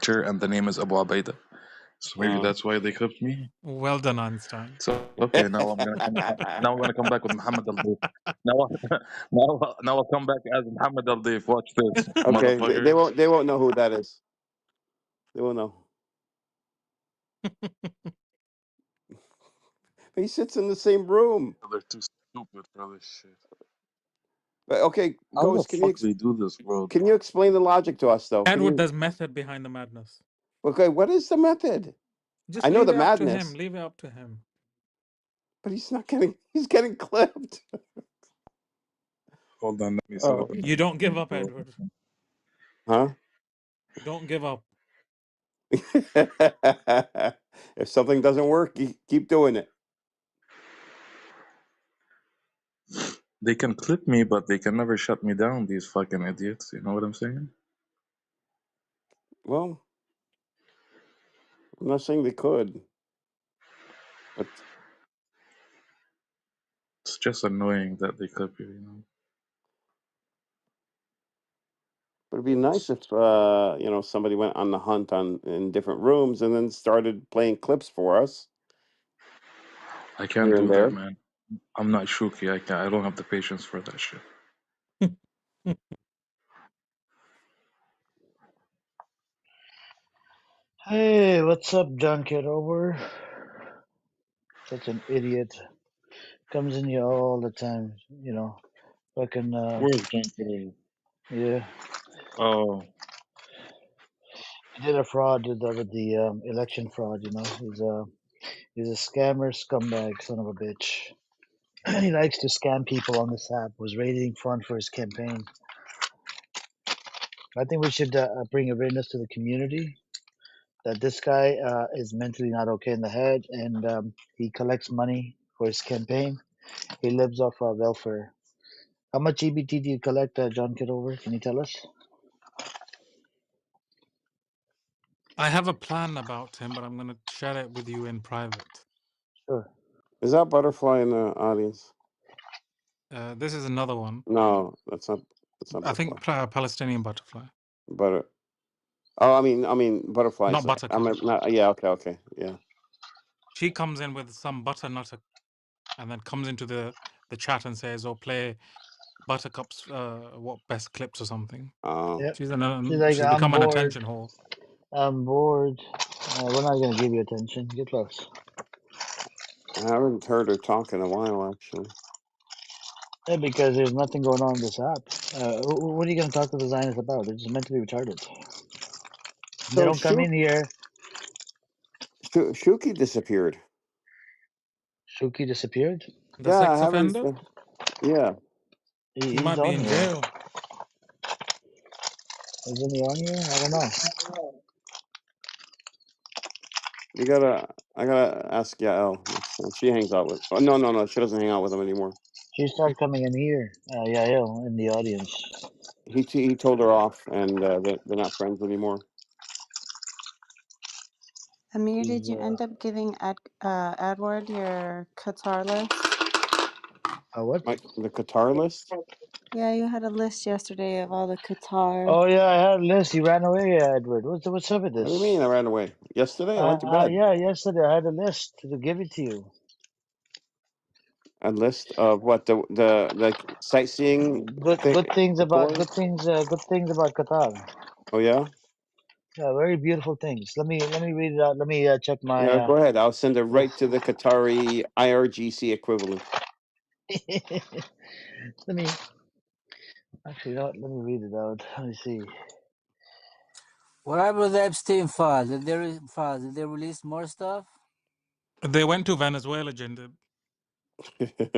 picture, and the name is Abu Abaida. So maybe that's why they clipped me. Well done, Einstein. So okay, now I'm gonna come back with Muhammad Al Dif. Now, now I'll come back as Muhammad Al Dif. Watch this, Okay, they motherfuckers. won't know who that is. They won't know. He sits in the same room. They're too stupid for this shit. But okay, How the Ghost, fuck they do this, bro? can you explain the logic to us, though? Edward, there's method behind the madness. Okay, what is the method? Just I know leave the it up to madness, him. Leave it up to him. but he's not getting. He's getting clipped. Hold on, let me set up. You don't give up, Edward. Huh? Don't give up. If something doesn't work, you keep doing it. They can clip me, but they can never shut me down. These fucking idiots. You know what I'm saying? Well, I'm not saying they could, but It's just annoying that they clip you. You know. it'd be nice if somebody went on the hunt in different rooms and then started playing clips for us I can't here do and that, there. man. I'm not Shuki. I can't. I don't have the patience for that shit. Hey, what's up, Junket Over? Such an idiot. Comes in here all the time, fucking, Where's Junket? yeah. Oh, He did a fraud with the election fraud, He's a scammer, scumbag, son of a bitch. He likes to scam people on this app, was raising fund for his campaign. I think we should bring awareness to the community that this guy is mentally not okay in the head, and he collects money for his campaign. He lives off welfare. How much EBT do you collect, John Kidover? Can you tell us? I have a plan about him, but I'm going to share it with you in private. Sure. Is that Butterfly in the audience? This is another one. No, that's not. That's not I Butterfly. think Palestinian butterfly. I mean Butterfly. Not buttercup. Yeah. Okay. Yeah. She comes in with some butternut and then comes into the chat and says, "Oh, play Buttercup's what best clips or something." Oh. Yep. She's like, I'm become an bored. attention whore. I'm bored. We're not going to give you attention. Get lost. I haven't heard her talk in a while, actually. Yeah, because there's nothing going on in this app. What are you going to talk to the Zionists about? They're just mentally retarded. They don't come in here. Shuki disappeared. Shuki disappeared? The sex offender? Yeah. He might be in jail. Isn't he on here? I don't know. I gotta ask Yael next time. She hangs out with. Oh, no. She doesn't hang out with him anymore. She started coming in here. Yael in the audience. He told her off, and they're not friends anymore. Amir, did you end up giving Edward your Qatar list? What? The Qatar list? Yeah, you had a list yesterday of all the Qatar. Oh yeah, I had a list. You ran away, Edward. What's up with this? What do you mean I ran away? Yesterday I went to bed. Yeah, yesterday I had a list to give it to you. A list of what the sightseeing. Good things about Qatar. Oh yeah. Yeah, very beautiful things. Let me read it out. Let me check my. Yeah, go ahead. I'll send it right to the Qatari IRGC equivalent. Let me read it out. Let me see. What happened with the Epstein file? Did they release more stuff? They went to Venezuela, Jinder.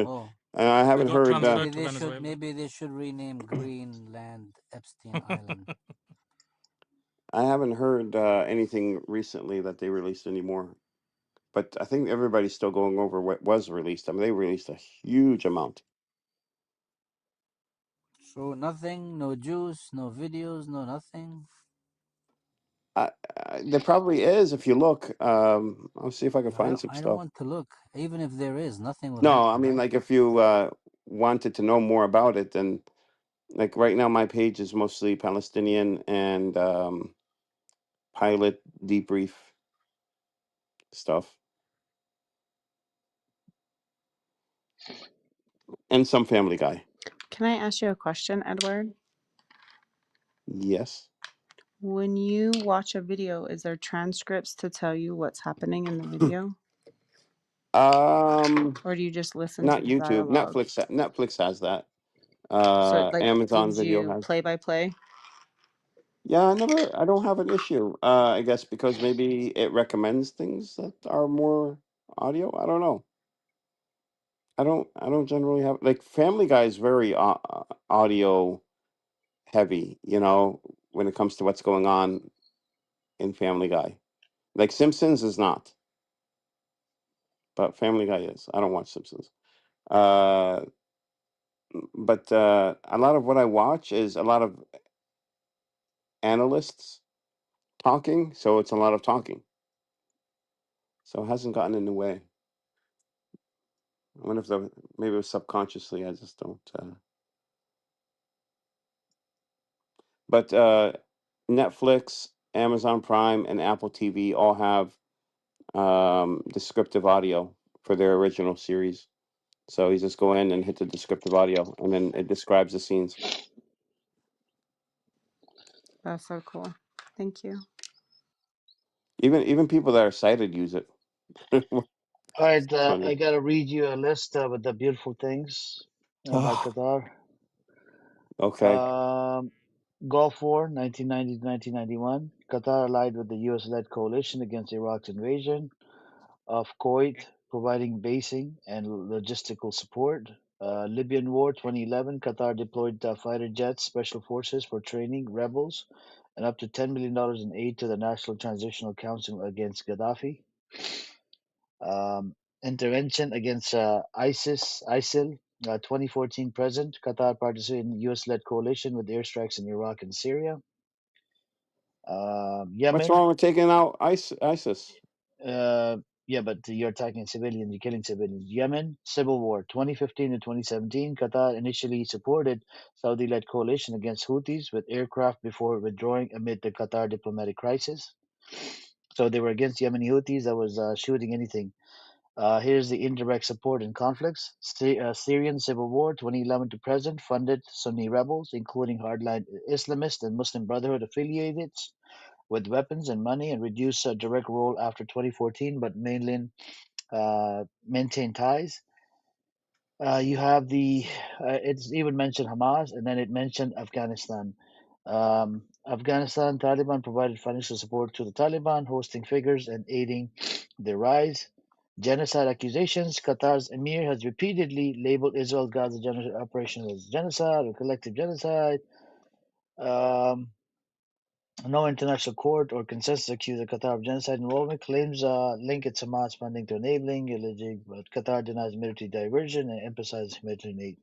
Oh, I haven't heard. Maybe they should rename Greenland Epstein Island. I haven't heard anything recently that they released anymore. But I think everybody's still going over what was released. I mean, they released a huge amount. So nothing, no juice, no videos, no nothing. There probably is if you look. I'll see if I can find some stuff. I don't want to look. Even if there is, nothing will No, happen, I mean, right? like if you wanted to know more about it, then like right now my page is mostly Palestinian and pilot debrief stuff, and some Family Guy. Can I ask you a question, Edward? Yes. When you watch a video, is there transcripts to tell you what's happening in the video? Or do you just listen to Not the YouTube. dialogue? Netflix has that. So it like Amazon gives Video you has. play by play? Yeah, I don't have an issue. I guess because maybe it recommends things that are more audio. I don't know. I don't generally have, like, Family Guy is very audio heavy, when it comes to what's going on in Family Guy. Like Simpsons is not, but Family Guy is. I don't watch Simpsons. Uh, but a lot of what I watch is a lot of analysts talking, so it's a lot of talking. So it hasn't gotten in the way. I wonder if maybe it was subconsciously. I just don't. But Netflix, Amazon Prime, and Apple TV all have descriptive audio for their original series. So you just go in and hit the descriptive audio, and then it describes the scenes. That's so cool. Thank you. Even people that are sighted use it. All right, I Funny. gotta read you a list with the beautiful things about Oh, Qatar. okay. Gulf War, 1990 to 1991. Qatar allied with the U.S.-led coalition against Iraq's invasion of Kuwait, providing basing and logistical support. Libyan War, 2011. Qatar deployed fighter jets, special forces for training rebels, and up to $10 million in aid to the National Transitional Council against Gaddafi. Intervention against ISIL, 2014 present. Qatar participated in US-led coalition with airstrikes in Iraq and Syria. What's Yemen, wrong with taking out ISIS? yeah, but you're attacking civilians, you're killing civilians. Yemen, civil war, 2015 to 2017. Qatar initially supported Saudi-led coalition against Houthis with aircraft before withdrawing amid the Qatar diplomatic crisis. So they were against Yemeni Houthis that was shooting anything. Here's the indirect support in conflicts. Syrian civil war, 2011 to present, funded Sunni rebels, including hardline Islamist and Muslim Brotherhood affiliated, with weapons and money, and reduced direct role after 2014, but mainland maintained ties. You have it's even mentioned Hamas, and then it mentioned Afghanistan. Afghanistan, Taliban provided financial support to the Taliban, hosting figures and aiding their rise. Genocide accusations. Qatar's emir has repeatedly labeled Israel's Gaza genocide operation as genocide or collective genocide. No international court or consensus accused Qatar of genocide involvement. Claims link its Hamas funding to enabling, alleging, but Qatar denies military diversion and emphasizes humanitarian aid.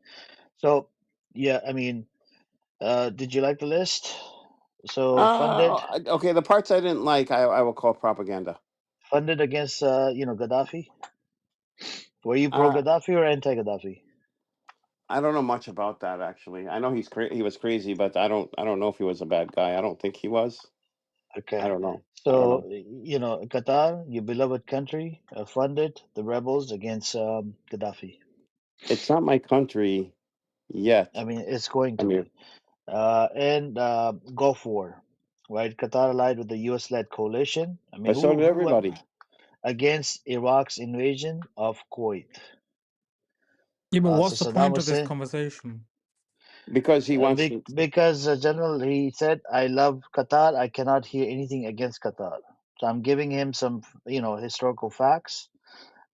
So, yeah, I mean, did you like the list? So Okay, the parts I didn't like, I will call propaganda. funded against, Gaddafi. Were you pro Uh, Gaddafi or anti Gaddafi? I don't know much about that, actually. I know he was crazy, but I don't know if he was a bad guy. I don't think he was. I Okay. don't know. I don't So, know. Qatar, your beloved country, funded the rebels against Gaddafi. It's not my country I yet. mean, it's going I to mean, be. And Gulf War, right? Qatar allied with the U.S.-led coalition. I mean, but so did who everybody against Iraq's invasion of Kuwait? Yeah, but So what's the Saddam point of this Hussein, conversation? because he wants to. because General, he said, "I love Qatar. I cannot hear anything against Qatar." So I'm giving him some, historical facts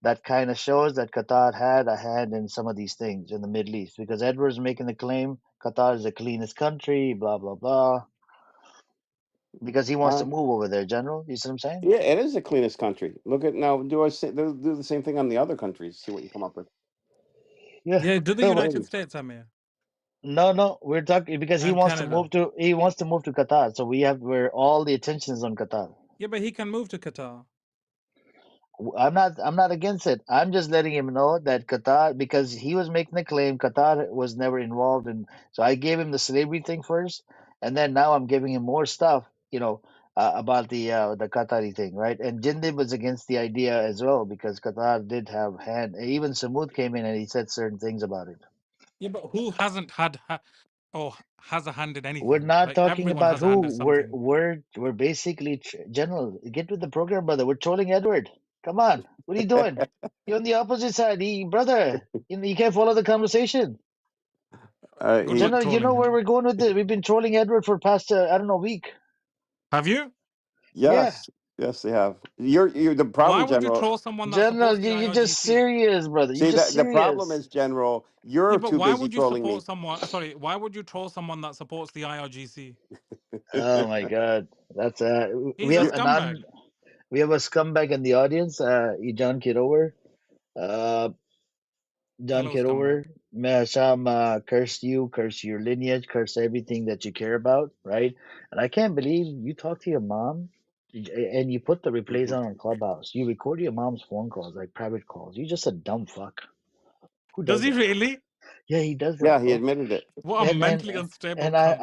that kind of shows that Qatar had a hand in some of these things in the Middle East. Because Edward's making the claim Qatar is the cleanest country, blah blah blah, because he wants to Uh, move over there. General, you see what I'm saying? yeah, it is the cleanest country. Look at now. Do the same thing on the other countries. See what you come up with. Yeah. Yeah, do the What United is States, Amir, No, we're talking because and Canada. he wants to move to Qatar. So where all the attention is on Qatar. Yeah, but he can move to Qatar. I'm not against it. I'm just letting him know that Qatar, because he was making the claim Qatar was never involved in. So I gave him the slavery thing first, and then now I'm giving him more stuff. about the Qatari thing, right? And Jindib was against the idea as well because Qatar did have hand. Even Samud came in and he said certain things about it. Yeah, but who hasn't had or has a hand in We're anything? not Like talking everyone about has a hand who. in something. We're basically General. Get with the program, brother. We're trolling Edward. Come on, what are you doing? You're on the opposite side, brother. You can't follow the conversation. Good he, luck General, you trolling know where him. we're going with this. We've been trolling Edward for past I don't know week. Have you? Yeah, yes, yes, they have. You're the Why problem, would you General. troll someone that General, supports the you're just IRGC? serious, brother. You're See just that the problem serious. is, General, Yeah, you're but too why busy would you trolling support me. someone? Sorry, why would you troll someone that supports the IRGC? Oh my God, that's we He's a have You- scumbag. we have a scumbag in the audience. John Kirover. Uh, John Hello, scumbag. Kirover. Sham cursed you, curse your lineage, curse everything that you care about, right? And I can't believe you talk to your mom and you put the replays Mhm. on Clubhouse. You record your mom's phone calls, like private calls. You're just a dumb fuck. Who Does does he that? really? Yeah, he does Yeah, that, he bro. admitted it. What a And and mentally unstable and cunt.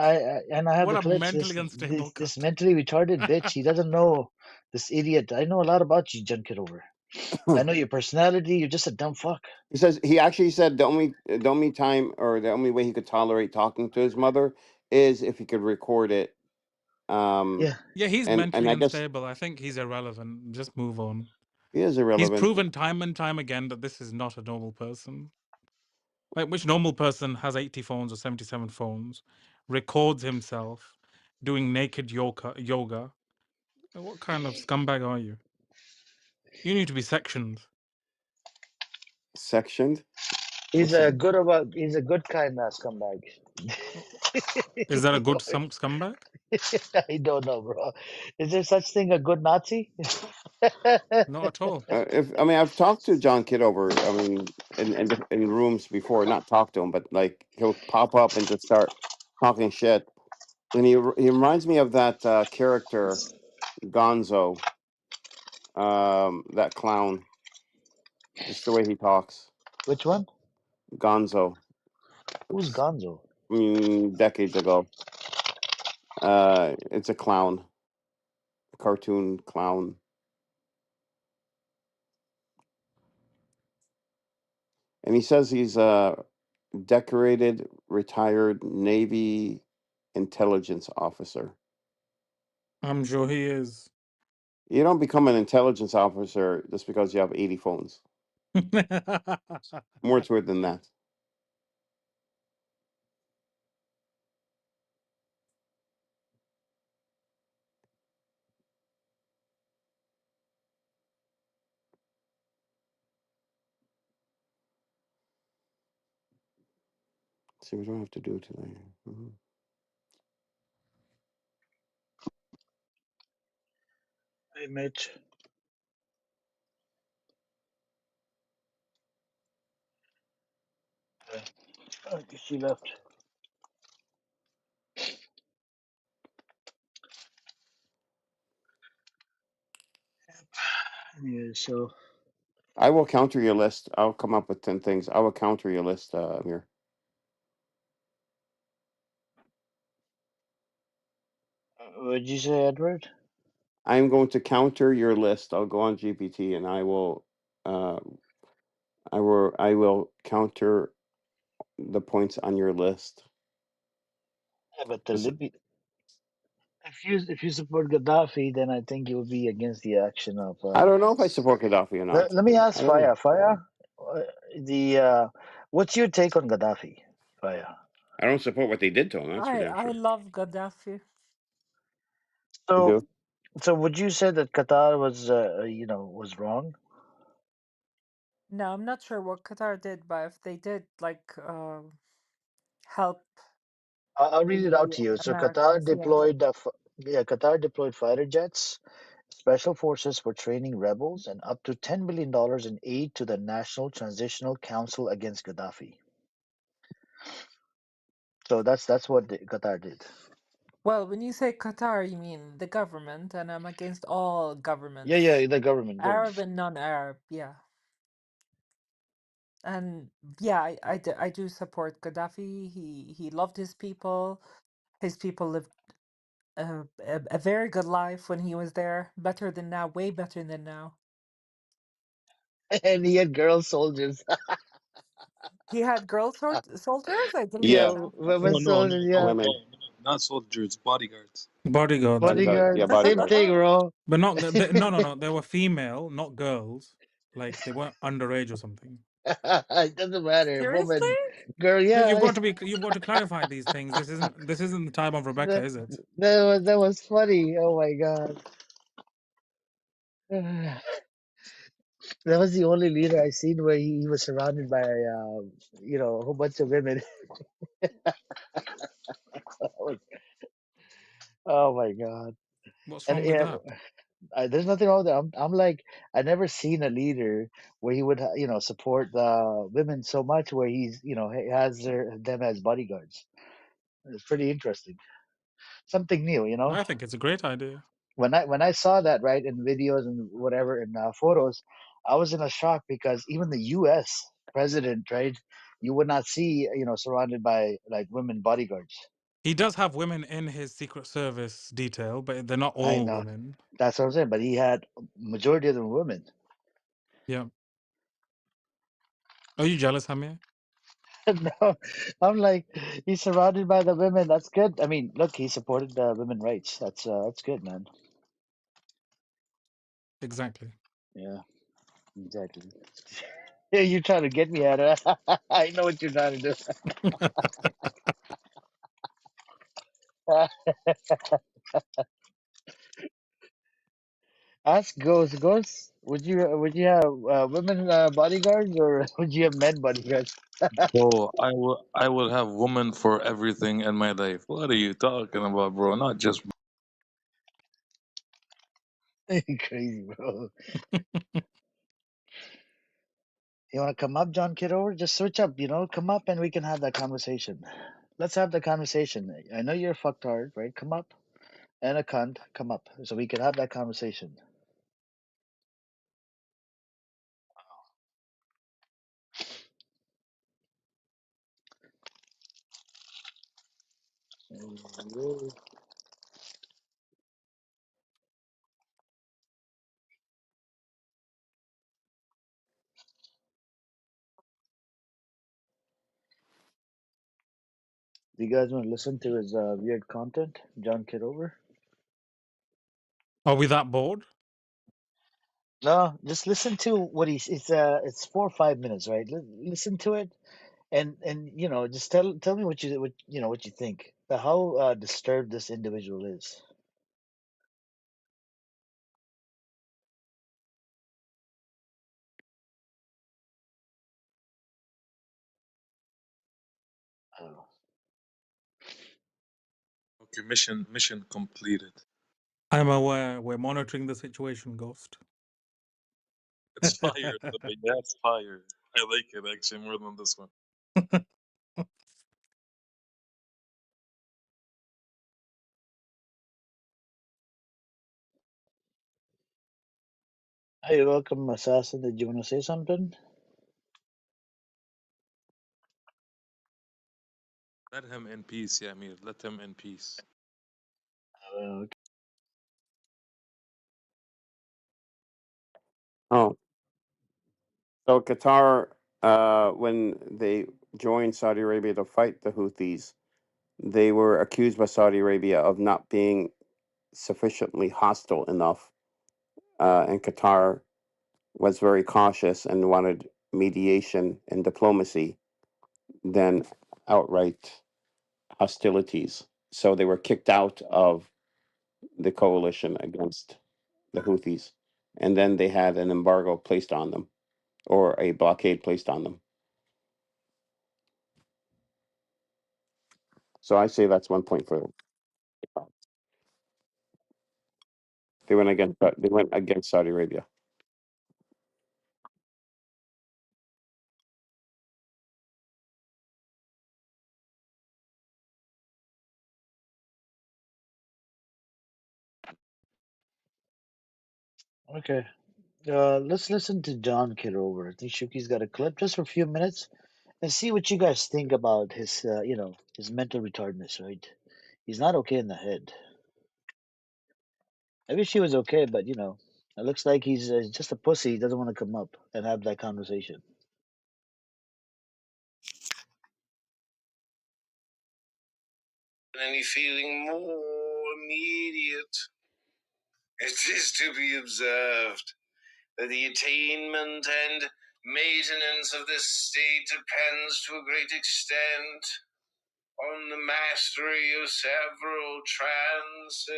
I have What the a clips. mentally unstable This cunt. mentally retarded bitch. He doesn't know this idiot. I know a lot about you, John Kirover. I know your personality. You're just a dumb fuck. He says he actually said the only time or the only way he could tolerate talking to his mother is if he could record it. Um, Yeah. Yeah, he's and mentally I guess unstable. I think he's irrelevant. Just move on. he is He's irrelevant. proven time and time again that this is not a normal person. Like, which normal person has 80 phones or 77 phones, records himself doing naked yoga? What kind of scumbag are you? You need to be sectioned. Sectioned. He's What's a that? good kind of scumbag. Is that a good scumbag? I don't know, bro. Is there such thing a good Nazi? Not at all. If I mean, I've talked to John Kidover. I mean, in rooms before, not talked to him, but like he'll pop up and just start talking shit. And he reminds me of that character Gonzo, that clown. Just the way he talks, Which one? Gonzo. Who's Gonzo? I mean, decades ago. It's a clown, a cartoon clown, and he says he's a decorated retired Navy intelligence officer. I'm sure he is. You don't become an intelligence officer just because you have 80 phones. More to it than that. See, we don't have to do it today. Mhm. Hey, Mitch. I guess she left. Anyway, so I will counter your list. I'll come up with 10 things. I will counter your list, Amir. what'd you say, Edward? I'm going to counter your list. I'll go on GPT and uh, I will counter the points on your list. Yeah, but the This- Libya. If you support Gaddafi, then I think you'll be against the action of. I don't know if I support Gaddafi or not. Let me I ask don't know. Faya. Faya, the what's your take on Gaddafi, Faya? I don't support what they did to him. That's for damn I sure. love Gaddafi. You So do? so would you say that Qatar was was wrong? No, I'm not sure what Qatar did, but if they did like help I'll read it out the to you. So Americans, yeah. Qatar deployed fighter jets. Special forces for training rebels and up to $10 billion in aid to the National Transitional Council against Gaddafi. So that's what Qatar did. Well, when you say Qatar, you mean the government, and I'm against all Yeah, governments, yeah, the government. Arab and non-Arab, yeah. And yeah, I do support Gaddafi. He loved his people. His people lived a very good life when he was there. Better than now, way better than now. And he had girl soldiers. He had soldiers? I didn't Yeah, Yeah, know. women No, no, no, soldiers. no, Yeah, no, women no, not soldiers, bodyguards. Bodyguards, yeah. bodyguard. Yeah, bodyguards. Same bodyguard. thing, bro. But not no, no, no. They were female, not girls. Like they weren't underage or something. It doesn't matter. Seriously? Woman, girl. No, Yeah, you've got to clarify these things. This isn't the time of Rebecca, that, is it? that was funny. Oh my god. That was the only leader I seen where he was surrounded by, a whole bunch of women. Oh my God. What's And wrong with yeah, that? there's nothing wrong with that. I'm like, I never seen a leader where he would, support the women so much where he has them as bodyguards. It's pretty interesting. Something new. I think it's a great idea. When I saw that, right, in videos and whatever, in photos, I was in a shock because even the U.S. president, right, you would not see, surrounded by like women bodyguards. He does have women in his Secret Service detail, but they're not I all know, women. that's what I'm saying. But he had majority of them women. Yeah. Are you jealous, Hamir? No, I'm like, he's surrounded by the women. That's good. I mean, look, he supported women rights. That's good, man. Exactly. Yeah, exactly. Yeah, you're trying to get me at it. I know what you're trying to do. Ask Ghost. Ghost, would you have women bodyguards or would you have men bodyguards? Bro, I will have woman for everything in my life. What are you talking about, bro? Not just Crazy, bro. You want to come up, John Kiddo? Just switch up, come up and we can have that conversation. Let's have the conversation. I know you're fucked hard, right? Come up. And a cunt, come up so we can have that conversation. Do you guys want to listen to his weird content, John Kidover? Are we that bored? No, just listen to what it's 4 or 5 minutes, right? Listen to it, and just tell me what you think. How disturbed this individual is. Oh. okay. Mission completed. I'm aware. We're monitoring the situation, Ghost. It's fire. Yeah, it's fire. I like it actually more than this one. Hey, welcome, Assassin. Did you want to say something? Let him in peace, yeah, Amir. Let him in peace. Uh, Oh, so Qatar, when they joined Saudi Arabia to fight the Houthis, they were accused by Saudi Arabia of not being sufficiently hostile enough, and Qatar was very cautious and wanted mediation and diplomacy than outright hostilities. So they were kicked out of the coalition against the Houthis, and then they had an embargo placed on them or a blockade placed on them. So I say that's 1 point for them. They went against Saudi Arabia. okay. Let's listen to John Kidover. I think Shuki's got a clip just for a few minutes and see what you guys think about his mental retardedness, right? He's not okay in the head. I wish he was okay, but you know, it looks like he's just a pussy. He doesn't want to come up and have that conversation. Any feeling more immediate, it is to be observed that the attainment and maintenance of this state depends to a great extent on the mastery of several trances.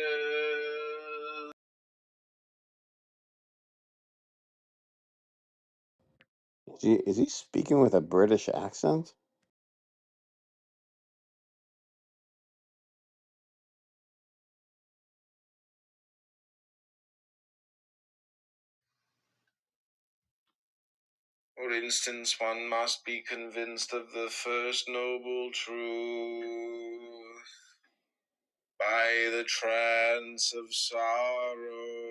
Is he speaking with a British accent? For instance, one must be convinced of the first noble truth by the trance of sorrow.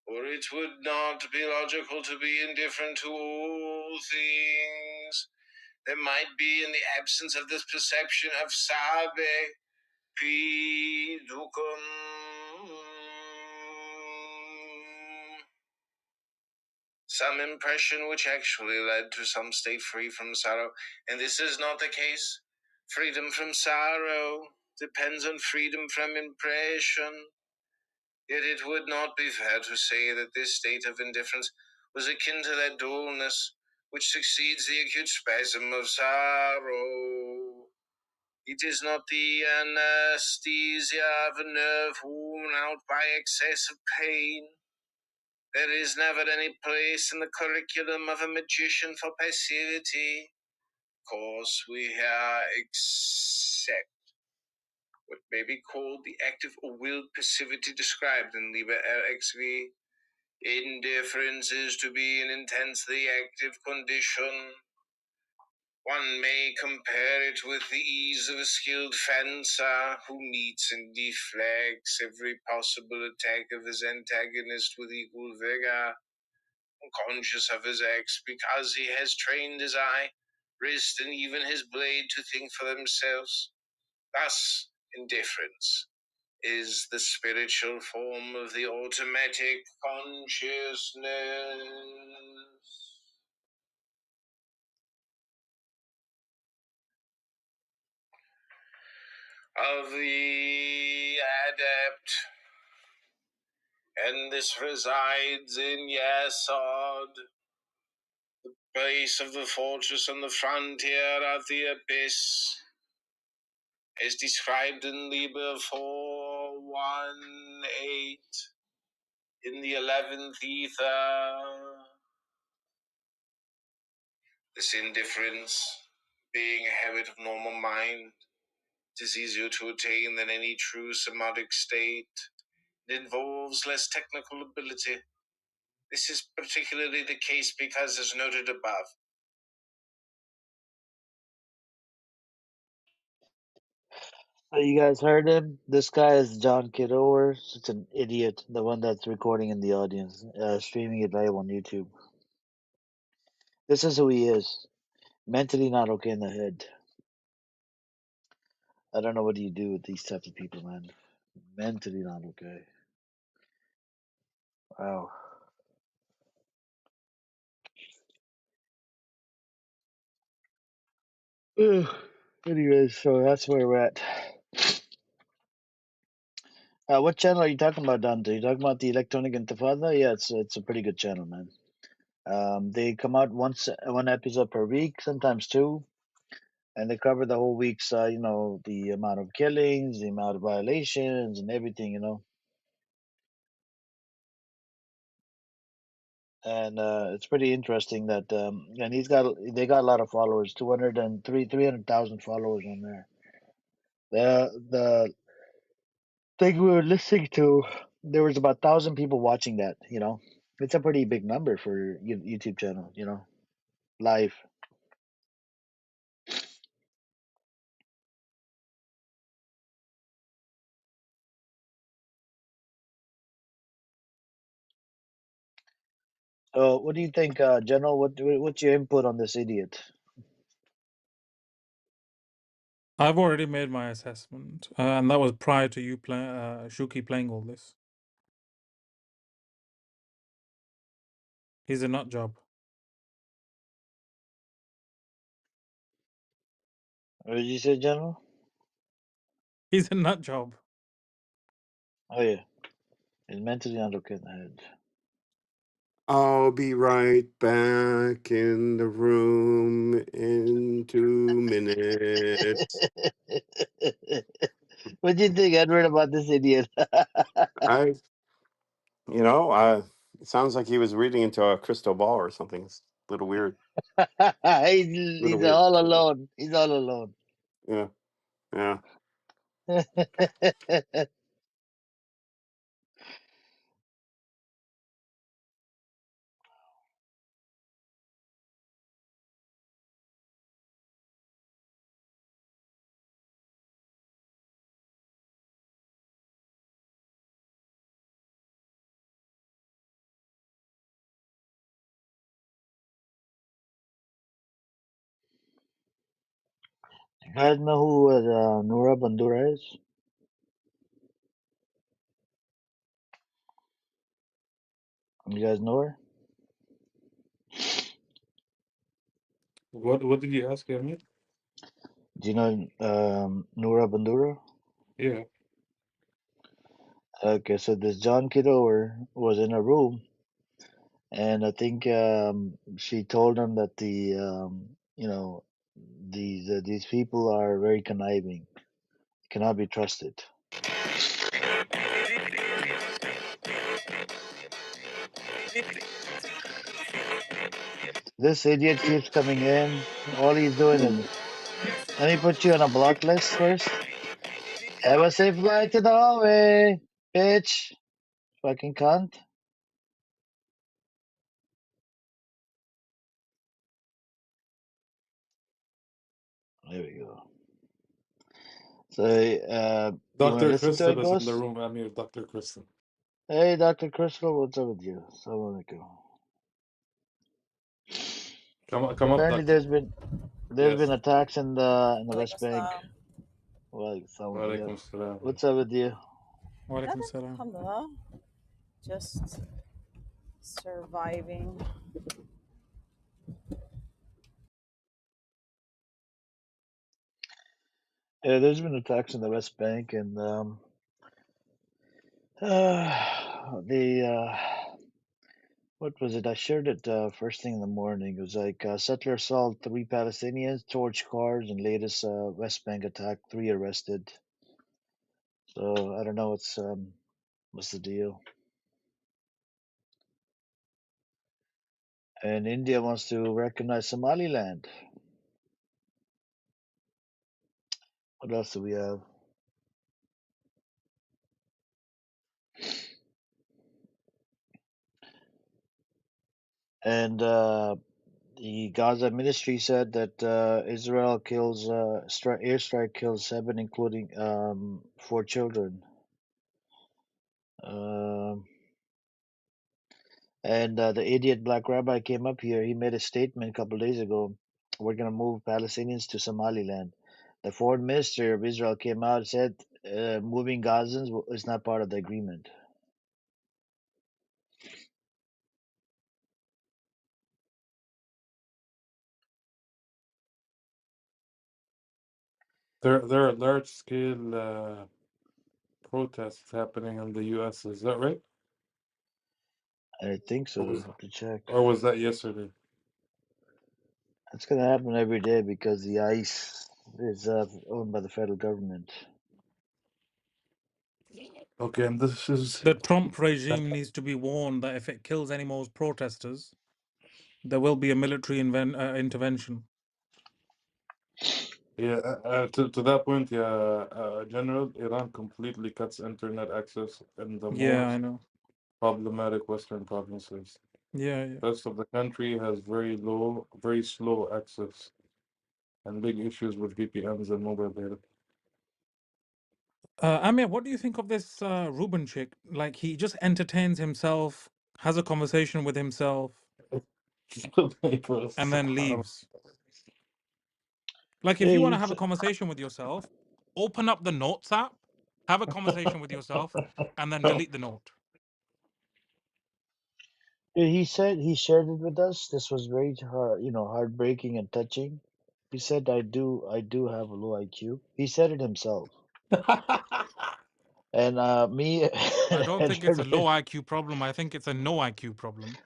For it would not be logical to be indifferent to all things. There might be, in the absence of this perception of sabe, piducum, some impression which actually led to some state free from sorrow. And this is not the case. Freedom from sorrow depends on freedom from impression. Yet it would not be fair to say that this state of indifference was akin to that dullness which succeeds the acute spasm of sorrow. It is not the anesthesia of a nerve worn out by excess of pain. There is never any place in the curriculum of a magician for passivity. Of course, we here accept what may be called the active or willed passivity described in Liber RXV. Indifference is to be an intensely active condition. One may compare it with the ease of a skilled fencer who meets and deflects every possible attack of his antagonist with equal vigor, unconscious of his acts because he has trained his eye, wrist, and even his blade to think for themselves. Thus, indifference is the spiritual form of the automatic consciousness of the adept, and this resides in Yesod, base of the fortress on the frontier of the abyss, as described in Liber 418 in the 11th ether. This indifference, being a habit of normal mind, it is easier to attain than any true samadhic state. It involves less technical ability. This is particularly the case because, as noted above, So you guys heard him? This guy is John Kidower. Such an idiot. The one that's recording in the audience, streaming it live on YouTube. This is who he is. Mentally not okay in the head. I don't know what do you do with these types of people, man. Mentally not okay. Wow. Anyways, so that's where we're at. What channel are you talking about, Dante? You talking about the Electronic Intifada? Yeah, it's a pretty good channel, man. They come out one episode per week, sometimes two, and they cover the whole week's, the amount of killings, the amount of violations, and everything, And it's pretty interesting that, and they got a lot of followers, 300,000 followers on there. The thing we were listening to, there was about 1,000 people watching that. It's a pretty big number for YouTube channel. Live. So, what do you think, General? What's your input on this idiot? I've already made my assessment, and that was prior to you Shuki playing all this. He's a nut job. What did you say, General? He's a nut job. Oh yeah, he's mentally not okay in the head. I'll be right back in the room in 2 minutes. What do you think, Edward, about this idiot? I, it sounds like he was reading into a crystal ball or something. It's a little weird. Little He's weird. all alone. He's all alone. Yeah, yeah. You guys know who Nura Bandura is? You guys know her? What did you ask him? Do you know Nura Bandura? Yeah. Okay, so this John Kidover was in a room, and I think she told him that these people are very conniving, cannot be trusted. This idiot keeps coming in. All he's doing is, let me put you on a block list first. Have a safe flight to the hallway, bitch. Fucking cunt. There we go. So, you want to Dr. listen to it, Crystal is in the Ghost? room. I'm here, Dr. Crystal. Hey, Dr. Crystal, what's up with you? Assalamu alaikum. Come up, Apparently, Doctor. there's been Yes. attacks in the Walaikum West Bank. salam. Well, Walaikum salam. what's up with you? Walaikum Nothing. salam. Alhamdulillah. Just surviving. Yeah, there's been attacks in the West Bank, and what was it? I shared it first thing in the morning. It was like settler assault, 3 Palestinians, torch cars, and latest West Bank attack, 3 arrested. So I don't know what's the deal. And India wants to recognize Somaliland. What else do we have? And the Gaza ministry said that Israel kills airstrike kills 7, including 4 children. Um, and the idiot black rabbi came up here. He made a statement a couple of days ago. We're going to move Palestinians to Somaliland. The foreign minister of Israel came out and said moving Gazans is not part of the agreement. There are large scale protests happening in the U.S. Is that right? I think Or so. was, I have to check. or was that yesterday? It's going to happen every day because the ICE is owned by the federal government. Okay, and this is The Trump regime needs to be warned that if it kills any more protesters, there will be a military intervention. yeah. To that point, yeah. General, Iran completely cuts internet access in the Yeah, I most know. problematic Western provinces. Yeah, yeah. Rest of the country has very slow access and big issues with VPNs and mobile data. Amir, what do you think of this Ruben chick? Like, he just entertains himself, has a conversation with himself, and then leaves. Like if Yeah, you want to have a conversation with yourself, open up the notes app, have a conversation with yourself, and then delete the note. he said he shared it with us. This was very heartbreaking and touching. He said, I do have a low IQ." He said it himself. And me I and don't think it's a Edward, low IQ problem. I think it's a no IQ problem.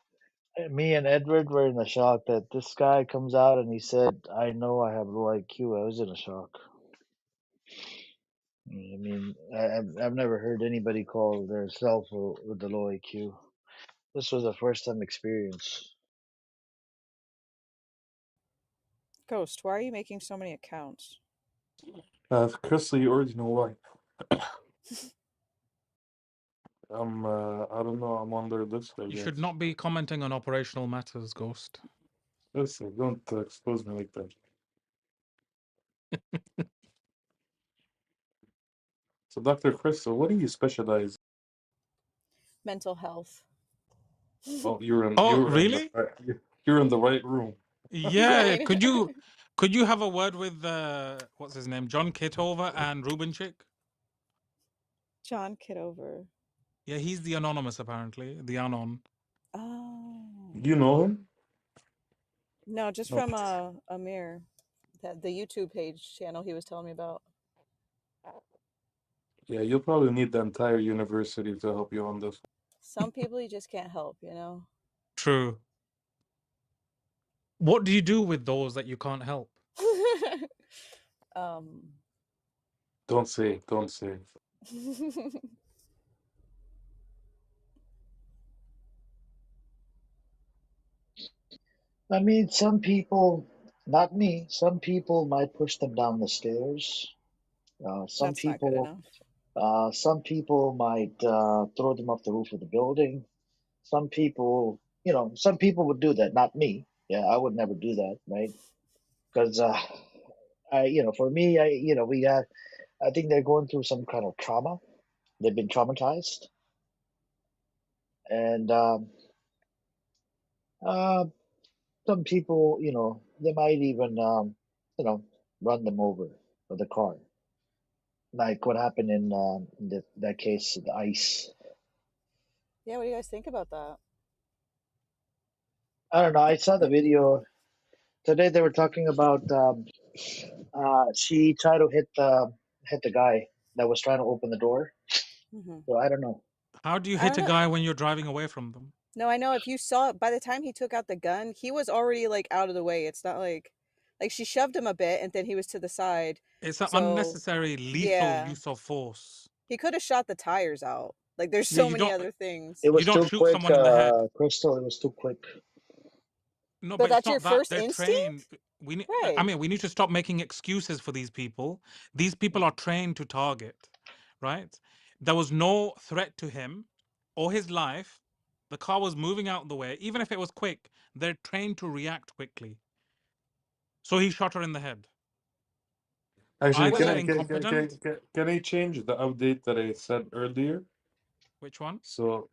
me and Edward were in a shock that this guy comes out and he said, "I know I have low IQ." I was in a shock. I mean, I've never heard anybody call themselves with the low IQ. This was a first time experience. Ghost, why are you making so many accounts? Crystal, you already know why. I don't know, I'm on their list, I You should guess. not be commenting on operational matters, Ghost. Listen, don't expose me like that. So, Dr. Crystal, what do you specialize? Mental health. Oh, Oh, you're in the really? you're in the right room. Yeah. Right? Could you have a word with what's his name, John Kitover and Ruben Chick? John Kidover. Yeah, he's the anonymous apparently, the anon. Oh. You know him? No, just No. from Amir, the YouTube page channel he was telling me about. Yeah, you'll probably need the entire university to help you on this. Some people you just can't help, you know? True. What do you do with those that you can't help? um, Don't say. I mean, some people, not me, some people might push them down the stairs. Some that's not good people, enough. some people might throw them off the roof of the building. Some people, some people would do that. Not me. Yeah, I would never do that, right? Because for me, I think they're going through some kind of trauma. They've been traumatized, and uh, some people, they might even, run them over with a car, like what happened in that case, the ice. Yeah, what do you guys think about that? I don't know. I saw the video today. They were talking about she tried to hit the guy that was trying to open the door. Hmm. So I don't know. How do you I hit don't a know. guy when you're driving away from them? No, I know if you saw by the time he took out the gun, he was already like out of the way. It's not like she shoved him a bit and then he was to the side. It's an So, unnecessary lethal yeah, use of force. he could have shot the tires out. Like there's Yeah, so many other It things. you was don't too shoot quick, someone in the head. Crystal. It was too quick. No, But but it's that's your not that. first They're trained. instinct? I Right. mean, we need to stop making excuses for these people. These people are trained to target, right? There was no threat to him or his life. The car was moving out of the way. Even if it was quick, they're trained to react quickly. So he shot her in the head. Actually, Either Was they're it incompetent. can I change the update that I said earlier? Which one? So,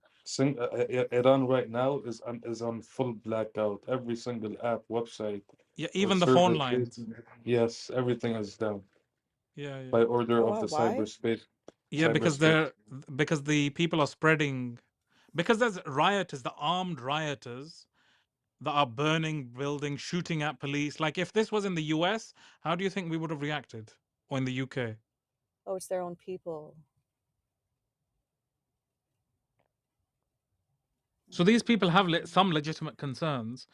Iran right now is on full blackout. Every single app, website, Yeah, or even the phone server, lines. yes, everything is down Yeah, yeah. by order oh of wow, the why? Yeah, cyberspace. because the people are spreading, because there's rioters, the armed rioters that are burning buildings, shooting at police. Like if this was in the US, how do you think we would have reacted? Or in the UK? Oh, it's their own people. So these people have Mm. some legitimate concerns,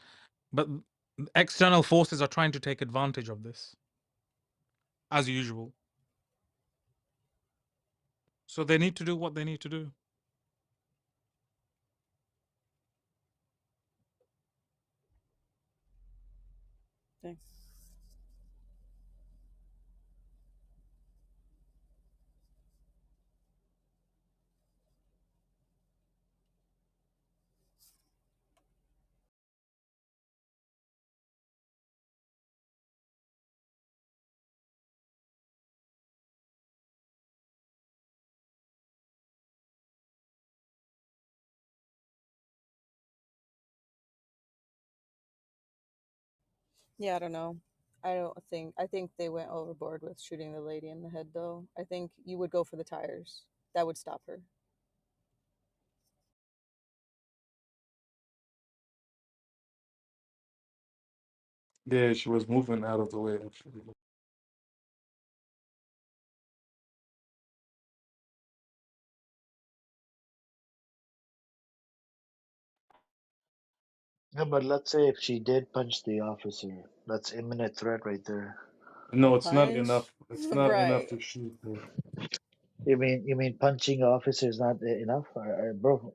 but external forces are trying to take advantage of this, as usual. So they need to do what they need to do. Thanks. Yeah, I don't know. I think they went overboard with shooting the lady in the head, though. I think you would go for the tires. That would stop her. Yeah, she was moving out of the way, actually. Yeah, but let's say if she did punch the officer, that's imminent threat right there. No, it's not Punch? enough. It's not enough Right. to shoot her. You mean punching officer is not enough, bro?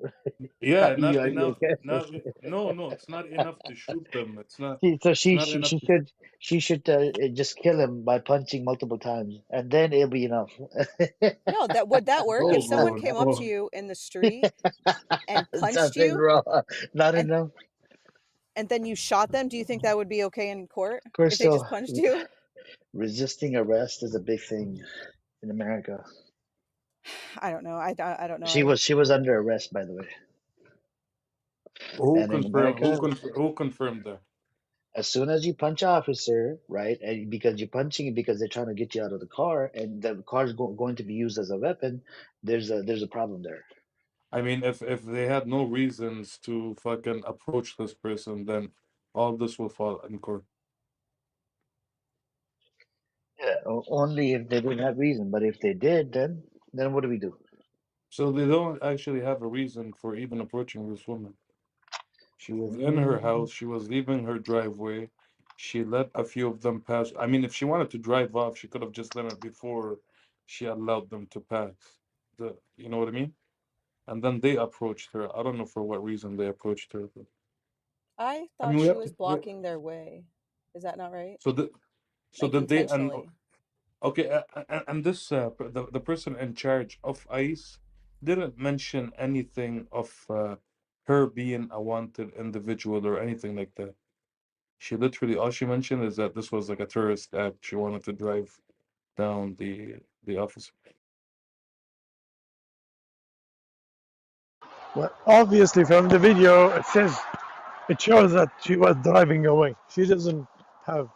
Are Yeah, you not are you enough. okay? Not no, no. It's not enough to shoot them. It's not. So It's she not she, enough she to. should she should just kill him by punching multiple times, and then it'll be enough. No, that would that work? If No, someone no, came up to no. you in the street and punched Something you wrong. Not and enough. then you shot them, do you think that would be okay in court if they just Crystal, punched you? resisting arrest is a big thing in America. I don't know. I don't know. She was under arrest, by the way. Who And in confirmed? America, Who confirmed that? as soon as you punch an officer, right, and because you're punching it because they're trying to get you out of the car, and the car is going to be used as a weapon, there's a problem there. I mean, if they had no reasons to fucking approach this person, then all this will fall in court. Yeah, only if they didn't have reason. But if they did, then what do we do? So they don't actually have a reason for even approaching this woman. She was in her Mm, house. She was leaving her driveway. She let a few of them pass. I mean, if she wanted to drive off, she could have just done it before she allowed them to pass. You know what I mean? And then they approached her. I don't know for what reason they approached her, but I I thought mean, we she have was to. blocking their way. Is that not right? So the so Like did they and intentionally. okay, and this the person in charge of ICE didn't mention anything of her being a wanted individual or anything like that. She literally all she mentioned is that this was like a terrorist act. She wanted to drive down the officer. Well, obviously, from the video, it shows that she was driving away. Have,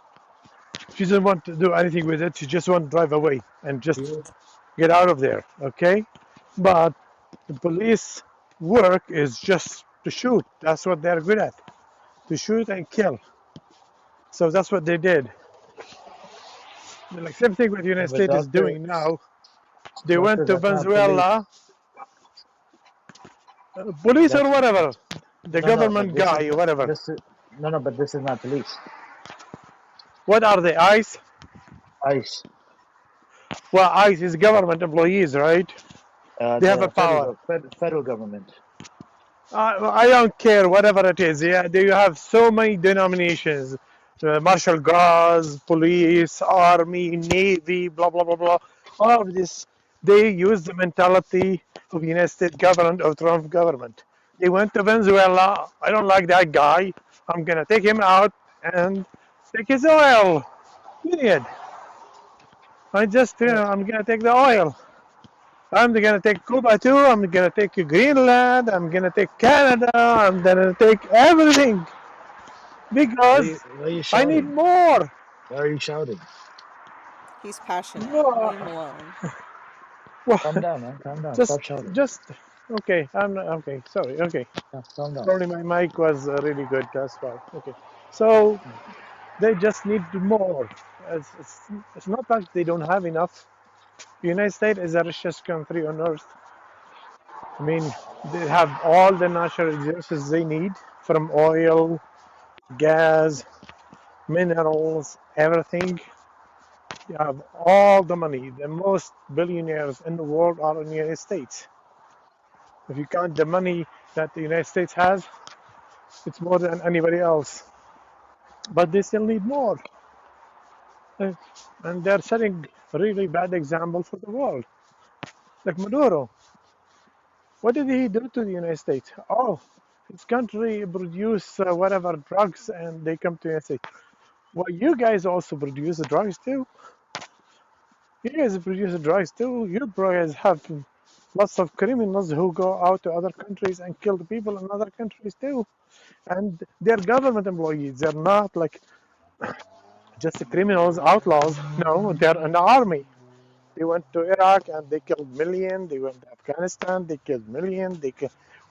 she doesn't want to do anything with it. She just want to drive away and just Yeah. get out of there. Okay, but the police work is just to shoot. That's what they're good at, to shoot and kill. So that's what they did. Like same thing what the yeah, United but States is doing now. They went doctor, to that's not police. Venezuela, police or That's whatever, the no, but government guy or whatever. this is no, but this is not police. What are they? ICE? ICE, Well, ICE is government employees, right? They have a the federal power. federal government. I don't care, whatever it is. Yeah, you have so many denominations: martial guards, police, army, navy, blah blah blah blah. All of this, they use the mentality of the United States government or Trump government. They went to Venezuela. I don't like that guy. I'm gonna take him out and take his oil. Period. Yeah, I'm gonna take the oil. I'm gonna take Cuba too. I'm gonna take Greenland. I'm gonna take Canada. I'm gonna take everything because why are you I need shouting? more. Why are you shouting? He's passionate. More. Leave him alone. Well, Calm down, man. Calm down. just, Stop shouting. just okay. I'm not, okay. Sorry. Okay. Calm down. Probably my mic was really good. That's why. Okay. So they just need more. It's not like they don't have enough. The United States is the richest country on earth. I mean, they have all the natural resources they need, from oil, gas, minerals, everything. You have all the money. The most billionaires in the world are in the United States. If you count the money that the United States has, it's more than anybody else. But they still need more. Uh, And they're setting a really bad example for the world. Like Maduro. What did he do to the United States? Oh, his country produce whatever drugs and they come to the United States. Well, you guys also produce the drugs too. You guys produce the drugs too. You guys have lots of criminals who go out to other countries and kill the people in other countries too. And they're government employees. They're not like just criminals, outlaws. No, they're in the army. They went to Iraq and they killed millions. They went to Afghanistan, they killed millions.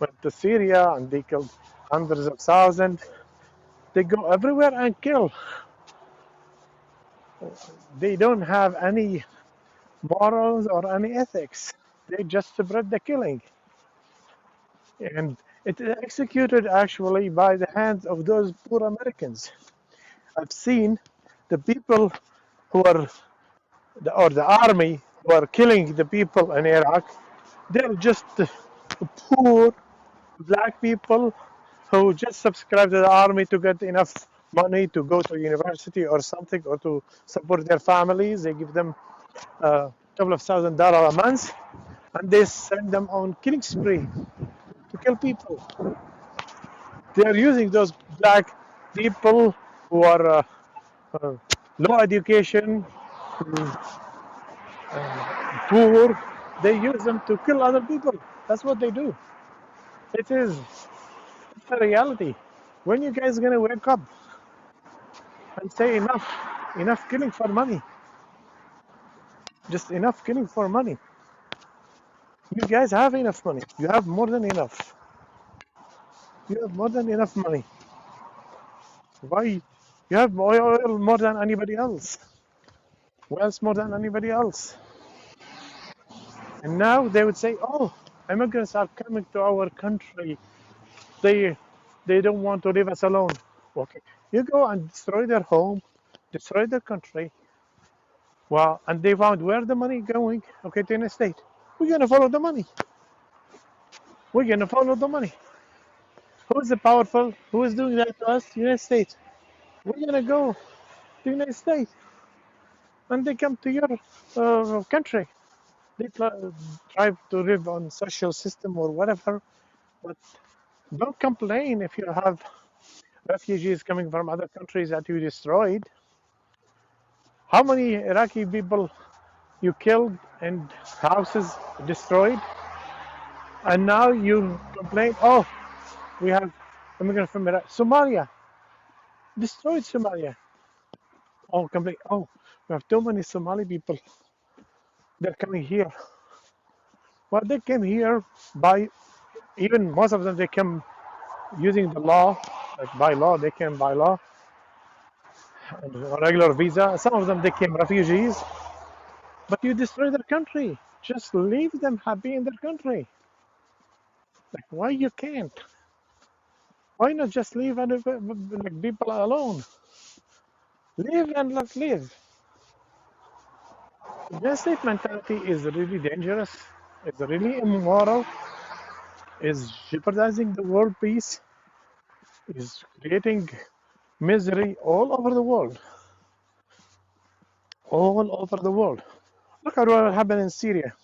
Went to Syria and they killed hundreds of thousands. They go everywhere and kill. They don't have any morals or any ethics. They just spread the killing. And it is executed actually by the hands of those poor Americans. I've seen the people who are, or the army who are killing the people in Iraq, they're just poor black people who just subscribe to the army to get enough money to go to university or something or to support their families. They give them a couple of $1,000 a month and they send them on killing spree to kill people. They are using those black people who are uh, low education, poor. They use them to kill other people. That's what they do. It is it's a reality. When you guys gonna wake up and say enough, enough killing for money, just enough killing for money? You guys have enough money. You have more than enough. You have more than enough money. Why? You have oil more than anybody else. Wealth more than anybody else. And now they would say, "Oh, immigrants are coming to our country. They, they don't want to leave us alone." Okay, you go and destroy their home, destroy their country. Well, and they found where the money going. Okay, to the state. We're gonna follow the money. We're gonna follow the money. Who's the powerful? Who is doing that to us? United States. We're gonna go to the United States, and they come to your country. They try to live on social system or whatever, but don't complain if you have refugees coming from other countries that you destroyed. How many Iraqi people you killed and houses destroyed? And now you complain, oh, we have immigrants from Iraq. Somalia, destroyed Somalia. Oh, complain, oh, we have too many Somali people. They're coming here. Well, they came here by, even most of them, they came using the law, like by law, they came by law, and a regular visa. Some of them, they came refugees. But you destroy their country. Just leave them happy in their country. Like, why you can't? Why not just leave other like people alone? Live and let live. The state mentality is really dangerous. It's really immoral. Is jeopardizing the world peace. Is creating misery all over the world. All over the world. Look at what happened in Syria.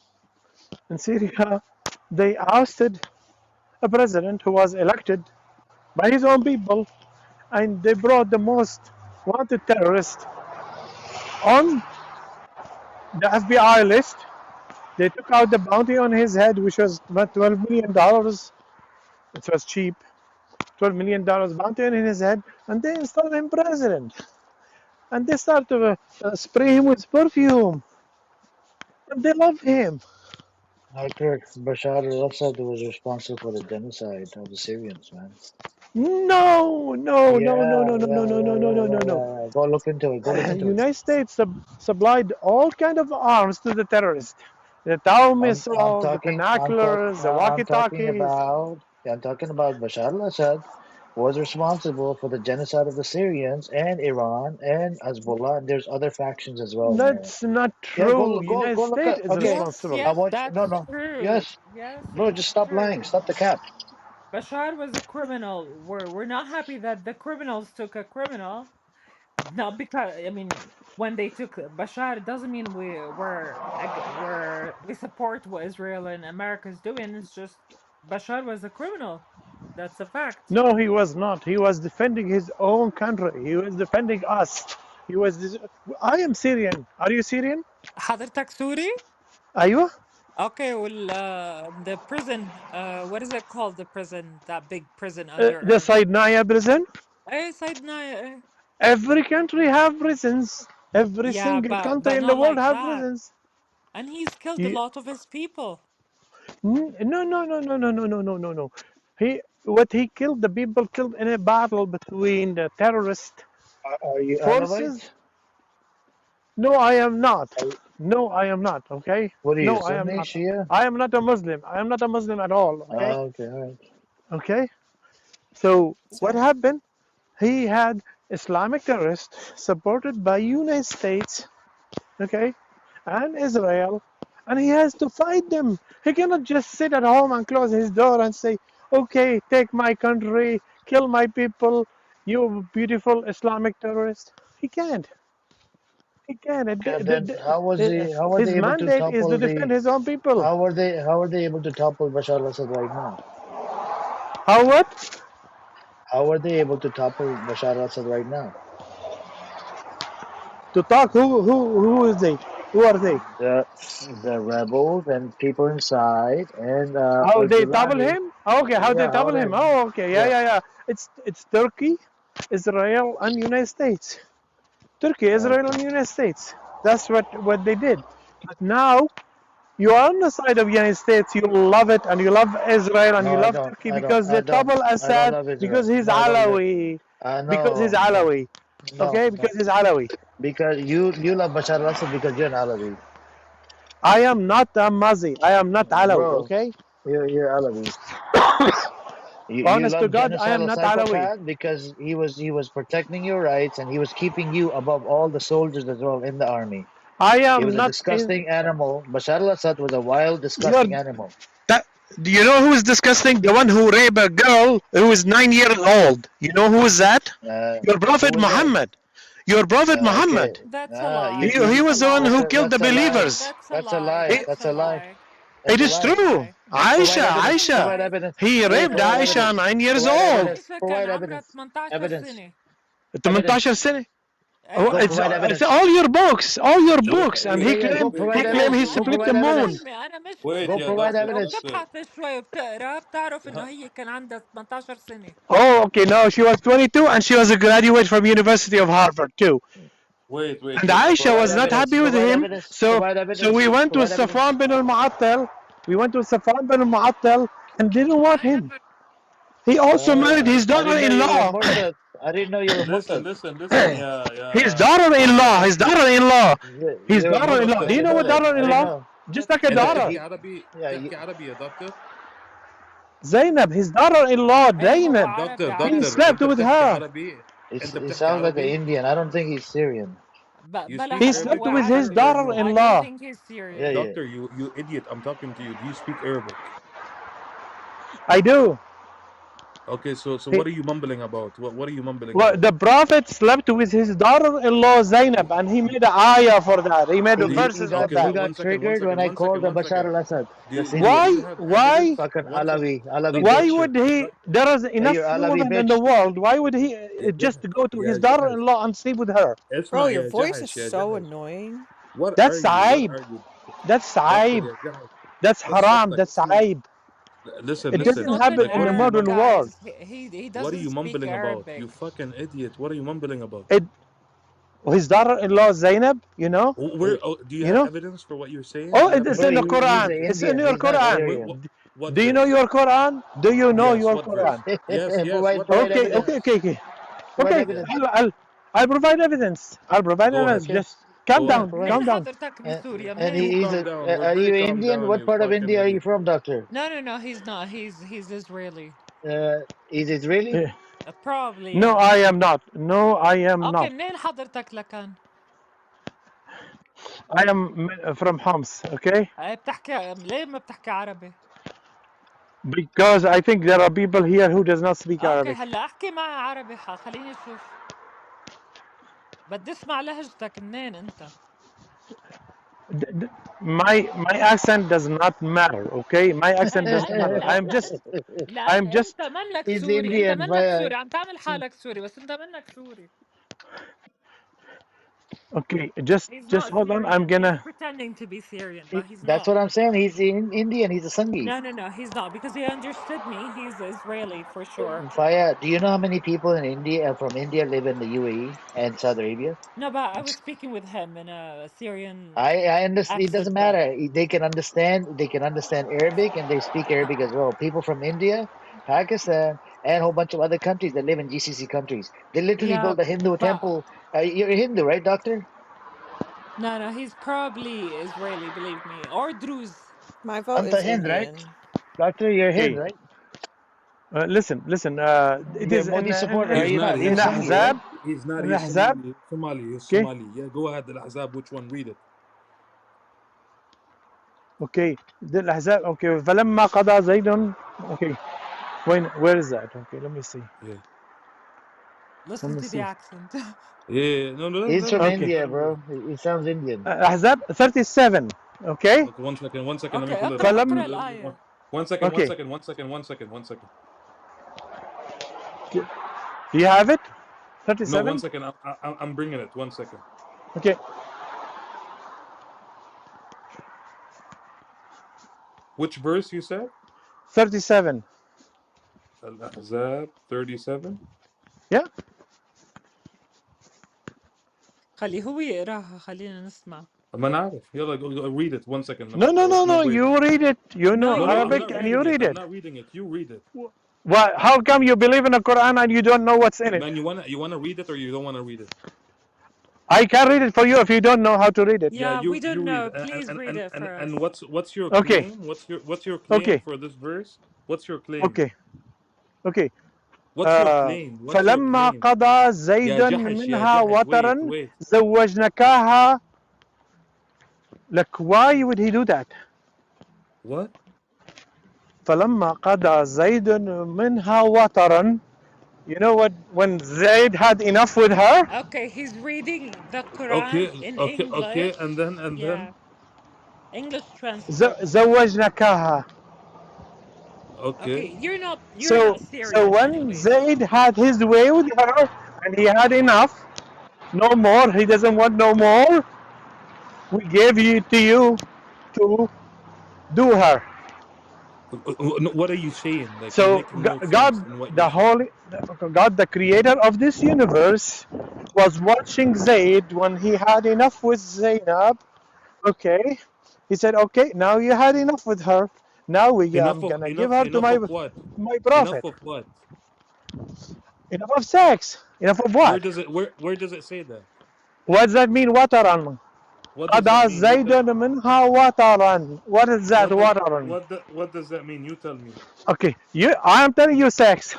In Syria, they ousted a president who was elected by his own people, and they brought the most wanted terrorist on the FBI list. They took out the bounty on his head, which was about $12 million. It was cheap. $12 million bounty on his head, and they installed him president. And they started to spray him with perfume, and they love him. Correct. Bashar al-Assad was responsible for the genocide of the Syrians, man. No, no, no, no, Yeah, no, no, no, yeah, no, yeah, no, no, yeah, no, no, yeah, no. yeah, yeah. Go look into it. Go look into it. United States supplied all kind of arms to the terrorists. The Tau I'm missiles, the talking, binoculars, the I'm talking walkie-talkies. about, I'm talking about Bashar al-Assad was responsible for the genocide of the Syrians and Iran and Hezbollah, and there's other factions as well, man. That's not Yeah, true. United go look States at. is Okay, Yes, responsible. I yes, want you. No, that's no. true. Yes, Yes, bro, it's just stop lying. true. Stop the cap. Bashar was a criminal. We're not happy that the criminals took a criminal. Not because I mean, when they took Bashar, it doesn't mean we support what Israel and America is doing. It's just Bashar was a criminal. That's a fact. No, he was not. He was defending his own country. He was defending us. He was. I am Syrian. Are you Syrian? حضرتك سوري? أيوة. Okay, well, the prison, what is it called? The prison, that big prison under The Sinai prison. eh, Saidna, Every country have prisons. Every Yeah, single but country in the not world like have that. prisons. And he's killed a You, lot of his people. no, no, no, no, no, no, no, no, no, no. He killed the people killed in a battle between the terrorist Are you forces. Alawite? No, I am not. Are, No, I am not. Okay. what are you, No, I am Sunni, not. Shia? I am not a Muslim. I am not a Muslim at all. Okay. Okay, all right. Okay. So what Sorry. happened? He had Islamic terrorists supported by United States, okay, and Israel, and he has to fight them. He cannot just sit at home and close his door and say, okay, take my country, kill my people, you beautiful Islamic terrorist. He can't. He can't. Okay, then how were His they able to mandate is to topple defend the, his own people. how are they able to topple Bashar al-Assad right now? How what? How are they able to topple Bashar al-Assad right now? To talk, who is they? Who are they? The rebels and people inside and How they topple Al-Julani. him? Okay, how they Yeah, how topple they, him? Oh, okay, yeah, yeah, yeah, yeah. It's Turkey, Israel, and United States. Turkey, Israel, okay. and United States. That's what they did. But now you are on the side of United States. You love it, and you love Israel, and No, you I love don't, Turkey I don't, because they topple I don't Assad love because Israel. he's No, I don't love, Alawi, because he's no, no, Alawi. no, Okay, no. because he's Alawi. Because you love Bashar al-Assad because you're an Alawi. I am not a Mazi. I am not Alawi. Bro, Okay. you're Alawi. You Honest to love God, I am genocidal not Alawi. psychopath because he was protecting your rights and he was keeping you above all the soldiers as well in the army. I He am was a not in. disgusting animal. Bashar al-Assad was a wild, You're disgusting animal. that. Do you know who is disgusting? The one who raped a girl who is 9 years old. You know who is that? Your Who Prophet was that? Muhammad. Your Prophet Okay. Muhammad. That's a Ah, lie. He That's a was the one that's who lie. a killed the that's a lie. believers. That's a That's a lie. lie. It, That's That's a a lie. lie. That's it a is That's a lie. true. lie. Provide evidence. When Aisha. Provide guys? evidence. He Okay, raped provide When Aisha, evidence. 9 years Provide old. evidence. ضعيفة كان Provide عمرها evidence. 18 Evidence. سنة. 18 Evidence. سنة. Oh, Go ايه it's provide it's evidence. all your books, all your Wait, books, and Yeah, he wait, yeah. wait, Go claimed wait, he provide wait, claimed evidence. he wait, Go split wait, the provide moon. evidence. زلمة أنا مش wait, Go yeah, provide doctor, لو evidence. doctor. بتبحث شوي وبتقرا بتعرف إنه هي كان عندها 18 سنة. Oh, okay, no, she was 22 and she was a graduate from University of Harvard too. Wait, And wait, Aisha doctor, Provide was not doctor. evidence. happy with Provide him, evidence. so Provide we evidence. went to Provide evidence. Safwan bin al-Mu'attal. We went to Safwan bin al-Mu'attal and didn't want him. He also married his I didn't know you were a daughter-in-law. Murtad. I didn't know you were Listen, Murtad. listen, listen. His Yeah, daughter-in-law. His doctor, daughter-in-law. His You're a Murtad. daughter-in-law. I Do doctor. you didn't know know what that. I didn't daughter-in-law? know. Just like a انت daughter. بتحكي عربي، Yeah, بتحكي عربي يا doctor. Zainab, his daughter-in-law, إيه هو Zainab. عربي He عربي. slept انت with بتحكي her. عربي، انت he بتحكي sounds like an عربي. Indian. I don't think he's Syrian. You بلا speak He هو slept Arabic, with his doctor, عربي. or no? I don't daughter-in-law. think he's Yeah, Syrian. yeah. Doctor, you idiot. I'm talking to you. Do you speak Arabic? I do. Okay, so He, what are you mumbling about? What are you mumbling well, about? the Prophet slept with his daughter-in-law Zainab, and he made an ayah for that. He made He, Do you he, he verses for got okay? he that. got One triggered when second, I one second, called one Bashar second. al-Assad. Do That's you do you do Indian. you Why? have Why? evidence? Fucking One second, Alawi doctor, Why bitch. would he? There is Yeah, you're enough Alawi women in the bitch. world. Why would he يا just جهل go to يا his جهل daughter-in-law and sleep with her? Bro, اسمع your يا voice is جهش يا so جهل. annoying. What are That's you? What saib. are you? That's Doctor saib. يا جهل. That's بس haram. صوتك That's اسمع. saib. Listen, It He's doesn't listen. not an happen Like, in what the are you Arab, modern mumbling? world. guys. He What are doesn't you speak mumbling about? You Arabic. fucking idiot. What are you mumbling about? It. His daughter-in-law Zainab. Where? Oh, do you You have know. evidence for what you're saying? Do Oh, you have it's Bro, in the evidence? he's Quran. an It's in Indian. your He's not What? Quran. Syrian. What Do you know verse? your Quran? Do you know Yes. your What Quran? verse? Yes. provide What provide verse? Okay, okay, evidence. okay, okay. Provide Okay, Yeah. evidence. I'll provide evidence. I'll provide Go evidence. ahead. Okay. Just calm Go Yeah, ahead. down, provide. calm منين down. حضرتك بسوريا And You منين؟ he's calm a. down. We're Are very you calm Indian? down. What You part of fucking India are you idiot. from, doctor? No, he's not. He's Israeli. He's Israeli. Eh, Probably, No, yeah. I am not. No, I am اوكي not. منين حضرتك لكان؟ I am from Homs, okay? بتحكي ليه ما بتحكي عربي؟ Because I think there are people here who does not speak اوكي Arabic. هلا احكي معي عربي خليني اشوف. بدي اسمع لهجتك منين انت؟ My accent does not matter, okay? My accent لا doesn't matter. انت I'm لا just انت منك He's سوري، انت Indian. منك سوري، عم تعمل حالك سوري بس انت منك سوري. Okay, He's just not hold on. I'm Syrian. He's gonna. pretending to be Syrian, but he's That's not. what I'm saying. He's in Indian. He's a Sangi. No, he's not because he understood me. He's Israeli for sure. Faya, do you know how many people in India from India live in the UAE and Saudi Arabia? No, but I was speaking with him in a Syrian I understand. It doesn't accent, but matter. They can understand. They can understand Arabic, and they speak no. Arabic as well. People from India, Pakistan, and a whole bunch of other countries that live in GCC countries. They literally Yeah, built a Hindu but temple. You're a Hindu, right, doctor? no, he's probably Israeli, believe me, or Druze. My vote Anta is Hind, right? Indian. Doctor, you're Hind, Okay, right? listen. It You're a is Modi supporter, are He's you not. not? You're in a He's the not. Sangi, right? Ahzab. He's not. In the He's Ahzab. Somali. He's Somali. He's Okay, Somali. Yeah, go ahead. Al Ahzab. Which one? Read it. okay. The Ahzab. Okay. فلما قضى زيد. Okay. Where is that? Okay, let me see. Yeah. Let Listen me to the see. accent. Yeah. No, no. He's Let him from read it. Okay. Let India, him read it. bro. He sounds Indian. Ahzab 37. Okay. Okay. 1 second. 1 second. Let me Okay, pull it up. اقرأ فلم. الآية. 1 second. One Okay. second. 1 second. 1 second. 1 second. You have it. No, 37. 1 second. I'm bringing it. 1 second. Okay. Which verse you said? 37. Al Ahzab 37. Yeah. خليه هو يقراها خلينا نسمع. ما أنا عارف. يلا go read it. 1 second. No, no, no, No no. waiting. You read it. You No, know No, I'm you Arabic not and read you reading it. it. read I'm it. not reading it. You read it. Why? How come you believe in the Quran and you don't know what's in it? Man, you wanna read it or you don't wanna read it? I can read it for you if you don't know how to read it. Yeah, Yeah, we you don't read know. it. Please read it for And us. what's your Okay. claim? What's your claim Okay. for this verse? What's your claim? Okay. Okay. What's your claim? What's your فلما claim? قضى يا زيد جحش يا منها جحش wait وطرا wait زوجناكها. Like, why would he do that? what? فلما قضى زيد منها وطرا. You know what? When Zayd had enough with her, Okay, he's reading the Quran Okay, in okay, English. and then Yeah, English transcription. زوجناكها. okay. Okay, you're So, not so Syrian when anyways. Zayd had his way with her and he had enough, no more, he doesn't want no more, we gave it to you to do her. What are you saying? Like you're So making no sense God, in what you're the saying. holy, God, the creator of this universe, was watching Zayd when he had enough with Zainab. Okay, he said, okay, now you had enough with her. Now I'm Enough of gonna give enough her to enough of what? my Enough prophet. of what? Enough of sex. Enough of Where what? does it where does it say that? What does that mean? Wataran. What does that قضى mean? You زيد tell منها وطرا. What is that wataran? what does that mean? You tell me. Okay, I am telling you sex.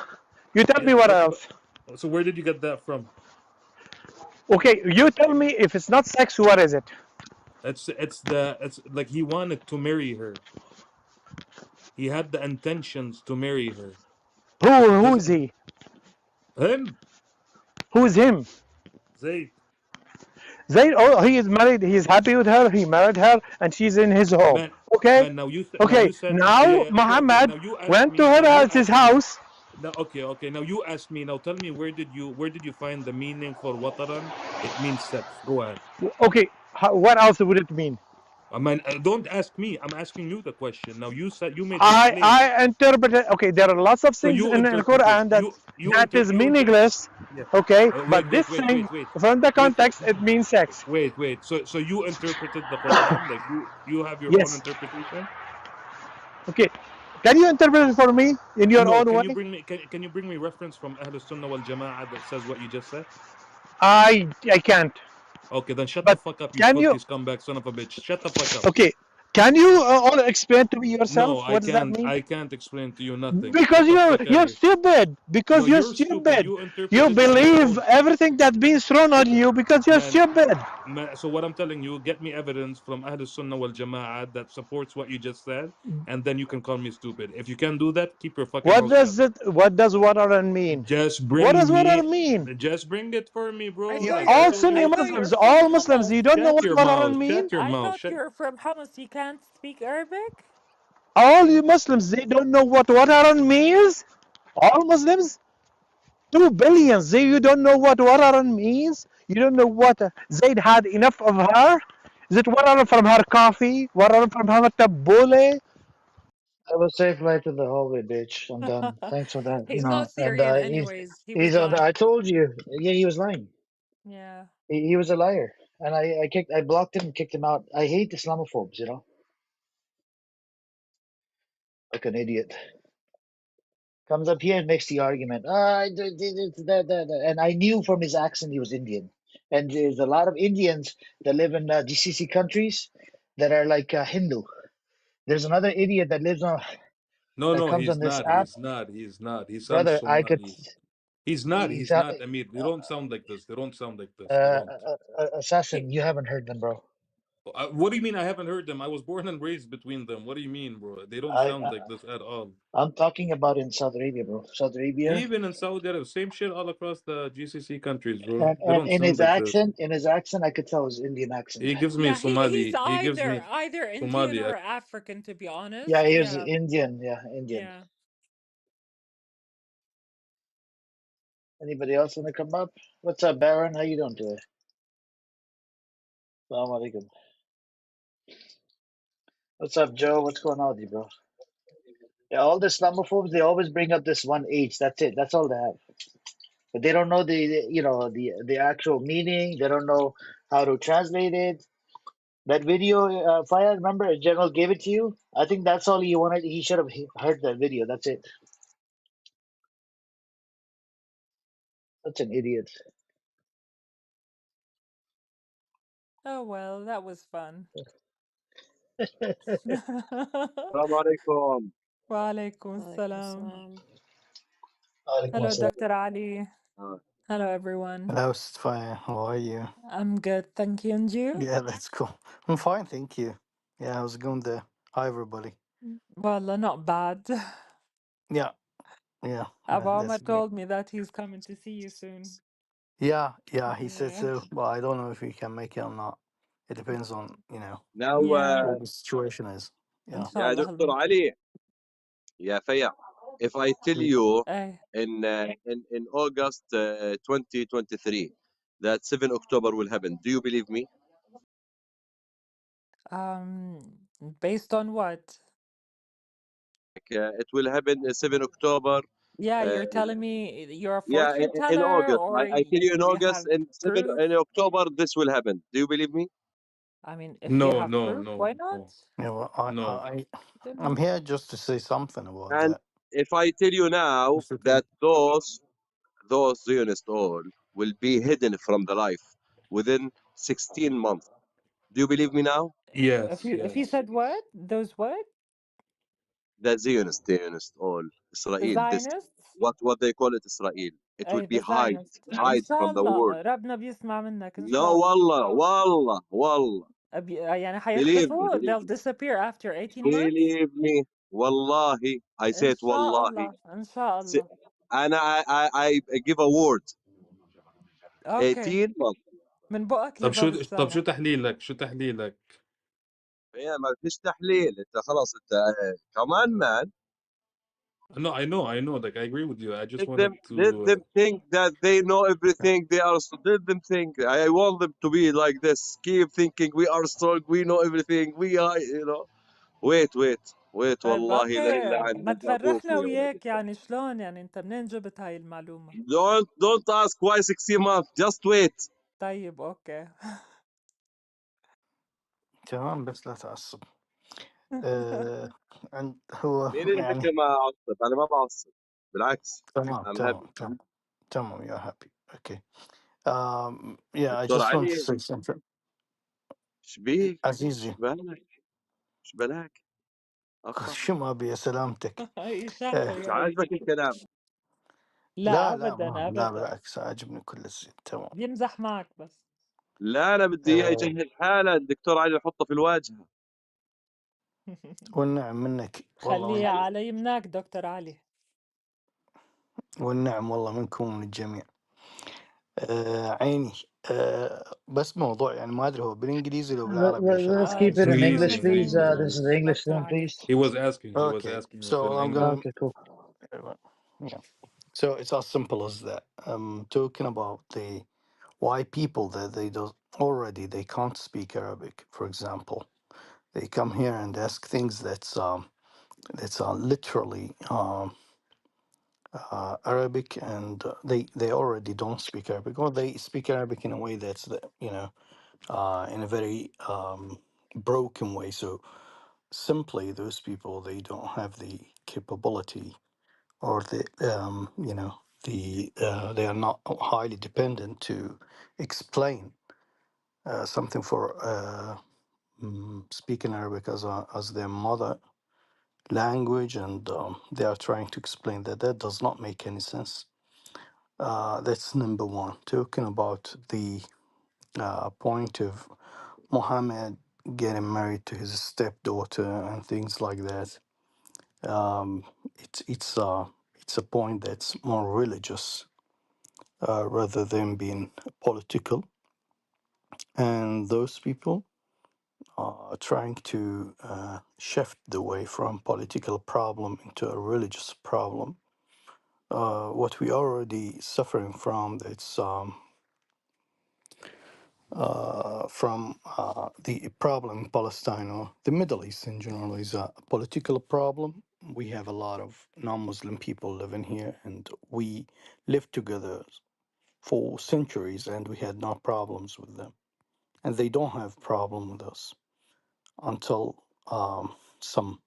You tell Yeah, me what else. so where did you get that from? Okay, you tell me if it's not sex, what is it? It's like he wanted to marry her. He had the intentions to marry her. Who Does is he? him? Who is him? Zayd. Zayd, oh, he is married. He's happy with her. He married her, and she's in his home. Man, Okay, man. Now okay. you said Now okay. Muhammad Now you asked went to me. her Now you at his asked me. house. Now okay. Now you asked me. Now tell me where did you find the meaning for wataran? It means sex. Go ahead. Okay, what else would it mean? I mean, don't ask me. I'm asking you the question. Now you said you made this I claim. I interpreted. Okay, there are lots of So things you in interpreted. Quran that is You inter. meaningless. Yeah. Okay, but Wait, this wait, wait, thing wait, wait, from the wait, context it means sex. wait. So you interpreted the Quran like you have your own Yes. interpretation. Okay, can you interpret it for me in your No, own way? can you bring me reference from Ahl Sunnah wal Jama'ah that says what you just said? I can't. Okay, then shut the But fuck up, you can you? filthy scumbag son of a bitch. Shut the fuck up. Okay, can you all explain to me No, yourself? I What does that can't. mean? I can't explain to you nothing. Because Get the fuck out of you're here. stupid. No, Because you're you're stupid. stupid. You You interpreted on your believe own. everything that's being thrown on you because you're Man, stupid. so what I'm telling you, get me evidence from Ahl Sunnah wal Jama'ah that supports what you just said, and then you can call me stupid. If you can't do that, keep your fucking What mouth shut. does it? What does water mean? Just What does bring water me, mean? just bring it for me, bro. Like I All told Sunni I you. thought you're Muslims, from all Muslims, Hamas. you don't know Shut what your water mouth. mean? Shut your I mouth. thought you're from Hamas. You can't speak Arabic? All you Muslims, they don't know what water means? All Muslims? 2 billion. You don't know what wararan means. You don't know what Zaid had enough of her. Is it wararan from her coffee? Wararan from her tabbouleh? Have a safe flight to the hallway, bitch. I'm done. Thanks for that. He's not And Syrian anyways. He was he's on. lying. I told you. Yeah, he was lying. Yeah. He was a liar, and I blocked him and kicked him out. I hate Islamophobes. Like an idiot. Comes up here and makes the argument. And I knew from his accent he was Indian. And there's a lot of Indians that live in GCC countries that are like Hindu. There's another idiot that lives on No, that no, comes on he's this not. app, He's not. He's not. He sounds brother. I could. Somali. He's not. He's He's not. Amir, they don't sound like this. They don't sound like this. They don't. He, assassin. You haven't heard them, bro. What do you mean I haven't heard them? I was born and raised between them. What do you mean, bro? They don't I, sound I like this at all. I'm talking about in Saudi Arabia, bro. Saudi Arabia, Even in Saudi Arabia, same shit all across the GCC countries, bro. and They don't sound like this. in his accent, I could tell it was Indian accent. He gives me yeah, he's Somali. He gives either me Indian Somali. or African, to be Yeah, honest. he was Yeah. Indian. Yeah, Indian. Yeah. Anybody else want to come up? What's up, Baron? How you doing today? Assalamu alaikum. What's up, Joe? What's going on with you, bro? Yeah, all the Islamophobes, they always bring up this one H. That's it. That's all they have. But they don't know the actual meaning. They don't know how to translate it. That video, Fayad, remember, General gave it to you. I think that's all he wanted. He should have heard that video. That's it. Such an idiot. Oh well, that was fun. السلام عليكم. Walaikum Walaikum salam. salam. Alaikum Hello, assalam. Dr. Ali. آه. Hello, everyone. Hello, Fire. How are you? I'm good, thank you. And you? Yeah, that's cool. I'm fine, thank you. Yeah, how's it going there? Hi, everybody. Well, not bad. Yeah, yeah, Abu Omar that's great. told me that he's coming to see you soon. Yeah, he said Yeah. so. Well, I don't know if he can make it or not. It depends on, Now Yeah. what the situation is. Yeah. يا Inshallah, he'll دكتور make it. علي يا فيا, if I tell Mm. you Eh, in August 2023 that 7 October will happen, do you believe me? based on what? Like, it will happen 7 October. Yeah, uh, you're telling me you're a yeah, fortune in teller, August. or I tell you in you August, have in 7 proof? in October this will happen. Do you believe me? I mean, if you No, have no, proof, why no, not? no, Yeah, well, no. I'm Then here just to say something about And that. if I tell you now It's okay. that those Zionists all will be hidden from the life within 16 months, do you believe me now? if Yes, you yes. said what? Those what? The Zionists all The Israel, this Zionists? what they call it Israel. It will Eh, be the Zionists. hide from the world. Inshallah ربنا بيسمع منك إن No, شاء الله. wallah, يعني believe حيختفوا. me, They'll disappear after 18 months. believe me, wallahi, I إن said شاء wallahi. الله. إن شاء Si- الله. and I give a word, Okay. 18 months. من بقك طب لباب طب شو السما. تحليلك؟ شو تحليلك؟ هي ما فيش تحليل، انت خلاص انت كمان man. No, I know. Like I agree with you. I just Let wanted them to. think that they know Yeah. everything. They are so. Let them think. I want them to be like this. Keep thinking we are strong. We know everything. We are, wait. طيب والله لا اوكي، إلا ما عندك أبوك تفرحنا ويا ولدك. وياك، يعني شلون، يعني انت منين جبت هاي المعلومة؟ Don't ask why 16 months. Just wait. طيب اوكي. تمام بس لا تعصب. عند هو مين اللي يعني حكى ما أعصب؟ أنا ما بعصب. بالعكس. تمام I'm تمام happy. تمام تمام. You're happy. Okay. Yeah, I دكتور just want to علي، say something. شبيك؟ عزيزي شبالك؟ شبالك؟ أقطع. شو ما بي سلامتك. يشهر آه، مش يا رب. عاجبك الكلام؟ لا لا لا ما ابدا لا ابدا، بالعكس عاجبني كل شيء تمام. بيمزح معك بس. لا أنا بدي إياه يجهز حاله الدكتور علي يحطه في الواجهة. والنعم منك خليه والله. على يمناك دكتور علي. والنعم والله منكم ومن الجميع. عيني. بس موضوع يعني ما ادري هو بالانجليزي لو بالعربي عشان Let's keep it in شو English, Please, please. in This is English. the English دكتور room, علي. please. He was asking Okay, if so in I'm English. gonna Okay, cool. yeah. So it's as simple as that. Talking about the why people that they do already they can't speak Arabic, for example, they come here and ask things that's literally Arabic, and they already don't speak Arabic, or they speak Arabic in a way that's in a very broken way. So simply, those people they don't have the capability, or they are not highly dependent to explain something for speaking Arabic as their mother language, and they are trying to explain that that does not make any sense. That's number one. Talking about the point of Muhammad getting married to his stepdaughter and things like that, it's a point that's more religious rather than being political, and those people are trying to shift the way from political problem into a religious problem. What we are already suffering from, it's from the problem in Palestine or the Middle East in general is a political problem. We have a lot of non-Muslim people living here, and we lived together for centuries, and we had no problems with them, and they don't have problem with us until some,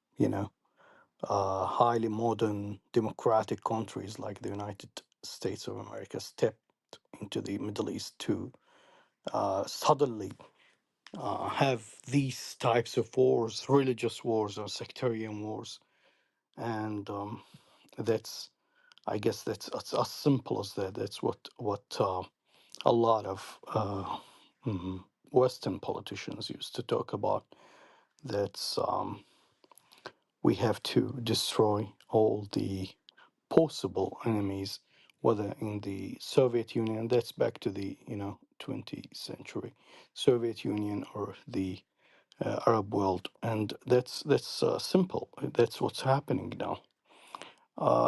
highly modern democratic countries like the United States of America stepped into the Middle East to suddenly have these types of wars, religious wars or sectarian wars, and that's, I guess, that's it's as simple as that. That's what a lot of Western politicians used to talk about. That's we have to destroy all the possible enemies, whether in the Soviet Union, that's back to the 20th century, Soviet Union, or the Arab world, and that's simple. That's what's happening now.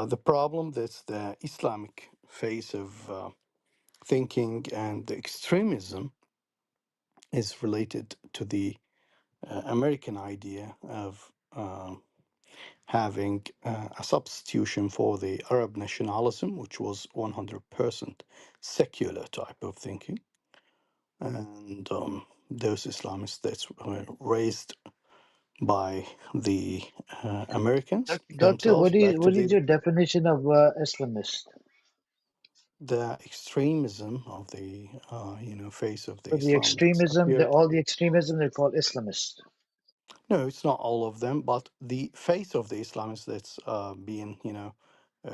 The problem that's the Islamic phase of thinking, and the extremism is related to the American idea of having a substitution for the Arab nationalism, which was 100% secular type of thinking, and those Islamists that were raised by the Americans Doctor, themselves back to what is your definition of Islamist? the extremism of the face of the So the Islam that's extremism, appeared. all the extremism, they're called Islamist. No, it's not all of them, but the face of the Islamists that's being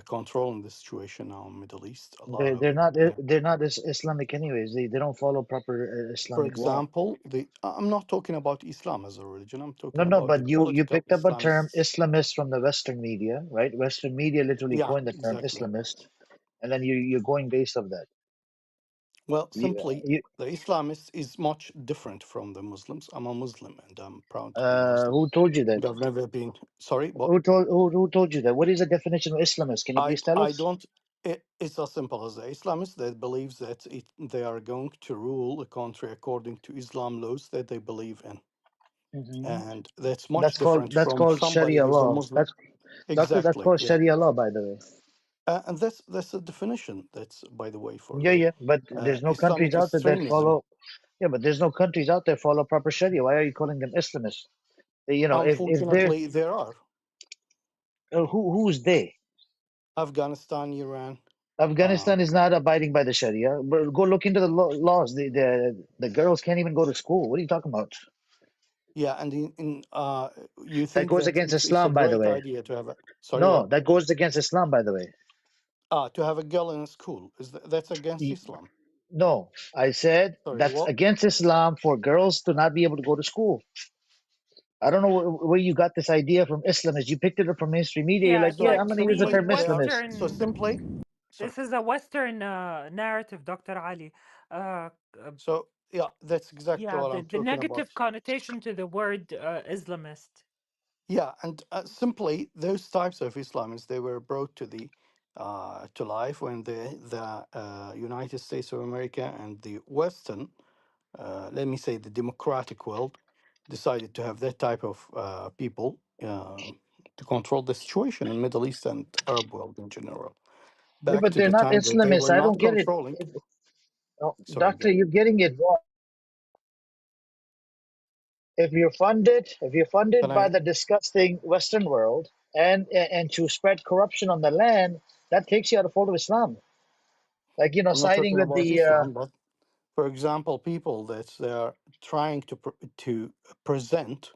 controlling the situation now in Middle East. A lot of They're not Islamic anyways. They don't follow proper for Islamic law. example, I'm not talking about Islam as a religion. I'm No, talking no, about the but you political picked up a term Islamists. Islamist from the Western media, right? Western media literally Yeah, coined the term exactly. Islamist, and then you're going based of that. Well, You, simply, you the Islamists is much different from the Muslims. I'm a Muslim and I'm proud to be Muslim. who told you that? And I've never been sorry, but Who told you that? What is the definition of Islamist? Can you please tell I us? don't. It's as simple as the Islamists that believes that they are going to rule a country according to Islam laws that they believe in, Hmm. and that's much different That's from called somebody Sharia who's a law. Muslim. That's Exactly. called Yeah, Sharia law, by the way. and that's a definition. That's, by the way, for Yeah, the yeah, but there's no countries Islamic out there that extremism. follow. Yeah, but there's no countries out there follow proper Sharia. Why are you calling them Islamists? If they're Unfortunately, there are who's they? Afghanistan, Iran. Afghanistan is not abiding by the Sharia. But go look into the laws. The girls can't even go to school. What are you talking about? Yeah, and you That think goes that against it's a Islam, by the great way. idea to have a sorry No, what? that goes against Islam, by the way. To have a girl in school that's against Y- Islam. No, I said Sorry, that's what? against Islam for girls to not be able to go to school. I don't know where you got this idea from Islamist. You picked it up from mainstream media. You're Yeah, like, it's yeah, So I'm like going to use the the simply term they are Islamist. so Western. simply sorry. This is a Western narrative, Dr. Ali. Uh, So yeah, that's exactly yeah, what I'm the talking about. negative connotation to the word Islamist. Yeah, and simply those types of Islamists they were brought to the to life when the United States of America and the Western, let me say the democratic world, decided to have that type of people to control the situation in Middle East and Arab world in general. Yeah, Back but to they're the not time that they Islamists. were I not don't get it. controlling. No, Sorry, doctor, go. you're getting it wrong. If you're Can funded by I? the disgusting Western world and to spread corruption on the land, that takes you out of fold of Islam. Like I'm not siding talking with about the Islam, but for example, people that they are trying to present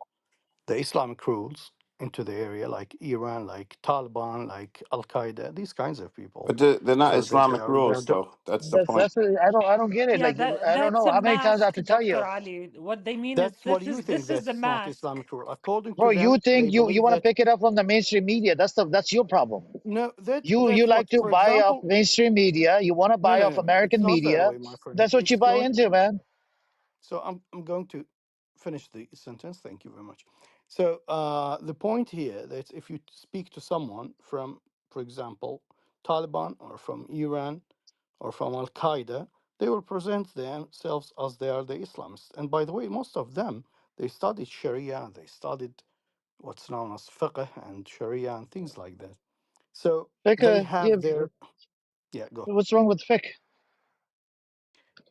the Islamic rules into the area, like Iran, like Taliban, like Al Qaeda, these kinds of people, But they're not so that Islamic rules, though. That's the that's point. what, I don't get it. Yeah, Like I don't that's know a how many times I have mask, to tell Dr. you, Ali. What they mean is that's what you think this is the that's not mask. Islamic rule. According bro. to You them, think they you believe want to that pick it up from the mainstream media? That's your problem. no, You that's like what, to for buy off example, mainstream media. You want to no, buy no, off no, it's American not that media. way, my friend. That's what you It's buy going. into, man. So I'm going to finish the sentence. Thank you very much. So the point here that if you speak to someone from, for example, Taliban or from Iran or from Al Qaeda, they will present themselves as they are the Islamists. And by the way, most of them they studied Sharia, they studied what's known as fiqh and Sharia and things like that. So they Yeah, have their yeah. Go. what's wrong with fiqh?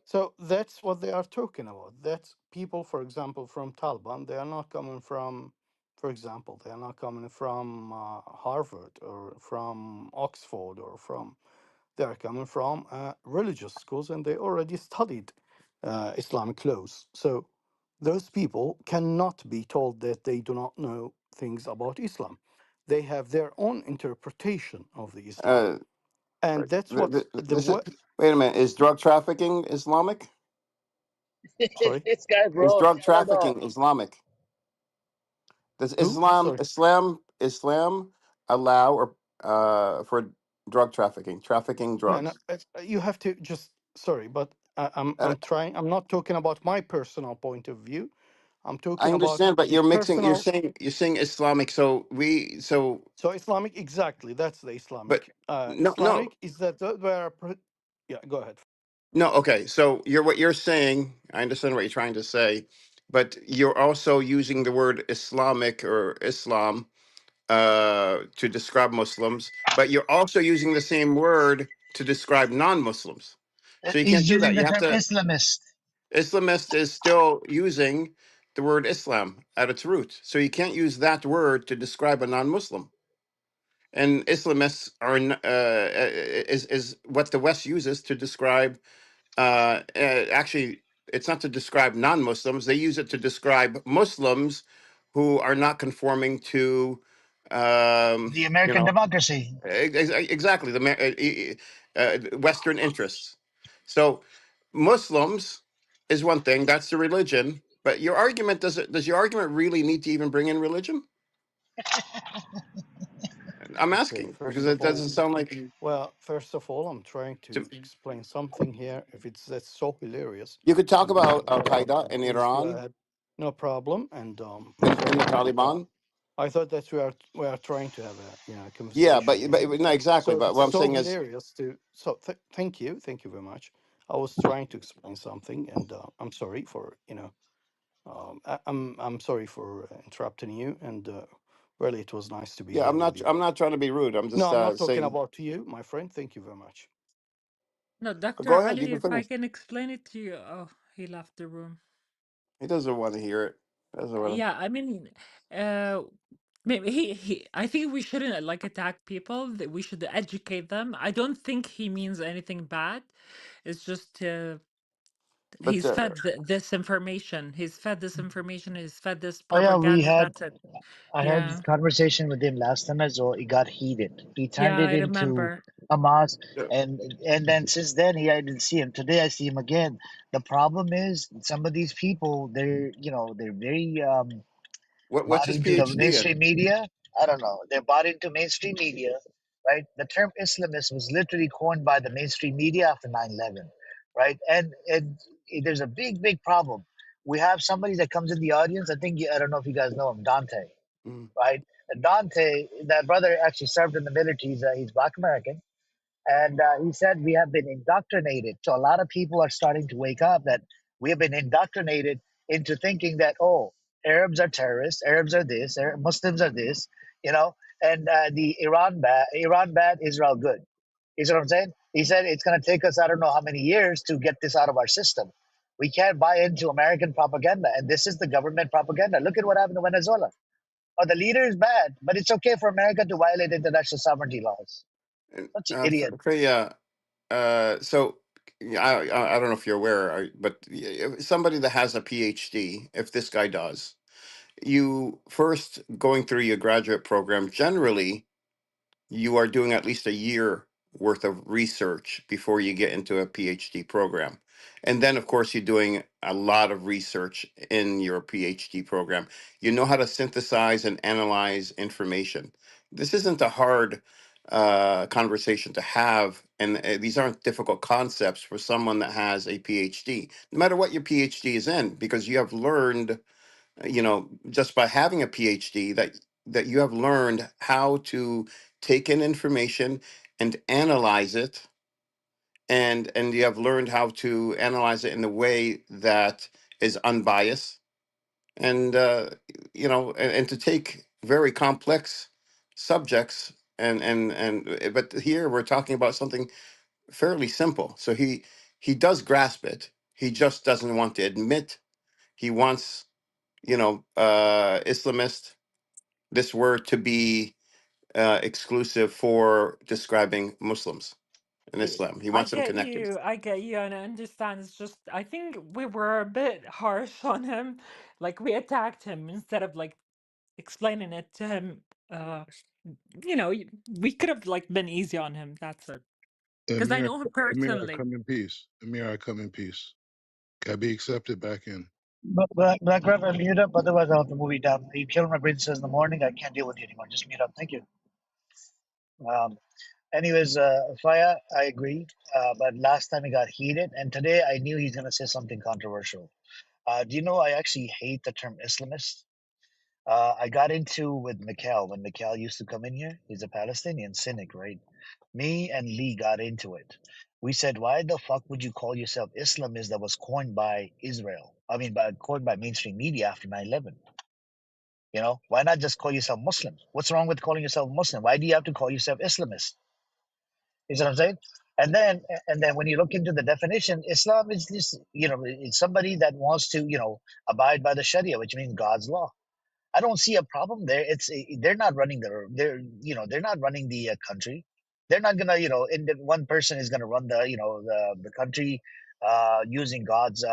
So that's what they are talking about. That's people, for example, from Taliban. They are not coming from, for example, they are not coming from Harvard or from Oxford or from. They are coming from religious schools, and they already studied Islamic laws. So those people cannot be told that they do not know things about Islam. They have their own interpretation of the Islam, Uh, and that's what the this is, wait a minute. Is drug trafficking Islamic? sorry, This guy, Is bro. drug I don't know. trafficking Islamic? Does who? Sorry. Islam allow or for drug trafficking No, no, drugs? you have to just sorry, but Uh, I'm trying. I'm not talking about my personal point of view. I'm I talking about understand, but the you're mixing. personal. You're saying Islamic. So Islamic, exactly. That's the But Islamic. no. Islamic is that where? Yeah, go ahead. No, okay. So what you're saying, I understand what you're trying to say, but you're also using the word Islamic or Islam to describe Muslims, but you're also using the same word to describe non-Muslims. So you can't He's do using that. You the have term to. Islamist. Islamist is still using the word Islam at its root. So you can't use that word to describe a non-Muslim. And Islamists is what the West uses to describe actually, it's not to describe non-Muslims. They use it to describe Muslims who are not conforming to, The you American know, democracy. exactly the Western interests. So, Muslims is one thing. That's the religion. But your argument does your argument really need to even bring in religion? I'm Okay. asking because First it of all, doesn't sound like. well, first of all, I'm trying to To, explain something here. If it's that's so hilarious, you could talk and you about want to Al interrupt Qaeda me, in please go Iran ahead. No problem. And and sorry, the I thought Taliban. we are trying to have a Yeah, conversation but here. no, exactly. So But it's what I'm so saying is, hilarious to so thank you very much. I was trying to explain something, and I'm sorry for I'm sorry for interrupting you, and really it was nice to be yeah, here with you. I'm not trying to be rude. I'm No, just I'm not talking saying. about you, my friend. Thank you very much. No, Dr. Go ahead, you Ali, can if I finish. can explain it to you. Oh, he left the room. He doesn't want to hear it. Doesn't want Yeah, I mean, uh, maybe I think we shouldn't like attack people. That we should educate them. I don't think he means anything bad. It's just to. But he's fed this information. He's fed this information. He's fed this Oh yeah, propaganda. That's it. I had this Yeah, conversation with him last time as well. It got heated. He turned yeah, it I into remember. Hamas, uh, and then since then I didn't see him. Today I see him again. The problem is some of these people they're very what's bought his into the PhD in? mainstream media. I don't know. They're bought into mainstream media, right? The term Islamist was literally coined by the mainstream media after 9/11, right? And there's a big problem. We have somebody that comes in the audience. I don't know if you guys know him, Dante, Mm. right? And Dante, that brother actually served in the military. He's Black American, And he said we have been indoctrinated. So a lot of people are starting to wake up that we have been indoctrinated into thinking that, oh, Arabs are terrorists, Arabs are this, Muslims are this, you know, and the Iran bad, Israel good. You see what I'm saying? He said it's going to take us I don't know how many years to get this out of our system. We can't buy into American propaganda, and this is the government propaganda. Look at what happened to Venezuela. Oh, the leader is bad, but it's okay for America to violate international sovereignty laws. And, Such an idiot. so I don't know if you're aware, but somebody that has a PhD, if this guy does, you first going through your graduate program, generally you are doing at least a year worth of research before you get into a PhD program. And then, of course, you're doing a lot of research in your PhD program. You know how to synthesize and analyze information. This isn't a hard conversation to have, and these aren't difficult concepts for someone that has a PhD, no matter what your PhD is in, because you have learned, just by having a PhD, that you have learned how to take in information and analyze it, and you have learned how to analyze it in a way that is unbiased, and and to take very complex subjects, and but here we're talking about something fairly simple. So he does grasp it. He just doesn't want to admit. He wants, Islamist, this word to be exclusive for describing Muslims in Islam. He I wants them get connected. you. I get you, and I understand. It's just I think we were a bit harsh on him. Like we attacked him instead of like explaining it to him. We could have like been easy on him. That's it. Because I Amir, know him Amir, I personally. come in peace. Amir, I come in peace. Can I be accepted back in? Black Reverend, mute up, otherwise I'll have to move you down. You killed my princess in the morning. I can't deal with you anymore. Just mute up. Thank you. Um, anyways, Faya, I agree. But last time he got heated, and today I knew he's going to say something controversial. Do you know I actually hate the term Islamist? I got into with Mikhail when Mikhail used to come in here. He's a Palestinian cynic, right? Me and Lee got into it. We said, why the fuck would you call yourself Islamist that was coined by Israel? I mean, coined by mainstream media after 9/11. You know, why not just call yourself Muslim? What's wrong with calling yourself Muslim? Why do you have to call yourself Islamist? You see what I'm saying? And then when you look into the definition, Islam is just, it's somebody that wants to, abide by the Sharia, which means God's law. I don't see a problem there. They're not running they're not running the country. They're not gonna, one person is gonna run the country using God's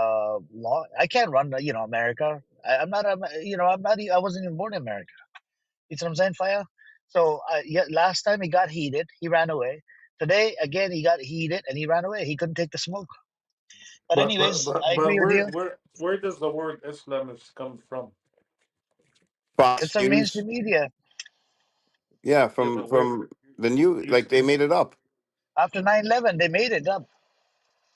law. I can't run America. I'm not I'm not I wasn't even born in America. You see what I'm saying, Fire? So yeah, last time he got heated, he ran away. Today again he got heated and he ran away. He couldn't take the smoke. But But but anyways, but, I but agree with you. where does the word Islamist come from? Fox It's on News, mainstream media yeah, Yeah, from but where from the new, you, like they made it up. after 9/11. They made it up.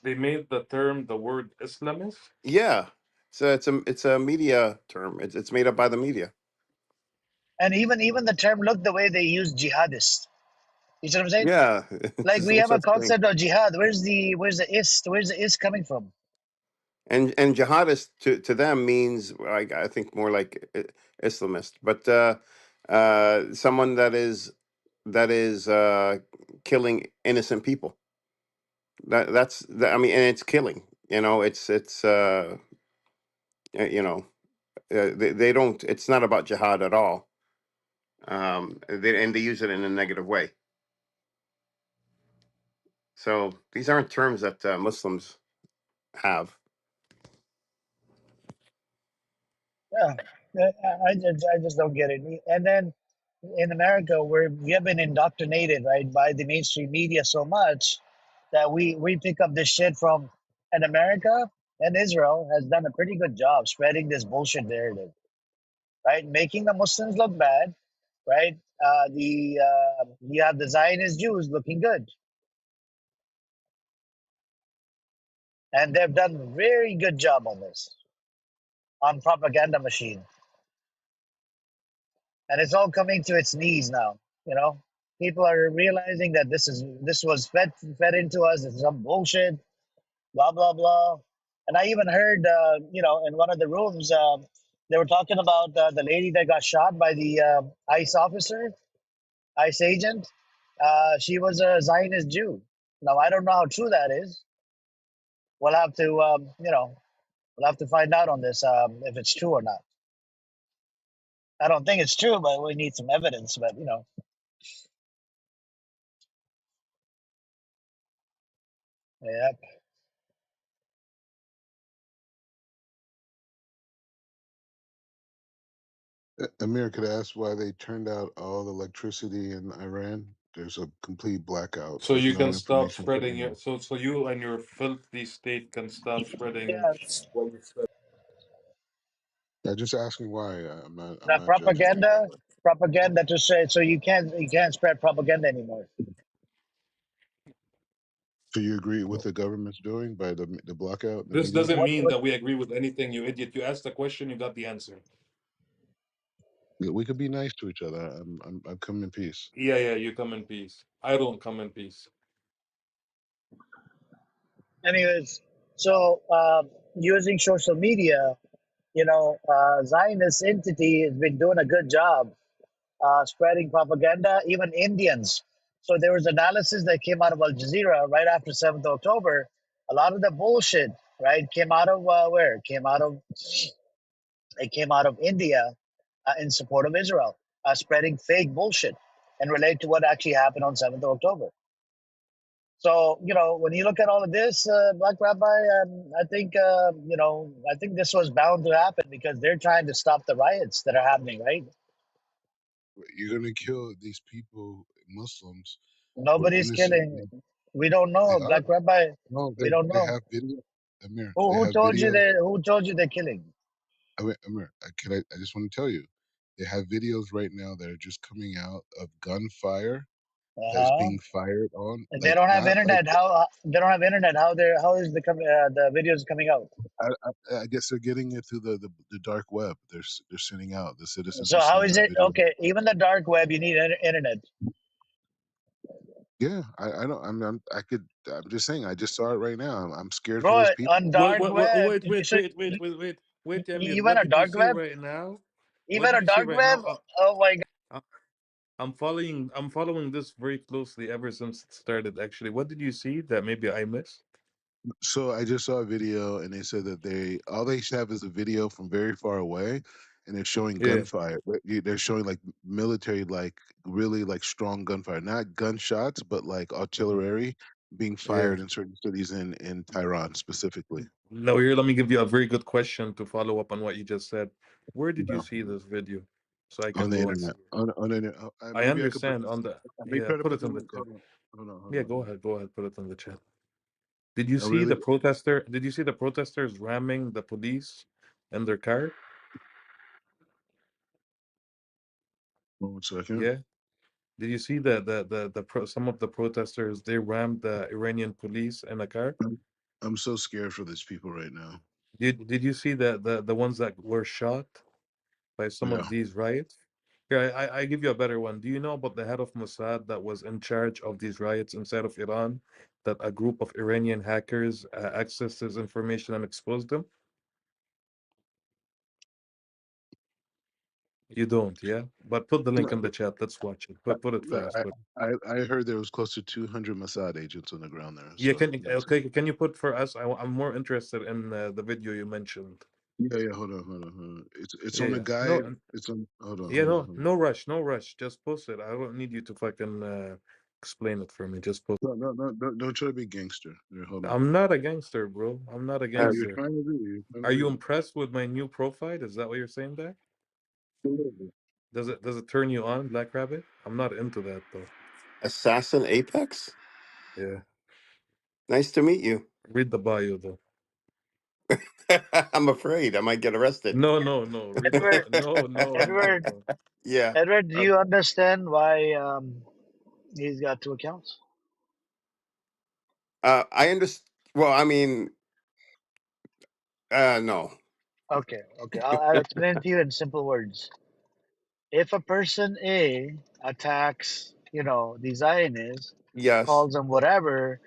they made the word Islamist? Yeah, so it's a media term. It's made up by the media. And even the term, look the way they use jihadist. You see what I'm saying? Yeah, Like it's we no have a such thing. concept of jihad. Where's the is coming from? And jihadist to them means, like, I think more like Islamist, but someone that is killing innocent people. I mean, and it's killing. It's uh, you know they don't. It's not about jihad at all. And they use it in a negative way. So these aren't terms that Muslims have. Yeah, I just don't get it. And then in America, we have been indoctrinated, right, by the mainstream media so much that we pick up this shit from. And America and Israel has done a pretty good job spreading this bullshit narrative, right, making the Muslims look bad, right? The You have the Zionist Jews looking good, and they've done a very good job on this, on propaganda machine, and it's all coming to its knees now. You know, people are realizing that this was fed into us. It's some bullshit. Blah blah blah. And I even heard, in one of the rooms, they were talking about the lady that got shot by the ICE officer, ICE agent. She was a Zionist Jew. Now I don't know how true that is. We'll have to, we'll have to find out on this if it's true or not. I don't think it's true, but we need some evidence. But yeah. Amir, could I ask why they turned out all the electricity in Iran? There's a complete blackout. So There's you can no stop information spreading coming it. out. So you and your filthy state can stop spreading Yeah, what you said. Yeah, just asking why. I'm the not judging you. propaganda to say so you can't spread propaganda anymore. So you agree with the government's doing by the blackout, the This media? doesn't mean What that we agree with anything, you idiot. You asked the question, you got the answer. Yeah, we could be nice to each other. I'm come in peace. Yeah, yeah, you come in peace. I don't come in peace. anyways, so using social media, Zionist entity has been doing a good job spreading propaganda, even Indians. So there was analysis that came out of Al Jazeera right after 7th October. A lot of the bullshit, right, came out of where? It came out of India in support of Israel, spreading fake bullshit and relate to what actually happened on 7th October. So, when you look at all of this, Black Rabbi, I think this was bound to happen because they're trying to stop the riots that are happening, right? You're gonna kill these people, Muslims, who are Nobody's innocent. killing. We don't They know, are. Black Rabbi. No, We don't they know. have video. Amir, Who they who have told you video. they who told you they're killing? Amir, I just want to tell you, they have videos right now that are just coming out of gunfire that is Uh-huh. being fired on, They like don't have not like internet. How they don't have internet? How is the videos coming out? I guess they're getting it through the dark web. They're sending out the citizens So are how sending is out it videos. okay? Even the dark web, you need internet. Yeah, I don't. I could. I'm just saying. I just saw it right now. I'm scared for Bro, those people. on Wait, dark wait, wait, web, wait, you wait, should wait, wait, wait, wait, wait, Amir. you What went on did you dark see web? right now? What Even did on you see dark right web? now? Oh my god. Uh, I'm following this very closely ever since it started. Actually, what did you see that maybe I missed? So I just saw a video, and they said that all they have is a video from very far away, and they're showing Yeah, gunfire. They're showing like military, like really like strong gunfire, not gunshots, but like artillery being yeah. fired in certain cities in Tehran specifically. No, here, let me give you a very good question to follow up on what you just said. Where did you No, see this video? So I on can the go and see internet. it. On the internet. I Maybe I could put understand this. on the Let me yeah, try to put put it the in the link. chat. Hold Yeah, on. go ahead, put it in the chat. Did you I see really. the protester? Did you see the protesters ramming the police in their car? 1 second. Yeah. Did you see some of the protesters they rammed the Iranian police in a car? I'm so scared for these people right now. Did you see the ones that were shot by some Yeah. of these riots? Here, I give you a better one. Do you know about the head of Mossad that was in charge of these riots inside of Iran? That a group of Iranian hackers accessed his information and exposed them? You don't, yeah? But put the link in the chat. Let's watch it. Put it Look, fast. I heard there was close to 200 Mossad agents on the ground there. Yeah, So can you that's okay? Can you put for us? I'm more interested in the video you mentioned. yeah. Hold on. It's Yeah, on a yeah. guy. No, It's on. yeah, no, Hold on. no rush, no rush. Just post it. I don't need you to fucking explain it for me. Just post. No, don't try to be gangster. Here, hold on. I'm not a gangster, bro. I'm not a Yeah, Uh, you're gangster. trying to be. You're trying Are to you be. impressed with my new profile? Is that what you're saying there? A little bit. Does it turn you on, Black Rabbit? I'm not into that though. Assassin Apex. Yeah. Nice to meet you. Read the bio though. I'm afraid I might get arrested. No, no, no. Read the Edward, bio. No, no, no, Edward, no. Yeah. Edward, do you understand why he's got two accounts? I understand. Well, I mean, no. Okay. I'll explain to you in simple words. If a person A attacks the Zionists, Yes. calls him whatever,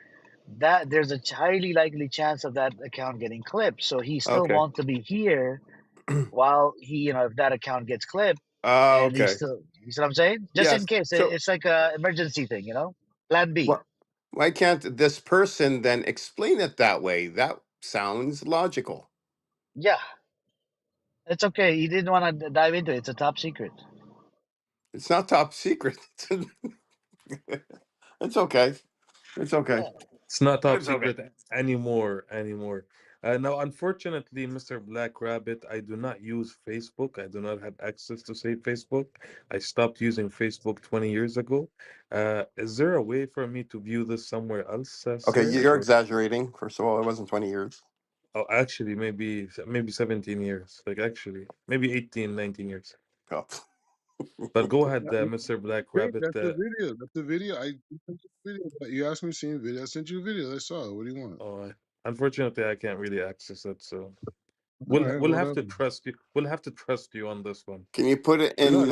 that there's a highly likely chance of that account getting clipped. So he still Okay. wants to be here while if that account gets clipped, and he's Okay. still, you see what I'm saying? Just in Yes. case, So it's like a emergency thing, Plan B. why can't this person then explain it that way? That sounds logical. Yeah, it's okay. He didn't want to dive into it. It's a top secret. It's not top secret. It's okay. It's okay. Yeah. It's not top It's okay. secret anymore. Now, unfortunately, Mr. Black Rabbit, I do not use Facebook. I do not have access to say Facebook. I stopped using Facebook 20 years ago. Is there a way for me to view this somewhere else, Okay, sir? you're Or exaggerating. First of all, it wasn't 20 years. oh, actually, maybe 17 years. Like actually, maybe 18, 19 years. Oh. But go ahead, Yeah, Mr. Black great. Rabbit. That's the video. That's the video. I sent you the video. You asked me to see a video. I sent you a video. I saw it. What do you want? Oh, unfortunately, I can't really access it, so All we'll right, we'll have to whatever. trust you. We'll have to trust you on this one. Can you put it No, in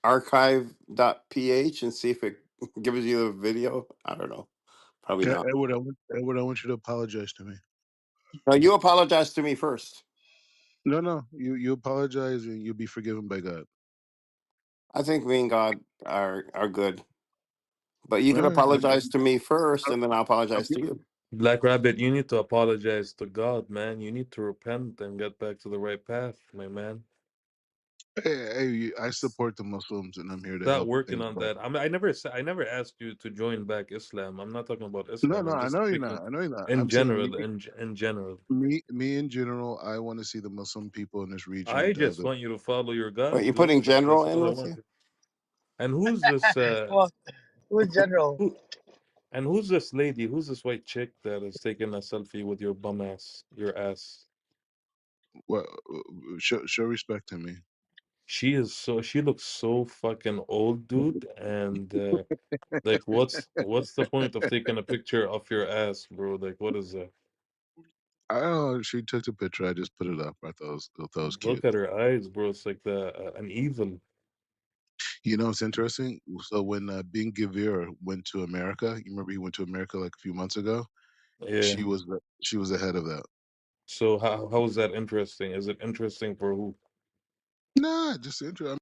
archive.ph and see if it gives you a video? I don't know. Probably not. Edward, I want you to apologize to me. No, you apologize to me first. No. You apologize and you'll be forgiven by God. I think me and God are good. But you All can right. apologize to me first, I'll, and then I'll I'll apologize give to you. Black Rabbit, you need to apologize to God, man. You need to repent and get back to the right path, my man. I support the Muslims and I'm here to Start help working things on back. that. I never asked you to join back Islam. I'm not talking about No, Islam. no, I'm I just know you're speaking not. I know you're not. in I'm saying general. In general, me in general. I want to see the Muslim people in this region. I just want you to follow your Wait, God, you dude. putting general That's in all I with you? wanted. And who's this? Well, who's general? Who? And who's this lady? Who's this white chick that is taking a selfie with your bum ass, your ass? well, show respect to me. She looks so fucking old, dude. And like, what's the point of taking a picture of your ass, bro? Like, what is that? I don't know. She took the picture. I just put it up. I thought it was cute. Look at her eyes, bro. It's like the an evil. You know, it's interesting. So when Bing Gavir went to America, you remember he went to America like a few months ago. Yeah. She was ahead of that. So how is that interesting? Is it interesting for who? Nah, just interesting.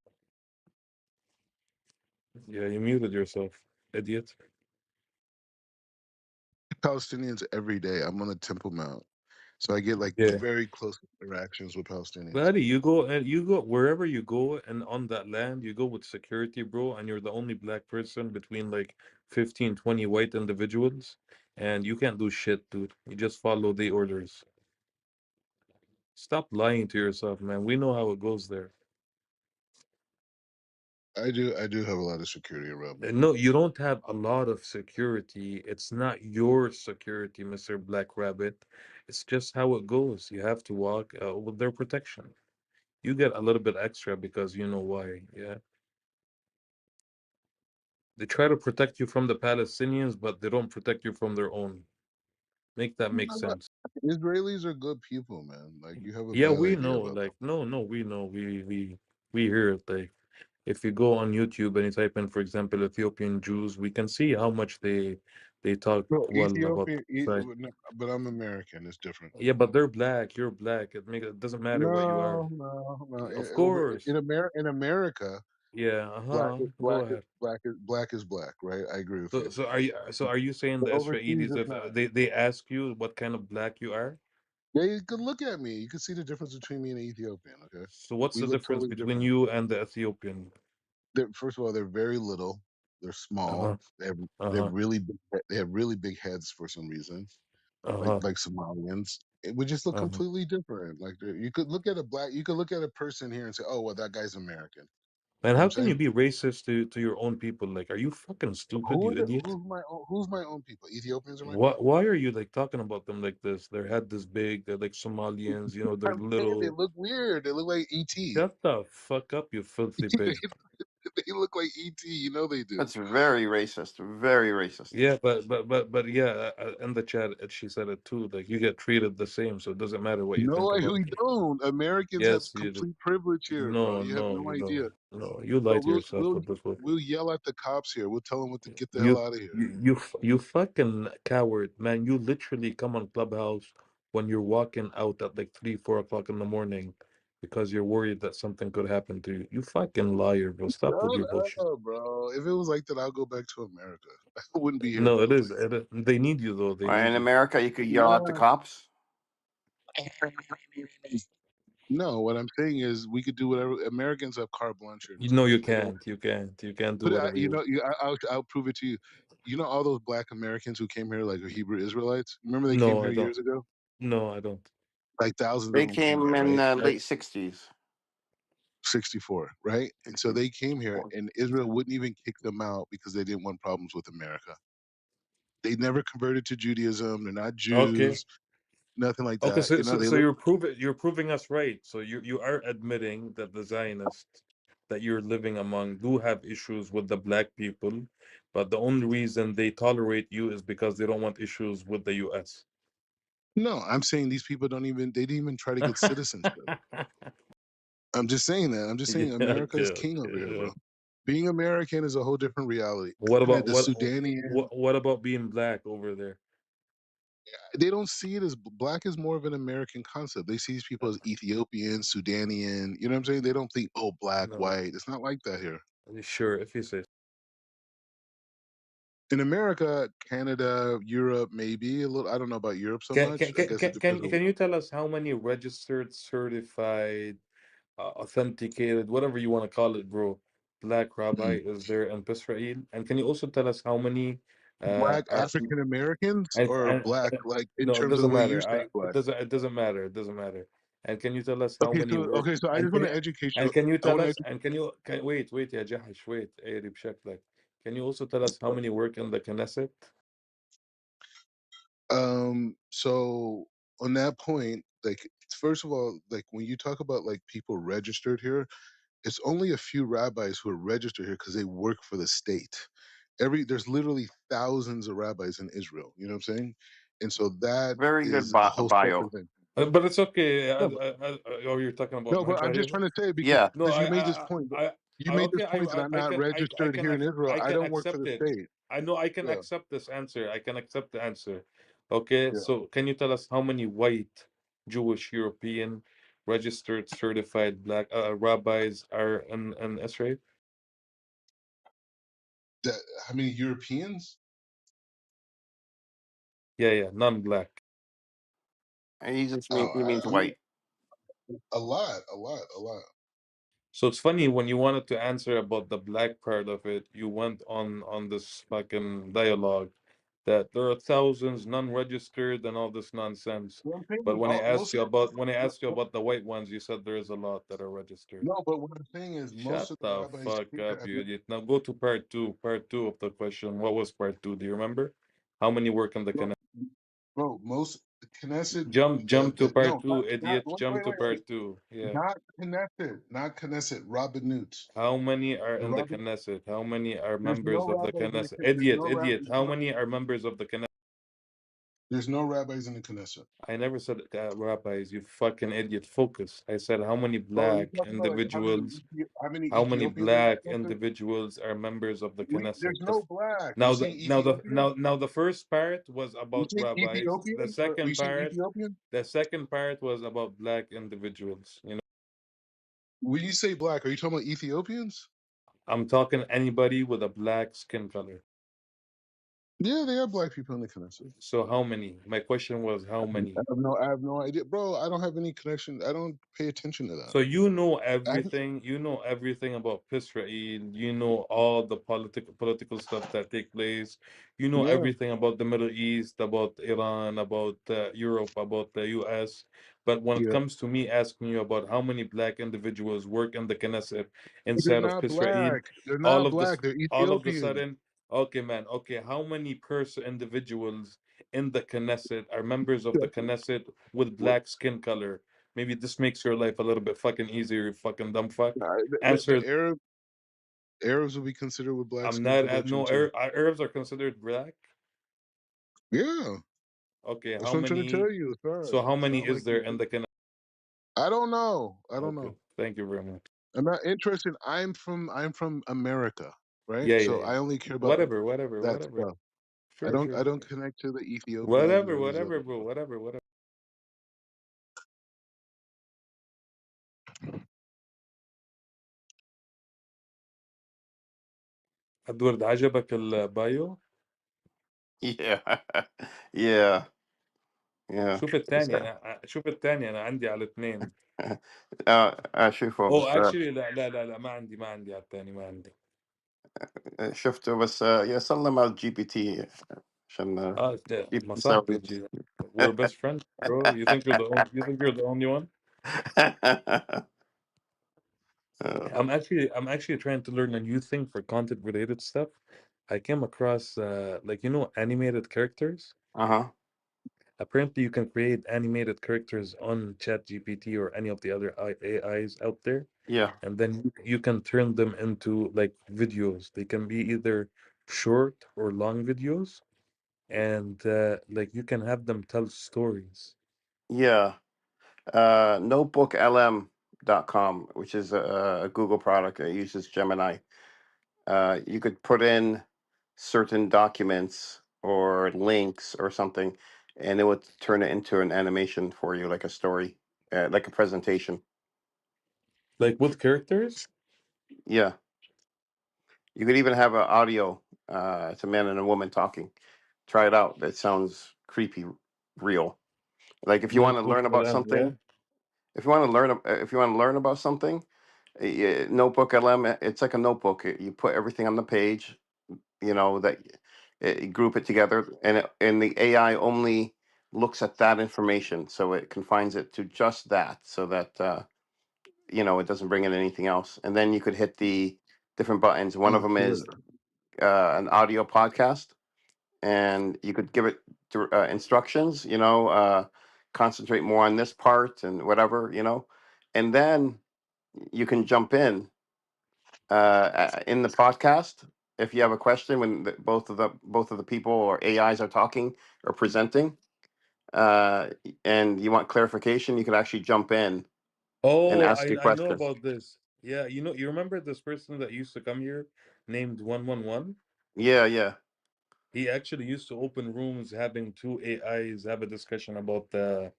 Yeah, you muted yourself, idiot. Palestinians every day. I'm on the Temple Mount, so I get like Yeah. very close interactions with Palestinians. Daddy, you go wherever you go and on that land, you go with security, bro, and you're the only black person between like 15, 20 white individuals, and you can't do shit, dude. You just follow the orders. Stop lying to yourself, man. We know how it goes there. I do have a lot of security around me. No, you don't have a lot of security. It's not your security, Mr. Black Rabbit. It's just how it goes. You have to walk with their protection. You get a little bit extra because you know why. Yeah. They try to protect you from the Palestinians, but they don't protect you from their own. Make that make sense. Israelis are good people, man. Like you have a Yeah, bad we idea know. about them. Like, no, we know. We hear it. Like, if you go on YouTube and you type in, for example, Ethiopian Jews, we can see how much they talk No, well about the side. No, but I'm American. It's different. Yeah, but they're black. You're black. It doesn't matter what you are. No. Of Over course. in America, Yeah. Go ahead. black is black, right? I agree with So you. so are you saying the Overseas, Israelis it's if not. they ask you what kind of black you are? Yeah, you can look at me. You can see the difference between me and an Ethiopian. Okay, So what's we the look difference totally between different. you and the Ethiopian? First of all, they're very little. They're small. Uh-huh. They have Uh-huh. really big, they have really big heads for some reason, Uh-huh. like Somalians. We just look Uh-huh. completely different. Like you could look at you could look at a person here and say, "Oh, well, that guy's American." And You know what how I'm can you saying? be racist to your own people? Like, are you fucking stupid, you idiot? Who's my own people? Ethiopians are my people. Why are you like talking about them like this? Their head this big, they're like Somalians, they're I'm saying they little. look weird. They look like ET. Shut the fuck up, you filthy pig. They look like ET. You know they do. That's very racist. Very racist. Yeah, but yeah, in the chat, she said it too. Like you get treated the same, so it doesn't matter what you No, think about we me. don't. Americans have Yes, you do. complete privilege here, bro. No, You have no, no you idea. don't. No, you lie Bro, to yourself with this one. we'll yell at the cops here. We'll tell them what to get the hell You, out of here. you fucking coward, man. You literally come on Clubhouse when you're walking out at like 3, 4 o'clock in the morning because you're worried that something could happen to you. You fucking liar, bro. Stop with your bullshit. Shut up, bro. If it was like that, I'll go back to America. I wouldn't be here in No, it is. Philippines. They need you though. They Why, need in you. America, you could yell at the No, cops. no. What I'm saying is, we could do whatever. Americans have carte blanche here in You this know you country. They don't. can't. You can't. You can't do But whatever you. I'll prove it to you. You know all those Black Americans who came here, like Hebrew Israelites. Remember they came No, here I don't. years ago. No, I don't. Like thousands of They them came came here, in right? the Right. late '60s. 64, right? And so they came here, and Israel wouldn't even kick them out because they didn't want problems with America. They never converted to Judaism. They're not Okay. Jews, nothing like Okay. that. So, You know, so, they so look. you're proving us right. So you are admitting that the Zionists that you're living among do have issues with the black people, but the only reason they tolerate you is because they don't want issues with the U.S. No, I'm saying these people they didn't even try to get citizenship. I'm just saying that. I'm just Yeah. saying America Okay. is king over Okay. here, Yeah. bro. Being American is a whole different reality. What about The Sudanian, what about being black over there? they don't see it as black is more of an American concept. They see these people as Ethiopian, Sudanian. You know what I'm saying? They don't think, oh, black, No. white. It's not like that here. Sure, if you say. In America, Canada, Europe, maybe a little. I don't know about Europe so Can can much. I can guess it can depends can on. can you tell us how many registered, certified, authenticated, whatever you want to call it, bro, black rabbi Mm. is there in Israel? And can you also tell us how many Black are African Americans or black, and like in no, it terms of the doesn't way you're matter. saying black. It doesn't matter. It doesn't matter. And can you tell us how Okay, many work? so I And just want can to educate you. and can you I tell want to us? educate. And wait, yeah, Jahash, wait, Arab Shaklak. Can you also tell us how many work in the Knesset? So on that point, like first of all, like when you talk about like people registered here, it's only a few rabbis who are registered here because they work for the state. There's literally thousands of rabbis in Israel. You know what I'm saying? And so that Very good is a whole bio. separate thing. But it's okay. No, but, Oh, you're talking about no, my but I'm just bio? trying to say because Yeah, No, you made this point. You made this okay. point that I'm not I registered can here in Israel. I I can don't work for accept the it. state. I know I can Yeah, accept this answer. I can accept the answer. Okay, yeah. so can you tell us how many white, Jewish, European, registered, certified black rabbis are in Israel? That, how many Europeans? Yeah, yeah, non-black. and Oh, he means I mean, white. a lot, a lot, a lot. So it's funny when you wanted to answer about the black part of it, you went on this fucking dialogue that there are thousands non-registered and all this nonsense. Well, I'm saying But is most of when I asked you about the white ones, you said there is a lot that are registered. no, but what I'm saying is most Shut of the the rabbis fuck here up, have you idiot. Now go to part two. Part two of the question. What was part two? Do you remember? How many work in the no, Knesset? bro. Most Knesset, Jump to part no, two, not idiot. wait, Jump wait, to wait, wait. part two. Yeah. Not Knesset, not Knesset. Rabbanut. How many are The in the Rabban. Knesset? How many are There's no members of the rabbis in the. Knesset? There's Idiot, no rab. idiot. How many are members of the Knesset? There's no rabbis in the Knesset. I never said rabbis, you fucking idiot. Focus. I said how many Oh, you're black talking about like individuals, How many how many Ethiopians in black the Knesset? individuals are members of the There's Knesset? no black. Are you saying Ethiopian? Now the first part was You about saying rabbis. Ethiopian? Are you saying Ethiopian? The second part was about black individuals. You know, When you say black, are you talking about Ethiopians? I'm talking anybody with a black skin color. Yeah, they are black people in the Knesset. So how many? My question was how many? I have no idea, bro. I don't have any connection. I don't pay attention to that. So you know I, everything. You know everything about Israel. You know all the political stuff that take place. You know yeah, everything about the Middle East, about Iran, about Europe, about the U.S. But when it yeah. comes to me asking you about how many black individuals work in the Knesset They're inside of not Israel, black. They're all not of this, black. They're all of the Ethiopian. sudden, okay, man, okay, how many individuals in the Knesset are members of the Knesset with What? black skin color? Maybe this makes your life a little bit fucking easier, you fucking dumb fuck. The Answer. Arab. Arabs would be considered with black I'm skin not at complexion no too. Arabs are considered black. Yeah, Okay, that's how what I'm trying to many? tell you. So how It's many not is like there in the Canal? I don't know. I don't Okay, know. thank you very much. I'm not interested. I'm from America, right? Yeah, So yeah, I yeah. only care about that Whatever. stuff. I Sure, don't sure, I don't sure. connect to the Ethiopians Whatever, or these other whatever, bro. stuff. Whatever. ادوارد عجبك البايو؟ Yeah, yeah, yeah. It's, شوف الثاني انا عندي على الاثنين. أشوفه اوه بس اكشلي لا ما عندي على الثاني ما عندي. شفته بس يسلم على الجي بي تي عشان جي بي تي مصاحبي يسوي. جي. We're best friends, bro. You think you're the only one? I'm actually trying to learn a new thing for content related stuff. I came across like animated characters. Uh-huh. Apparently, you can create animated characters on ChatGPT or any of the other AIs out there, Yeah, and then you can turn them into like videos. They can be either short or long videos, and like you can have them tell stories. yeah. Notebooklm.com, which is a Google product that uses Gemini. You could put in certain documents or links or something, and it would turn it into an animation for you, like a story, like a presentation. Like with characters? Yeah. You could even have an audio. It's a man and a woman talking. Try it out. That sounds creepy, real. Like if you want to Notebook learn about LM, yeah. something, if you want to learn about something, Notebook LM, it's like a notebook. You put everything on the page, that you group it together, and the AI only looks at that information, so it confines it to just that, so that it doesn't bring in anything else. And then you could hit the different buttons. One of Oh, them cool. is an audio podcast, and you could give it instructions. Concentrate more on this part and whatever. And then you can jump in the podcast if you have a question when both of the people or AIs are talking or presenting, uh, and you want clarification, you can actually jump in and Oh, ask a I know question. about this. Yeah, you remember this person that used to come here named 111? Yeah, yeah, He actually used to open rooms having two AIs have a discussion about the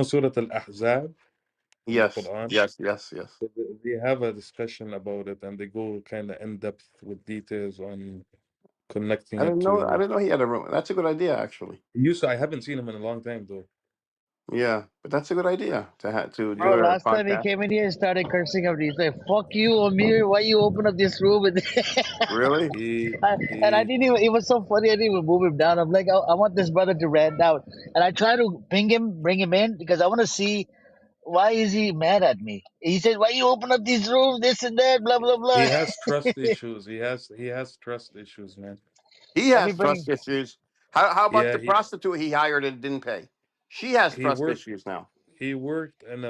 Surah Al-Ahzab in the yes, Quran. yes, yes, yes. They have a discussion about it and they go kind of in depth with details on connecting I it didn't know. I to. didn't know he had a room. That's a good idea, actually. I haven't seen him in a long time though. Yeah, but that's a good idea to do Bro, a last time he podcast. came in here and started cursing out. He's like, "Fuck you, Amir! Why you open up this room?" And, Really? and I He didn't even. It was so funny. I didn't even move him down. I'm like, I want this brother to rant out, and I try to ping him, bring him in because I want to see why is he mad at me. He said, "Why you open up these rooms? This and that, blah blah he blah." has trust issues. He has trust issues, man. He Let me has bring. trust issues. How about Yeah, the prostitute he hired and didn't pay? She has he trust worked issues now. he worked and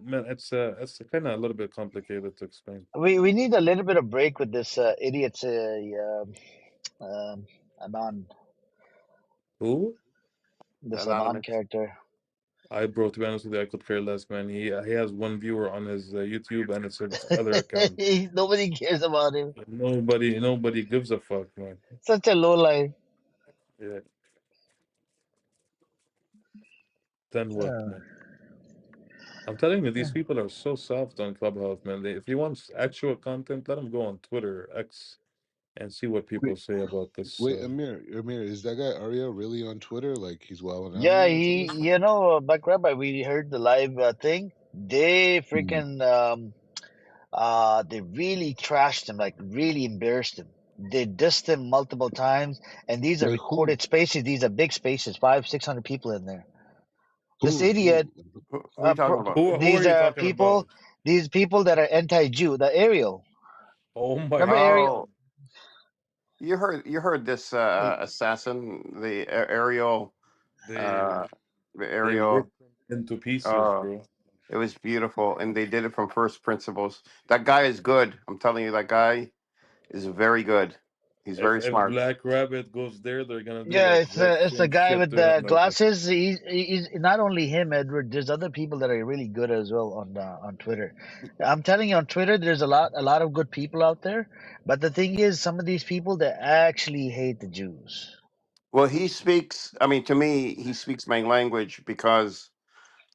man, it's kind of a little bit complicated to explain. We need a little bit of break with this idiot's Anon, Who? this Anon Anonymous. character. Bro, to be honest with you, I could care less, man. He has one viewer on his YouTube, and it's his other account. Nobody cares about him. Nobody gives a fuck, man. Such a low life. Yeah. Then what, man? I'm telling you, these people are so soft on Clubhouse, man. If he wants actual content, let him go on Twitter, X, and see what people Wait, say about this. wait, Amir, is that guy Arya really on Twitter? Like he's wilding out Yeah, here on Twitter? Buck Rabbi, we heard the live thing. They Mm. freaking, they really trashed him, like really embarrassed him. They dissed him multiple times, and these are Like who? recorded spaces. These are big spaces, 500-600 people in there. This Who? idiot, Who? Who are you talking about? Who are these you talking people, about? these people that are anti-Jew, the Ariel. Oh my Remember Ariel? God. Oh, you heard this assassin, the Ariel, They uh, the they Ariel. ripped him into pieces, Uh, bro. It was beautiful, and they did it from first principles. That guy is good. I'm telling you, that guy is very good. He's very If smart. Black Rabbit goes there, they're gonna do the Yeah, exact it's the same guy shit with to him the like that. glasses. He's not only him, Edward. There's other people that are really good as well on Twitter. I'm telling you, on Twitter, there's a lot of good people out there. But the thing is, some of these people that actually hate the Jews Well, he speaks. I mean, to me, he speaks my language because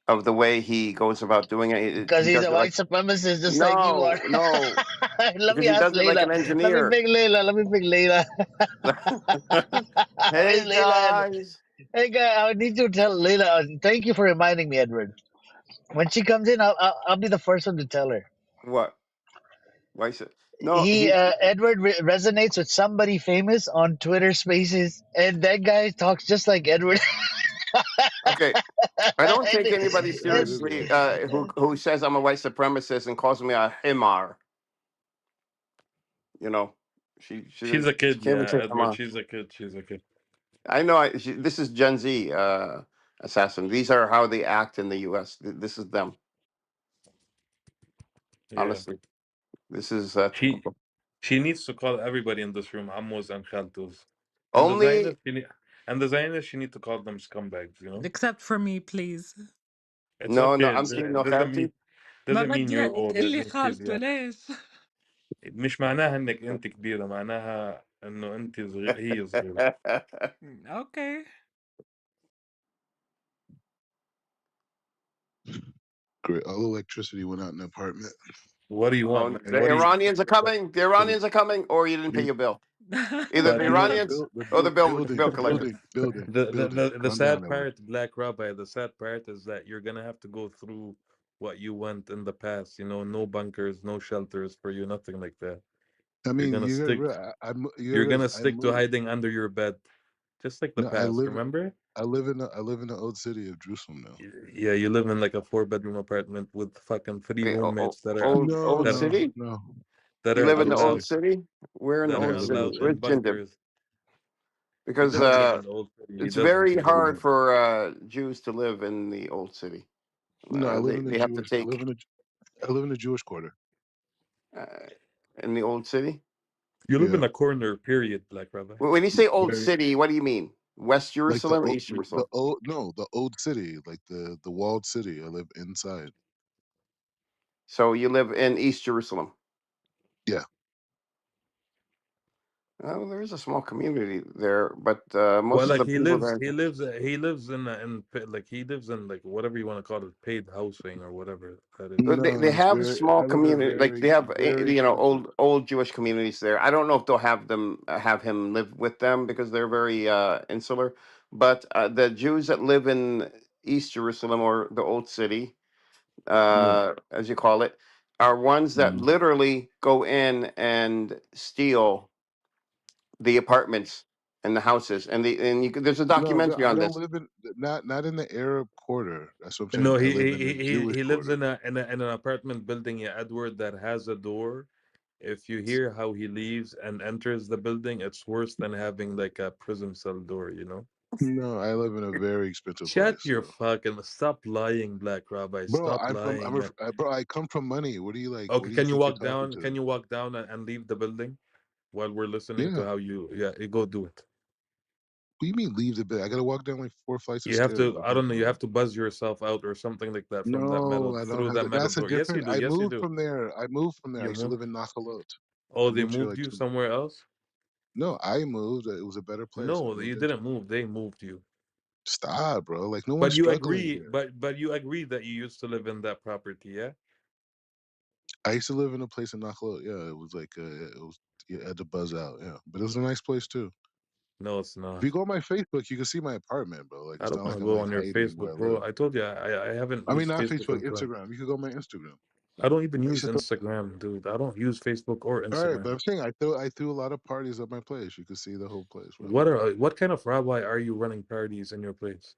of the way he goes about doing it. because He he's does a it like white supremacist, just like you are. no, no, Let because me he ask does it like Layla. an Let me engineer. bring Layla. Let me bring Layla. Where's Hey Layla? guys, Hey, guy, I need to tell Layla. Thank you for reminding me, Edward. When she comes in, I'll be the first one to tell her. what? Why is it? No, he. Edward resonates with somebody famous on Twitter Spaces, and that guy talks just like Edward. Okay, I don't and, take anybody Yeah, it is a seriously white supremacist. who says I'm a white supremacist and calls me a himar. You know, she She's a didn't. She kid, can't even yeah, say Edward. himar. She's a kid. She's a kid. I know. This is Gen Z assassin. These are how they act in the U.S. This is them. Yeah. Honestly, this is She typical. she needs to call everybody in this room Ammos and Khaltos. And the Only Zionists, and the Zionists, she need to call them scumbags. You know, Except for me, please. it's no, no. okay. I'm saying It no خالتي. ما doesn't mean بدي you're اياك old. It تقلي means she's خالته young. ليش؟ مش معناها انك انت كبيرة، معناها انه انت هي صغيرة. Okay. Great. All electricity went out in the apartment. What do you want, Oh, man? the What do you? Iranians are coming. The Iranians are coming, or you didn't pay your bill. Either But the you know, Iranians or the bill collector. the Calm down, sad Edward. part, Black Rabbi, the sad part is that you're gonna have to go through what you went in the past. You know, no bunkers, no shelters for you, nothing like that. I You're mean, gonna you got. stick. You You're got. gonna I stick to moved. hiding under your bed, just like the No, I past. live. Remember? I live in. I live in the old city of Jerusalem now. Yeah, you live in like a 4-bedroom apartment with fucking 3 Wait, roommates No, old that no, city. no. You Yeah, live in the old Jerusalem. city. We're in the that are old Yeah, I live. city. allowed Where's in Jindib? bunkers. He Because doesn't live in the old city. He it's doesn't. very He hard doesn't. for Jews to live in the old city. No, I live in the They have to Jewish. take I live in the Jewish quarter. uh, in the old city. You live Yeah, in a corner. Period, Black Rabbi. When you say old very city, what do you mean? West like the Jerusalem, old, East Jerusalem? the old city, like the walled city. I live inside. So you live in East Jerusalem. Yeah, Oh, there is a small community there, but Well, most of like the people there. he lives like he lives in like whatever you want to call it, paid housing or whatever that is. Well, no, they it's have very. small I live in a community, like they have very expensive. old Jewish communities there. I don't know if they'll have him live with them because they're very insular. But the Jews that live in East Jerusalem or the old city, Yeah. as you call it, are ones that Mm. literally go in and steal the apartments and the houses, and there's a No, documentary I on don't this. live in not in the Arab quarter. That's what I'm No, saying. I live in the Jewish he lives quarter. in an apartment building, yeah, Edward, that has a door. If you hear how he leaves and enters the building, it's worse than having like a prison cell door, you know? No, I live in a very expensive Shut place. your So, fucking stop lying, Black Rabbi. bro, Stop lying, man. bro, I come from money. What do you like? What Okay, do you can you think you're walk talking down? to? Can you walk down and leave the building while we're listening to Yeah. how you go do it? What do you mean leave the bed? I gotta walk down like 4 flights of You have stairs. to, What are you I don't know, talking you about? have to buzz yourself out or something like that from that No, metal, I don't through have that to. metal That's a door. Yes, you different. do. I Yes, you moved do. from there. I moved from there. I You used to live moved. in Nakalot. Oh, I they moved here moved like you two. somewhere else? No, I moved. It was a better place. I No, moved you into didn't it. move. They moved you. Stop, bro. Like no But one's you struggling agree, here. but you agree that you used to live in that property, yeah? I used to live in a place in Nakalot. Yeah, it was like it was. You had to buzz out. Yeah, but it was a nice place too. No, it's If you not. go on my Facebook, you can see my apartment, bro. Like I it's don't not want like to I'm go like on your hiding where Facebook, I bro. live. I told you I haven't I mean, used not Facebook Facebook, in time. Instagram. You can go on my Instagram. I don't even I use used to throw, Instagram, dude. I don't use Facebook or all right, but Instagram. I'm saying I threw a lot of parties at my place. You can see the whole place, bro. What kind of rabbi are you running parties in your place?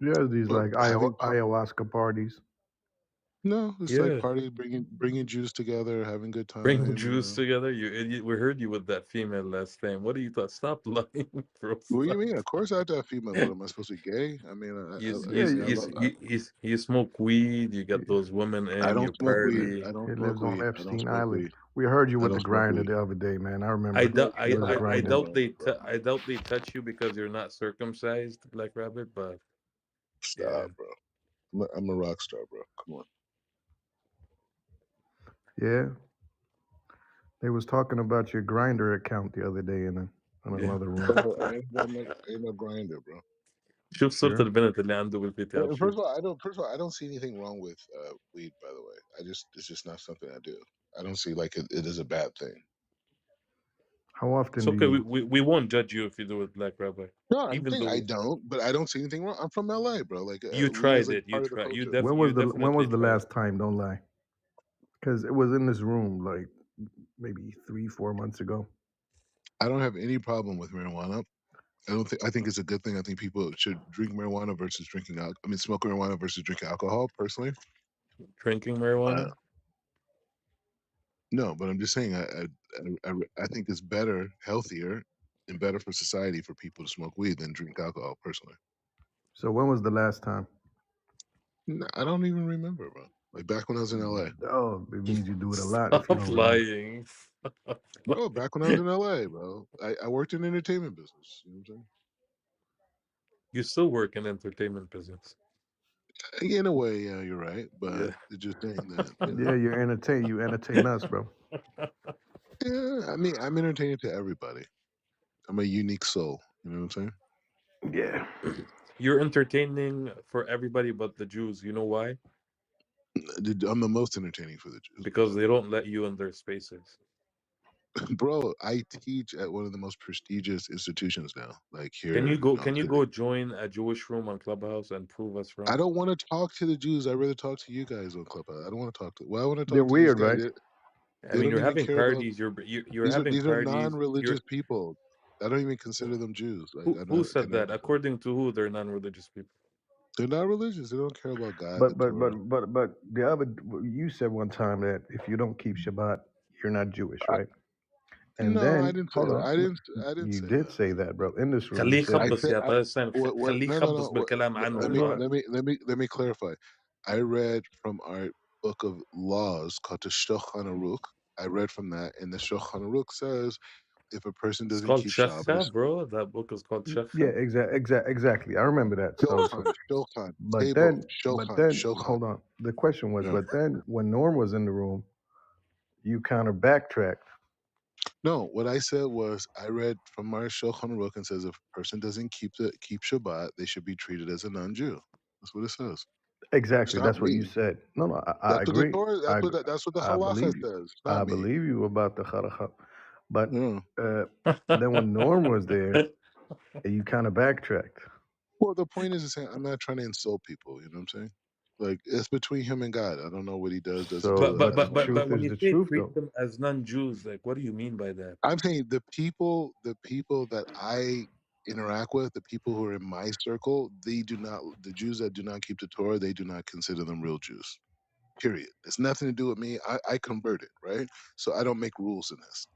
Yeah, these But like having ayahuasca parties. No, it's like Yeah. party, bringing Jews together, having good Bring time. Jews together, you idiot. We heard you with that female last time. What do you thought? Stop lying, bro. What do you Stop. mean? Of course, I have to have females. What am I supposed to be gay? I mean, Yeah, I love. You smoke weed, you he, get those women I in, you don't smoke weed. party. I don't he smoke lives on weed. I don't Epstein smoke Island. weed. We heard you I with the don't smoke grinder weed. the other day, man. I I remember doubt you was I grinding. doubt Bro, bro, I doubt they touch you because you're not circumcised, Black Rabbit, but yeah. stop, bro. I'm a rock star, bro. Come on. Yeah, they was talking about your grinder account the other day in Yeah. another room. Bro, I ain't no grinder, bro. شوف صورة Sure. البنت اللي عنده بالبيت And شوف. first of all, I don't see anything wrong with weed. By the way, it's just not something I do. I don't see like it is a bad thing. How often It's do okay, you? we won't judge you if you do it, Black Rabbi. No, I'm Even saying I though don't, but I don't see anything wrong. I'm from LA, bro. Like you weed is tried like it, part of the culture. you When definitely was the tried it. last time? Don't lie, because it was in this room like maybe 3 4 months ago. I don't have any problem with marijuana. I don't think. I think it's a good thing. I think people should drink marijuana versus drinking alcohol. I mean, smoke marijuana versus drinking alcohol. Personally, Drinking uh, marijuana? no, but I'm just saying. I think it's better, healthier, and better for society for people to smoke weed than drink alcohol. Personally, So when was the last time? I don't even remember, bro. Like back when I was in LA, Oh, it means you do it a lot if you Stop don't remember. lying. Stop bro. lying. Back when I was in LA, bro. I worked in entertainment business. You know what I'm You still work in entertainment business. saying? In a way, yeah, you're right. But Yeah. it's just saying that, Yeah, you entertain us, bro. yeah. I mean, I'm entertaining to everybody. I'm a unique soul. You know what I'm Yeah. You're entertaining for everybody but the Jews. You know why? saying? I'm the most entertaining for the Jews. Because they don't let you in their spaces. Bro, I teach at one of the most prestigious institutions now. Like Can here, you go I'm can you kidding. go join a Jewish room on Clubhouse and prove us I wrong? don't want to talk to the Jews. I'd rather talk to you guys on Clubhouse. I don't want to talk to. Well, I want to They're talk to these weird, guys. right? I They mean, don't you're even having care about. parties. You're having These are parties. You're non-religious people. I don't even consider them Jews. Like I who know, said and I, that? According to who? They're non-religious people. they're not religious. They don't care about God, the But Torah. the other you said one time that if you don't keep Shabbat, you're not Jewish, right? And No, I then didn't say hold that. on, I didn't you say did that. say that, bro. In this room, you خليه said I if يخبص said يا I طارق. what خليه no no يخبص no بالكلام عنه شوي. let me clarify. I read from our book of laws called the Shulchan Aruch. I read from that, and the Shulchan Aruch says if a person It's doesn't called keep Shekha, Shabbos, bro. That book is called yeah, Shekha. exactly. I remember that. Shulchan, But table, then Shulchan. hold on. The question was, Yeah. but then when Norm was in the room, you kind of backtracked. No, what I said was I read from our Shulchan Aruch and says if a person doesn't keep Shabbat, they should be treated as a non-Jew. That's what it says. Exactly, It's not that's what me. you said. No, no, I That's what the agree. Torah. I That's what the I halacha believe you. says. It's not I me. believe you about the harakah. But Yeah. then when Norm was there, you kind of backtracked. Well, the point is saying I'm not trying to insult people. You know what I'm saying? Like it's between him and God. I don't know what he doesn't So, do. but the I don't truth But when is you the say truth, treat though. them as non-Jews, like what do you mean by that? I'm saying the people that I interact with, the people who are in my circle, they do not. The Jews that do not keep the Torah, they do not consider them real Jews. Period. It's nothing to do with me. I converted, right? So I don't make rules in this.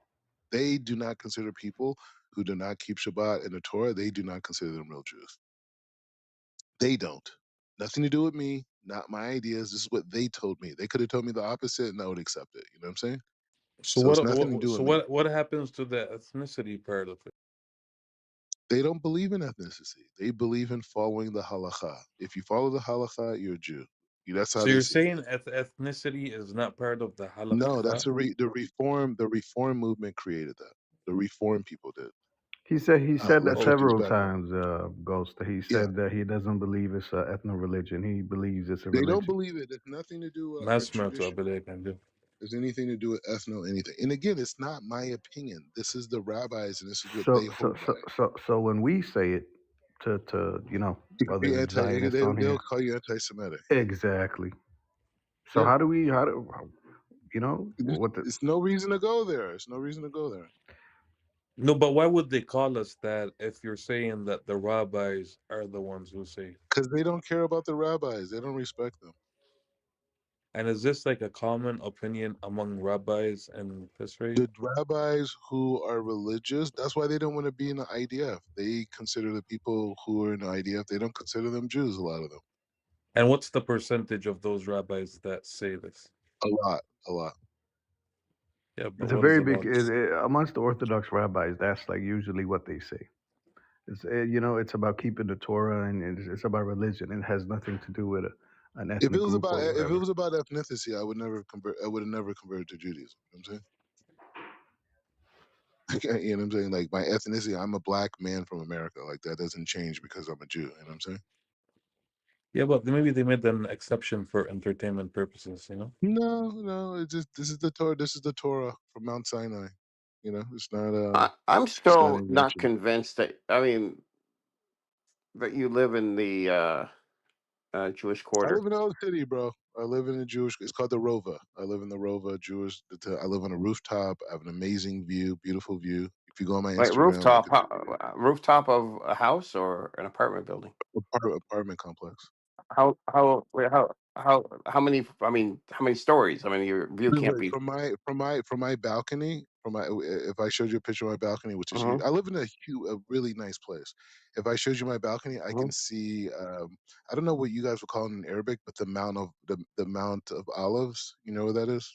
They do not consider people who do not keep Shabbat and the Torah. They do not consider them real Jews. They don't. Nothing to do with me, not my ideas. This is what they told me. They could have told me the opposite and I would accept it. You know what I'm saying? So So it's nothing to do with me. what happens to the ethnicity part of it? They don't believe in ethnicity. They believe in following the halacha. If you follow the halacha, you're a Jew. That's how So they you're see it. saying ethnicity is not part of the No, that's halakha? the reform movement created that. The reform people did. He said that Let's Oh, put this several back. times, Ghost. He Yeah, said that he doesn't believe it's an ethno religion. He believes it's a they don't religion. believe it. It's nothing to do with ما our سمعت tradition. قبل هيك عنده. There's anything to do with ethno anything. And again, it's not my opinion. This is the rabbis, and this is what they hold by. So when we say it to You could whether be it's anti. Zionists on They'll here, call you anti-Semitic. exactly. So Yeah, how do what the it's no reason to go there. It's no reason to go there No, but why would they call us that if you're saying that the rabbis are the ones who say it? because they don't care about the rabbis. They don't respect them. And is this like a common opinion among rabbis in history? The rabbis who are religious, that's why they don't want to be in the IDF. They consider the people who are in the IDF, they don't consider them Jews, a lot of them. And what's the percentage of those rabbis that say this? A lot, a lot. Yeah, but It's a what is very big about? amongst the Orthodox rabbis. That's like usually what they say. It's it's about keeping the Torah and it's about religion. It has nothing to do with an If it ethnic was group about or if it whatever. was about ethnicity, I would never convert. I would have never converted to Judaism. You know what I'm saying? You know what I'm saying? Like my ethnicity, I'm a black man from America. Like that doesn't change because I'm a Jew. You know what I'm saying? Yeah, but maybe they made an exception for entertainment purposes, you know? No, no. It's just this is the Torah. This is the Torah from Mount Sinai. You know, I'm it's not still not invention. convinced that. I mean, that you live in the Jewish I quarter. live in Old City, bro. I live in a Jewish. It's called the Rova. I live in the Rova Jewish. I live on a rooftop. I have an amazing view, beautiful view. If you go on my Like Instagram, I rooftop, could send you rooftop of a house or an apartment building. apartment complex. How many? I mean, how many stories? I mean, your view Wait, can't wait, be. from my balcony, if I showed you a picture of my balcony, which is huge, Hmm. I live in a really nice place. If I showed you my balcony, I Hmm. can see. I don't know what you guys would call it in Arabic, but the mount of olives. You know what that is?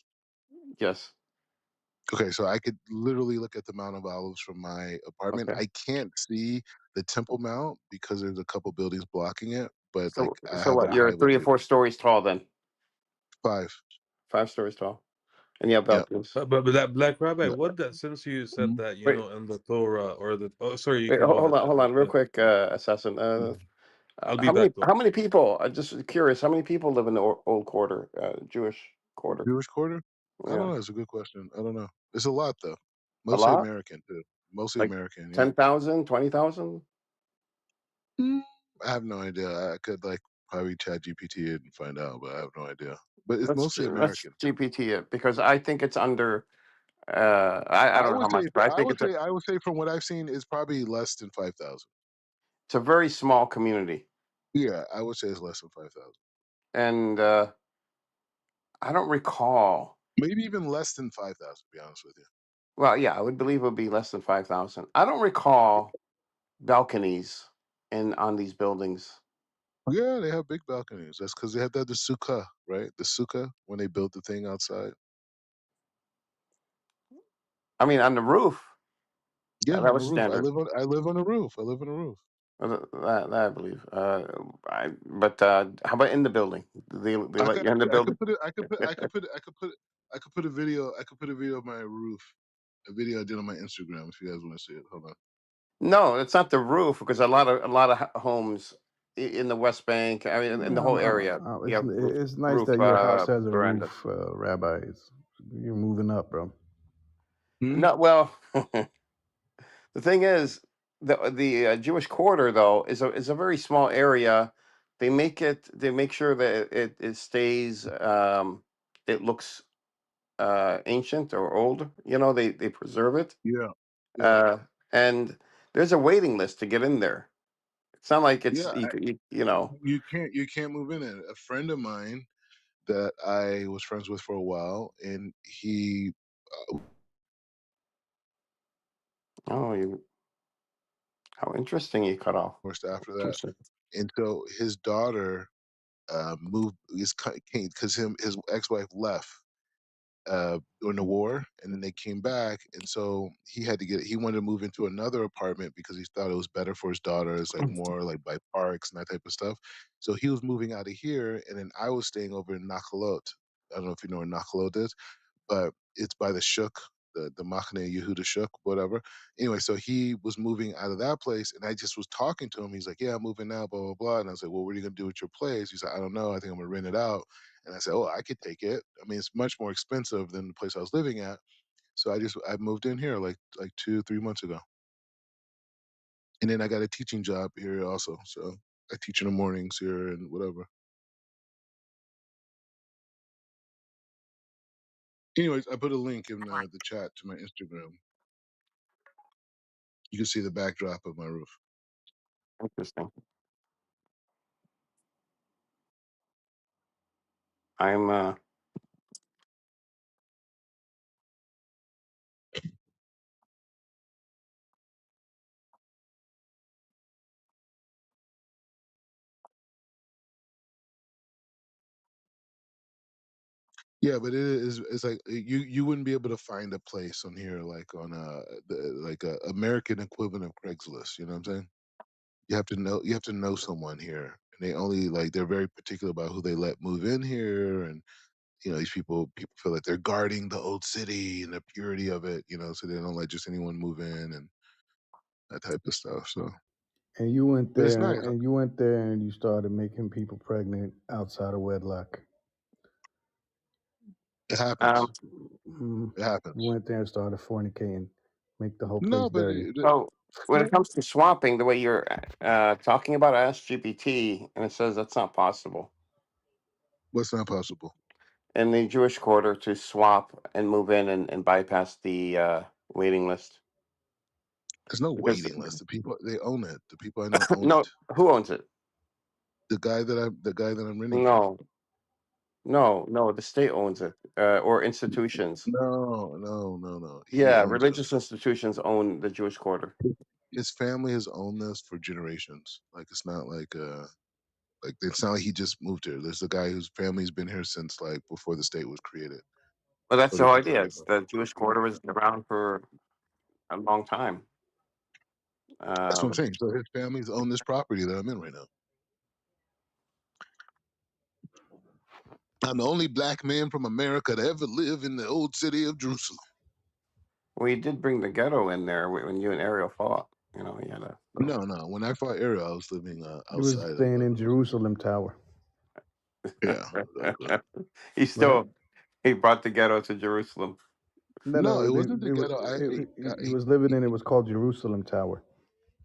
Yes. Okay, so I could literally look at the Mount of Olives from my apartment. Okay. I can't see the Temple Mount because there's a couple buildings blocking it, but like I So have what? a You're high three or elevation. four stories tall then. 5. 5 stories tall, and you have Yeah, balconies. But that black rabbi, yeah. what that since you said Mhm. that, you Wait, know, in the Torah or the sorry, you wait, can go ahead. hold on, real quick, assassin. I'll be back though. How many people? Just curious. How many people live in the old quarter, Jewish quarter? Jewish quarter? I don't Yeah, know. It's a good question. I don't know. It's a lot though. a Mostly lot. American too. Mostly Like American. Yeah. 10,000, 20,000. Mm, I have no idea. I could like probably chat GPT it and find out, but I have no idea. But it's mostly Let's American. GPT it because I think it's under. I I don't know how would say. much, but I I think would say. I would say from what I've seen, it's probably less than 5,000. it's a very small community, Yeah, I would say it's less than 5,000. and I don't recall. Maybe even less than 5,000. To be honest with you. Well, yeah, I would believe it would be less than 5,000. I don't recall balconies in on these buildings. Yeah, they have big balconies. That's because they have the sukkah, right? The sukkah when they built the thing outside. I mean, on the roof, Yeah, that on the was roof. standard. I live on a roof. I live on a roof. That I believe. But how about in the building? They I let could you in the I could building? put it. I could put a video. I could put a video of my roof. A video I did on my Instagram. If you guys want to see it, hold on. No, it's not the roof because a lot of homes in the West Bank. I mean, in the No, whole no. area, you It's have it's nice roof that your house has a verandas. roof, Rabbi. You're moving up, bro. Hmm? No, well, the thing is, the Jewish quarter though is a very small area. They make sure that it stays. It looks ancient or old. You know, they preserve it. Yeah, yeah, Uh, and there's a waiting list to get in there. It's not like it's yeah. you know. You can't move in it. A friend of mine that I was friends with for a while, and he Oh, you how interesting you cut off. divorced after that, Interesting. and so his daughter moved came because his ex-wife left during the war, and then they came back, and so he wanted to move into another apartment because he thought it was better for his daughter. It's like more like by parks and that type of stuff. So he was moving out of here, and then I was staying over in Nakalot. I don't know if you know where Nakalot is, but it's by the Shuk, the Machne Yehuda Shuk, whatever. Anyway, so he was moving out of that place, and I just was talking to him. He's like, "Yeah, I'm moving now, blah blah blah." And I was like, "Well, what are you gonna do with your place?" He's like, "I don't know. I think I'm gonna rent it out." And I said, "Oh, I could take it. I mean, it's much more expensive than the place I was living at." So I moved in here like 2 3 months ago, and then I got a teaching job here also. So I teach in the mornings here and whatever. Anyways, I put a link in the chat to my Instagram. You can see the backdrop of my roof. Interesting. I'm Yeah, but it's like you wouldn't be able to find a place on here like on like a American equivalent of Craigslist. You know what I'm saying? You have to know someone here, and they only like they're very particular about who they let move in here, and these people feel like they're guarding the old city and the purity of it. So they don't let just anyone move in and that type of stuff. So, And you went but it's there, nice. and you went there, and you started making people pregnant outside of wedlock. It happens. Um, It You happens. went there and started fornicating, make the whole place No, but dirty. so when it comes to swapping, the way you're talking about, I asked GPT, and it says that's not possible what's not possible? in the Jewish quarter to swap and move in and bypass the waiting list. There's no Because waiting list. The people they own it. The people I know own no, it. who owns it? The guy that I'm renting from. No, no, the state owns it, or institutions. No, no, no, no. He Yeah, owns it. religious institutions own the Jewish quarter. His family has owned this for generations. Like it's not like it's not like he just moved here. There's a guy whose family's been here since like before the state was created. Well, that's Or the the whole people idea. that It's the Jewish quarter was around for a long time. that's what I'm Um, saying. So his family's own this property that I'm in right now. I'm the only black man from America to ever live in the old city of Jerusalem. we did bring the ghetto in there when you and Ariel fought. You had a No, little. no. When I fought Ariel, I was living He was outside of staying in Jerusalem Tower, yeah, exactly. he right? still he brought the ghetto to Jerusalem. No, No, no, it wasn't the ghetto. he was living in. It was called Jerusalem Tower.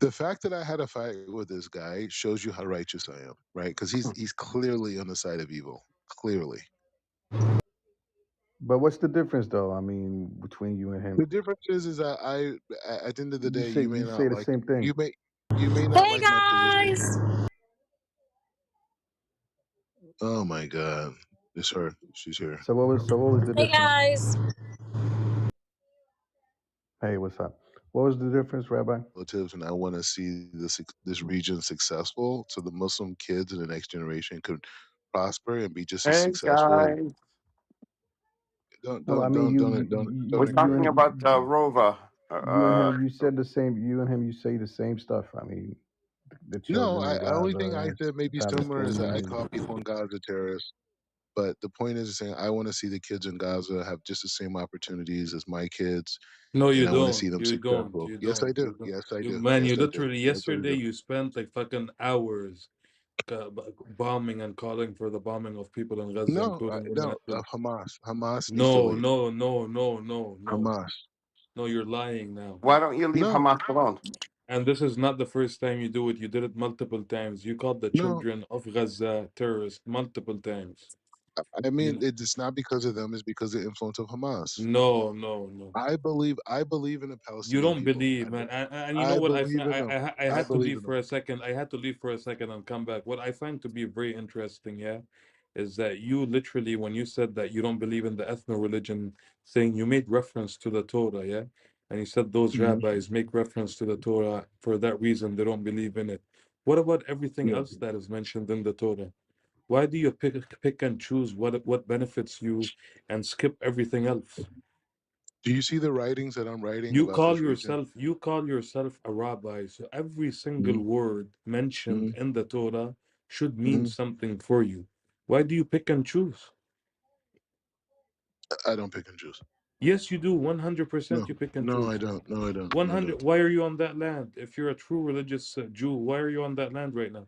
The fact that I had a fight with this guy shows you how righteous I am, right? Because he's clearly on the side of evil. Clearly, But what's the difference, though? I mean, between you and him, the difference is that at the end of the you day, say you say the same thing. you may not Hey like my position. guys! Oh my God, it's her. She's here. So what was the Hey difference? guys! Hey, what's up? What was the difference, Rabbi? Relatives, and I want to see this region successful, so the Muslim kids in the next generation could prosper and be just as Hey successful. guys, Don't No, I don't mean don't you don't you don't we're don't you talking encourage. about Rova. you and him. You said the same. You and him. You say the same stuff. I mean, the No, children in I only Gaza thing I and said maybe similar is that I Palestinians. call people in Gaza terrorists. But the point is saying I want to see the kids in Gaza have just the same opportunities as my kids, No, and you I want to see don't. them You don't. successful. You Yes, I don't. do. You don't. Yes, I You do. man, Yes, you I do. literally Yes, I yesterday do. you spent like fucking hours bombing and calling for the bombing of people in Gaza, No, including women no. and children. Hamas needs to No, leave. no, no, no, no, no. Hamas. No, you're lying now. Why don't you leave No, Hamas alone? And this is not the first time you do it. You did it multiple times. You called the no. children of Gaza terrorists multiple times. I You mean, know? it's not because of them. It's because of the influence of Hamas. No, no, no. I believe in the You Palestinian don't people. believe, man. And you know I what? believe in them. I I had to believe leave in for them. a second. I had to leave for a second and come back. What I find to be very interesting, yeah, is that you literally, when you said that you don't believe in the ethno religion thing, you made reference to the Torah, yeah, and you said those Mhm. rabbis make reference to the Torah for that reason. They don't believe in it. What about everything Yeah. else that is mentioned in the Torah? Why do you pick and choose what benefits you and skip everything else? Do you see the writings that I'm writing You about call this region? yourself a rabbi, so every single Mm-hmm. word mentioned Mm-hmm. in the Torah should mean Mm-hmm. something for you. Why do you pick and choose? I don't pick and choose. Yes, you do. No, 100% you pick and no, I choose. don't. No, I don't. No, I 100. don't. Why are you on that land? If you're a true religious Jew, why are you on that land right now?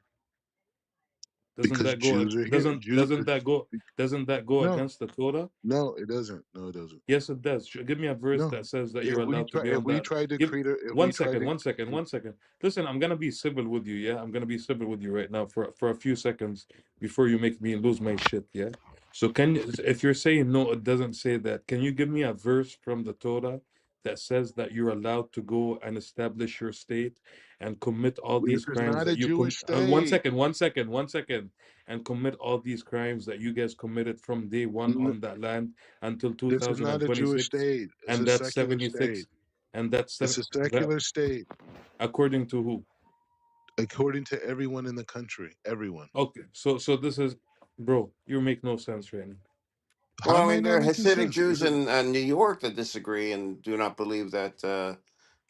Doesn't Because that go Jews are here. doesn't Jews. doesn't that go doesn't that go No, against the Torah? no, it doesn't. No, it doesn't. Yes, it does. Give me a verse No. that says that If you're we allowed to try, be if on we that. try to Give create, if we one try second, to, one second, one second. Listen, I'm gonna be civil with you. Yeah, I'm gonna be civil with you right now for a few seconds before you make me lose my shit. Yeah. So if you're saying no, it doesn't say that. Can you give me a verse from the Torah that says that you're allowed to go and establish your state and commit all this these is crimes not a that you Jewish one state. second, one second, one second, and commit all these crimes that you guys committed from day one N- on that land until This is not a Jewish 2026, state. It's and a that's secular state. 76, and that's It's a secular state, according to who? according to everyone in the country. Everyone. Okay, so this is, bro, you make no sense right now. Well, How I am I mean, there not are making Hasidic sense? Jews in New York that disagree and do not believe that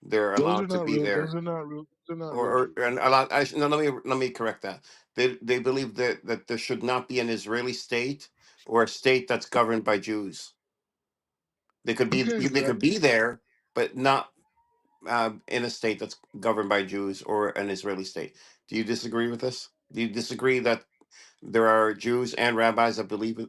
they're Those are allowed to not be real. there. Those are not real. Those are not real Jews. And a lot. No, let me correct that. They believe that there should not be an Israeli state or a state that's governed by Jews. Okay, They could be there, but not in a state that's governed by Jews or an Israeli state. Do you disagree with this? Do you disagree that there are Jews and rabbis that believe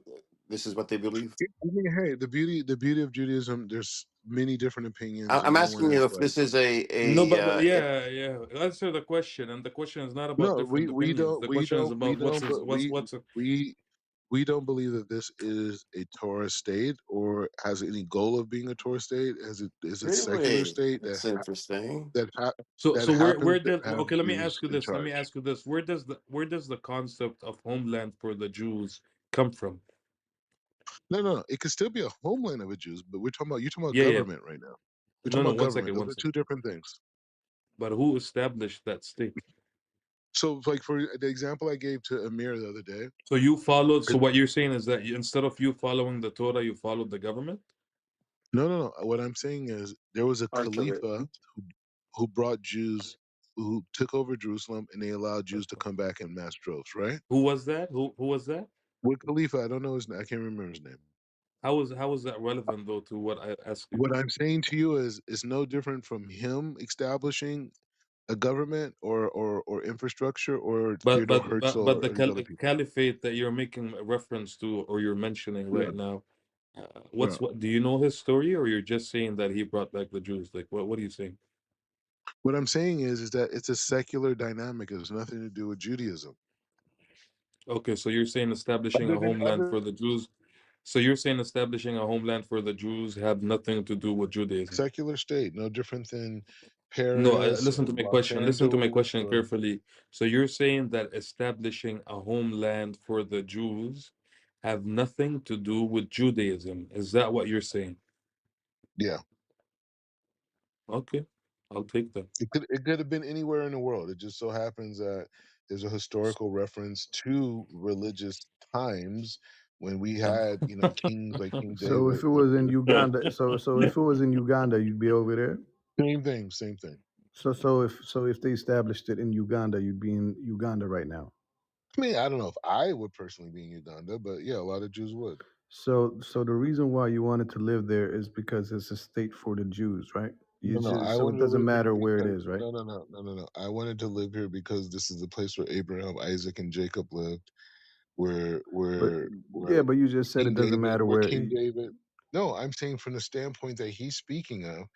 this is what they believe? I mean, hey, the beauty of Judaism. There's many different opinions, I'm and no one asking is you if like. this is No, but a yeah, yeah. Answer the question, and the question is not about No, different we opinions. don't The we question is don't we about don't but what's we we don't believe that this is a Torah state or has any goal of being a Torah state. As it is a secular really. state That's interesting. that ha- so. that So happens where to does have okay? Let me Jews ask you in this. Let me charge. ask you this. Where does the concept of homeland for the Jews come from? No, no, it could still be a homeland of a Jews, but you're talking about Yeah, yeah. government right now. We're No, talking no. about One government. second. Those One are second. two different things. But who established that state? So, like for the example I gave to Amir the other day, So you followed. So is- what you're saying is that instead of you following the Torah, you followed the government. no, no, no. What I'm saying is there was a Part of it. Khalifa who brought Jews, who took over Jerusalem, and they allowed Jews to come back in mass droves. Right? Who was that? Who was that? With Khalifa, I don't know his name. I can't remember his name. How is that relevant though to what I asked you? What I'm saying to you is it's no different from him establishing a government or infrastructure or Theodore Herzl But the or these other people. caliphate that you're making a reference to or you're mentioning Yeah, right now, yeah. what do you know his story or you're just saying that he brought back the Jews? Like what are you saying? What I'm saying is that it's a secular dynamic. It has nothing to do with Judaism. Okay, so you're saying establishing Other a than homeland other for the Jews. So you're saying establishing a homeland for the Jews had nothing to do with Judaism. secular state, no different than No, Paris listen or to my Los question. Listen to my Angeles question or carefully. So you're saying that establishing a homeland for the Jews have nothing to do with Judaism. Is that what you're saying? yeah. Okay, I'll take that. It could have been anywhere in the world. It just so happens that there's a historical reference to religious times when we Uh, had, kings like King So if David. it was in Uganda, so if it was in Uganda, you'd be over there. Same thing, same thing. So if they established it in Uganda, you'd be in Uganda right now. I mean, I don't know if I would personally be in Uganda, but yeah, a lot of Jews would. So the reason why you wanted to live there is because it's a state for the Jews, right? You No, no, just I so it wanted to doesn't live here matter where it because is, right? no, no, no, no, no, no. I wanted to live here because this is the place where Abraham, Isaac, and Jacob lived, where But where yeah, where but you just said it King doesn't David, matter where where. King David. No, I'm saying from the standpoint that he's speaking of,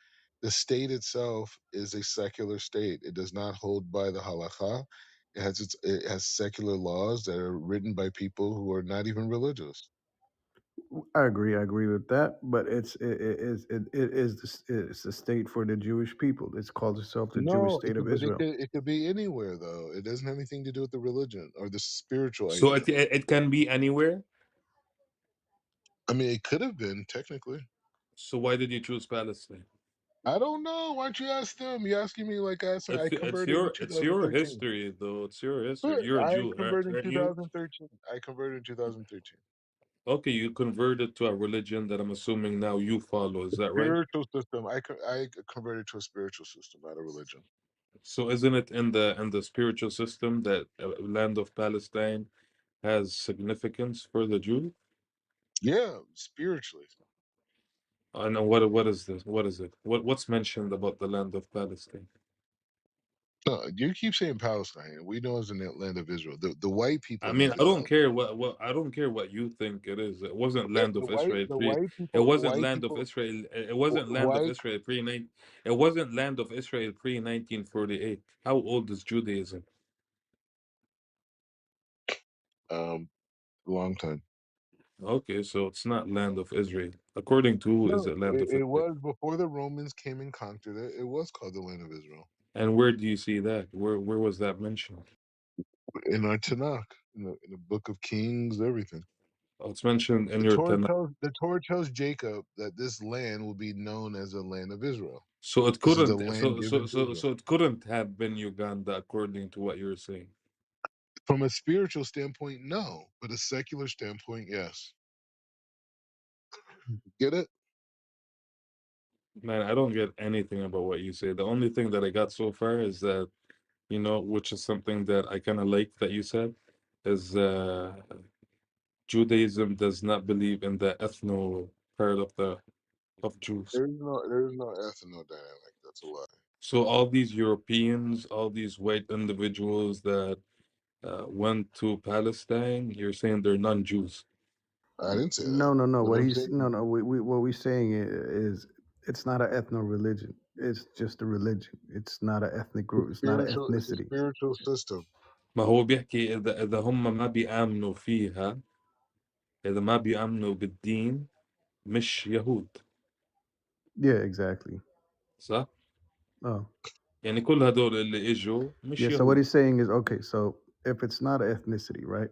the state itself is a secular state. It does not hold by the halakha. It has secular laws that are written by people who are not even religious. I agree. I agree with that. But it's a state for the Jewish people. It's called itself the Jewish No, state of but Israel. it could be anywhere though. It doesn't have anything to do with the religion or the spiritual so idea. it can be anywhere. I mean, it could have been technically. So why did you choose Palestine? I don't know. Why don't you ask them? You asking me like I said. I converted in It's your 2013. history though. It's your history. But You're a I Jew, converted in aren't you? 2013. I converted in 2013. Okay, you converted to a religion that I'm assuming now you follow. Is that right? Spiritual system. I converted to a spiritual system, not a religion. So isn't it in the spiritual system that land of Palestine has significance for the Jew? Yeah, spiritually. I know what is this? What is it? What's mentioned about the land of Palestine? No, you keep saying Palestine. We know it's in the land of Israel. The white I people mean, made I it don't up. care what I don't care what you think it is. It wasn't land of Israel pre. The white people, It wasn't land of white Israel pre nine. It wasn't land of Israel pre 1948. How old is Judaism? long time. Okay, so it's not land of Israel. According to who is No, it land of it Israel? was before the Romans came and conquered it. It was called the land of Israel And where do you see that? Where was that mentioned? in our Tanakh, in the book of Kings, everything. Oh, it's mentioned in The your Torah Tanakh. tells the Torah tells Jacob that this land will be known as the land of Israel. So it This is the couldn't. land given to Israel. So it couldn't have been Uganda, according to what you're saying. From a spiritual standpoint, no, but a secular standpoint, yes. Get it? Man, I don't get anything about what you say. The only thing that I got so far is that, which is something that I kind of like that you said, is Judaism does not believe in the ethno part of Jews. There is no ethnodynamic. That's a lie. So all these Europeans, all these white individuals that went to Palestine, you're saying they're non-Jews. I didn't say that. No, no, no. What What I'm he's saying, no, no. What we're saying is it's not an ethno religion. It's just a religion. It's not an ethnic group. It's not an it's a ethnicity. spiritual system. ما هو بيحكي إذا هم ما بيآمنوا فيها، إذا ما بيآمنوا بالدين مش يهود، Yeah, exactly. صح؟ Oh, يعني كل هدول اللي إجوا مش yeah. So what يهود. he's saying is okay. So if it's not an ethnicity, right,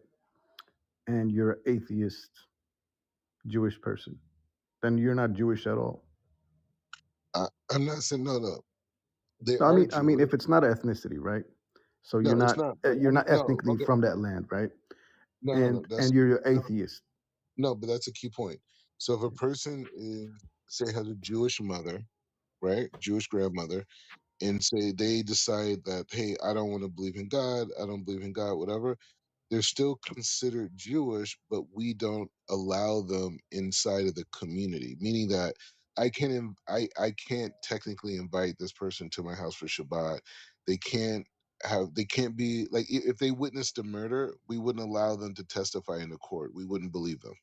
and you're an atheist Jewish person, then you're not Jewish at all. I'm not saying no. They No, are I mean, Jewish. if it's not ethnicity, right? So No, it's not. But you're not no. ethnically Okay. from that land, right? No. And That's you're an no, atheist. no. But that's a key point. So if a person is, say, has a Jewish mother, right, Jewish grandmother, and say they decide that, hey, I don't want to believe in God. I don't believe in God. Whatever. They're still considered Jewish, but we don't allow them inside of the community. Meaning that I can't technically invite this person to my house for Shabbat. They can't be like if they witnessed a murder, we wouldn't allow them to testify in the court. We wouldn't believe them.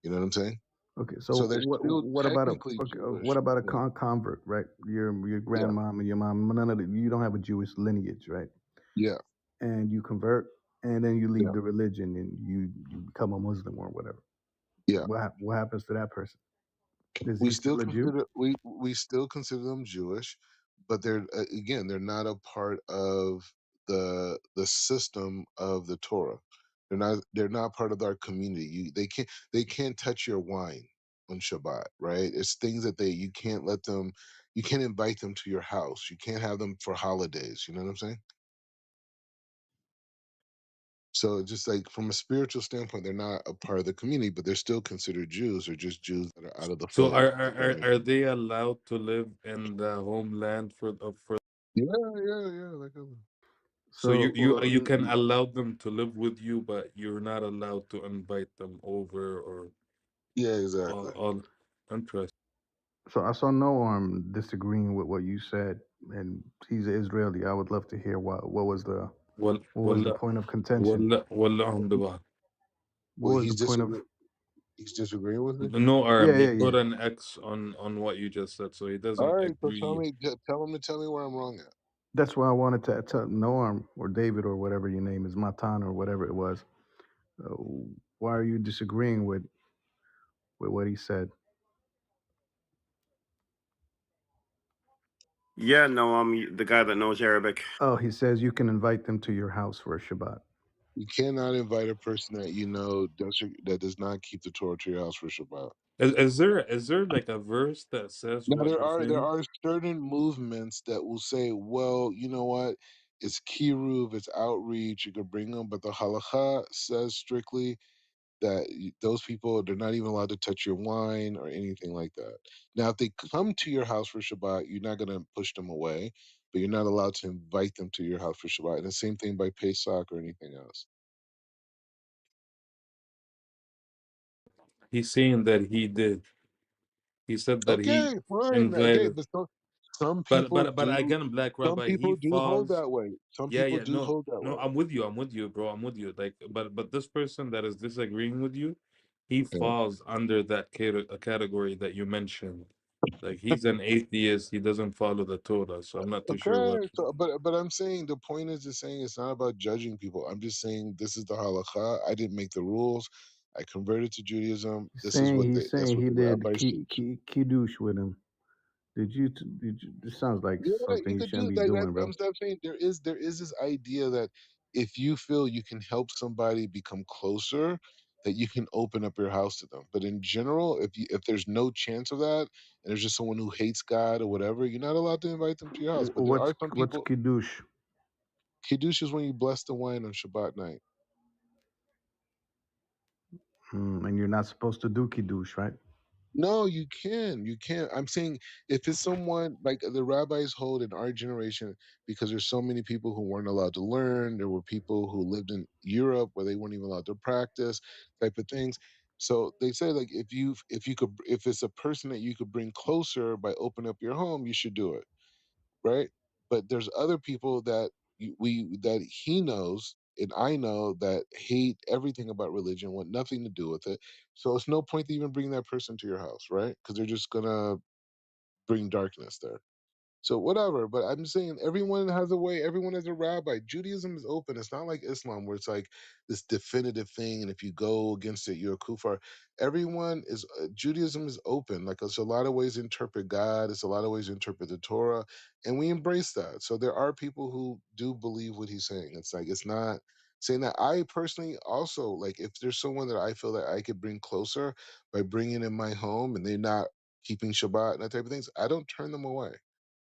You know what I'm saying? Okay, so So they're still what about a technically okay, Jewish. what about a Yeah, convert, right? Your yeah, grandmom and your mom, none of you don't have a Jewish lineage, right? yeah, And you convert, and then you leave yeah. the religion and you become a Muslim or whatever. Yeah. What happens to that person? Is we he still still a Jew? consider we still consider them Jewish, but they're again they're not a part of the system of the Torah. They're not part of our community. They can't touch your wine on Shabbat, right? It's things that you can't let them. You can't invite them to your house. You can't have them for holidays. You know what I'm saying? So just like from a spiritual standpoint, they're not a part of the community, but they're still considered Jews. They're just Jews that are out of the So fold. If that makes are they allowed to live in the homeland for? yeah, like So you So you you you, can allow them to live with you, but you're not allowed to invite them over or yeah, all exactly. all interest. I saw Noam disagreeing with what you said, and he's an Israeli. I would love to hear what was the ولا point of contention. ولا هم ببعض. What Well, was the point of? he's disagreeing with me. No Yeah, arm. He yeah, yeah. put an X on what you just said, so he All doesn't right, so agree. tell him to tell me where I'm wrong at. That's why I wanted to tell Norm or David or whatever your name is, Matan or whatever it was. Uh, why are you disagreeing with what he said? Yeah, no, I'm the guy that knows Arabic. Oh, he says you can invite them to your house for a Shabbat. You cannot invite a person that you know that does not keep the Torah to your house for Shabbat. Is there like a verse that says Now what there you're are there saying? are certain movements that will say, well, you know what, it's kiruv, it's outreach, you can bring them, but the halacha says strictly that those people they're not even allowed to touch your wine or anything like that. Now, if they come to your house for Shabbat, you're not going to push them away, but you're not allowed to invite them to your house for Shabbat. And the same thing by Pesach or anything else. He's saying that he did. He said that he Okay, fine. Okay, invited. but some people But do. again, Black Some Rabbi, he people do hold falls. that way. Some Yeah, people yeah, do hold that no, way. I'm with you, bro. I'm with you. Like, but this person that is disagreeing with you, he Yeah. falls under that category that you mentioned. Like, he's an atheist. He doesn't follow the Torah, so I'm not too sure what. Okay, so but I'm saying the point is just saying it's not about judging people. I'm just saying this is the halakha. I didn't make the rules. I converted to Judaism. This is what He's that's saying what he the did rabbis teach. kiddush with him. Did you? This sounds like Yeah, something you you could shouldn't do be that. doing, I'm bro. not saying there is this idea that if you feel you can help somebody become closer, that you can open up your house to them. But in general, if there's no chance of that, and there's just someone who hates God or whatever, you're not allowed to invite them to your house. But there are some What's people. kiddush? Kiddush is when you bless the wine on Shabbat night. And you're not supposed to do kiddush, right? No, you can. You can. I'm saying if it's someone like the rabbis hold in our generation, because there's so many people who weren't allowed to learn. There were people who lived in Europe where they weren't even allowed to practice type of things. So they say like if it's a person that you could bring closer by opening up your home, you should do it, right? But there's other people that that he knows and I know that hate everything about religion, want nothing to do with it. So it's no point to even bring that person to your house, right? Because they're just gonna bring darkness there. So whatever, but I'm saying everyone has a way. Everyone is a rabbi. Judaism is open. It's not like Islam where it's like this definitive thing, and if you go against it, you're a kufar. Everyone is Judaism is open. Like it's a lot of ways to interpret God. It's a lot of ways to interpret the Torah, and we embrace that. So there are people who do believe what he's saying. It's like it's not saying that. I personally also like if there's someone that I feel that I could bring closer by bringing in my home, and they're not keeping Shabbat and that type of things, I don't turn them away.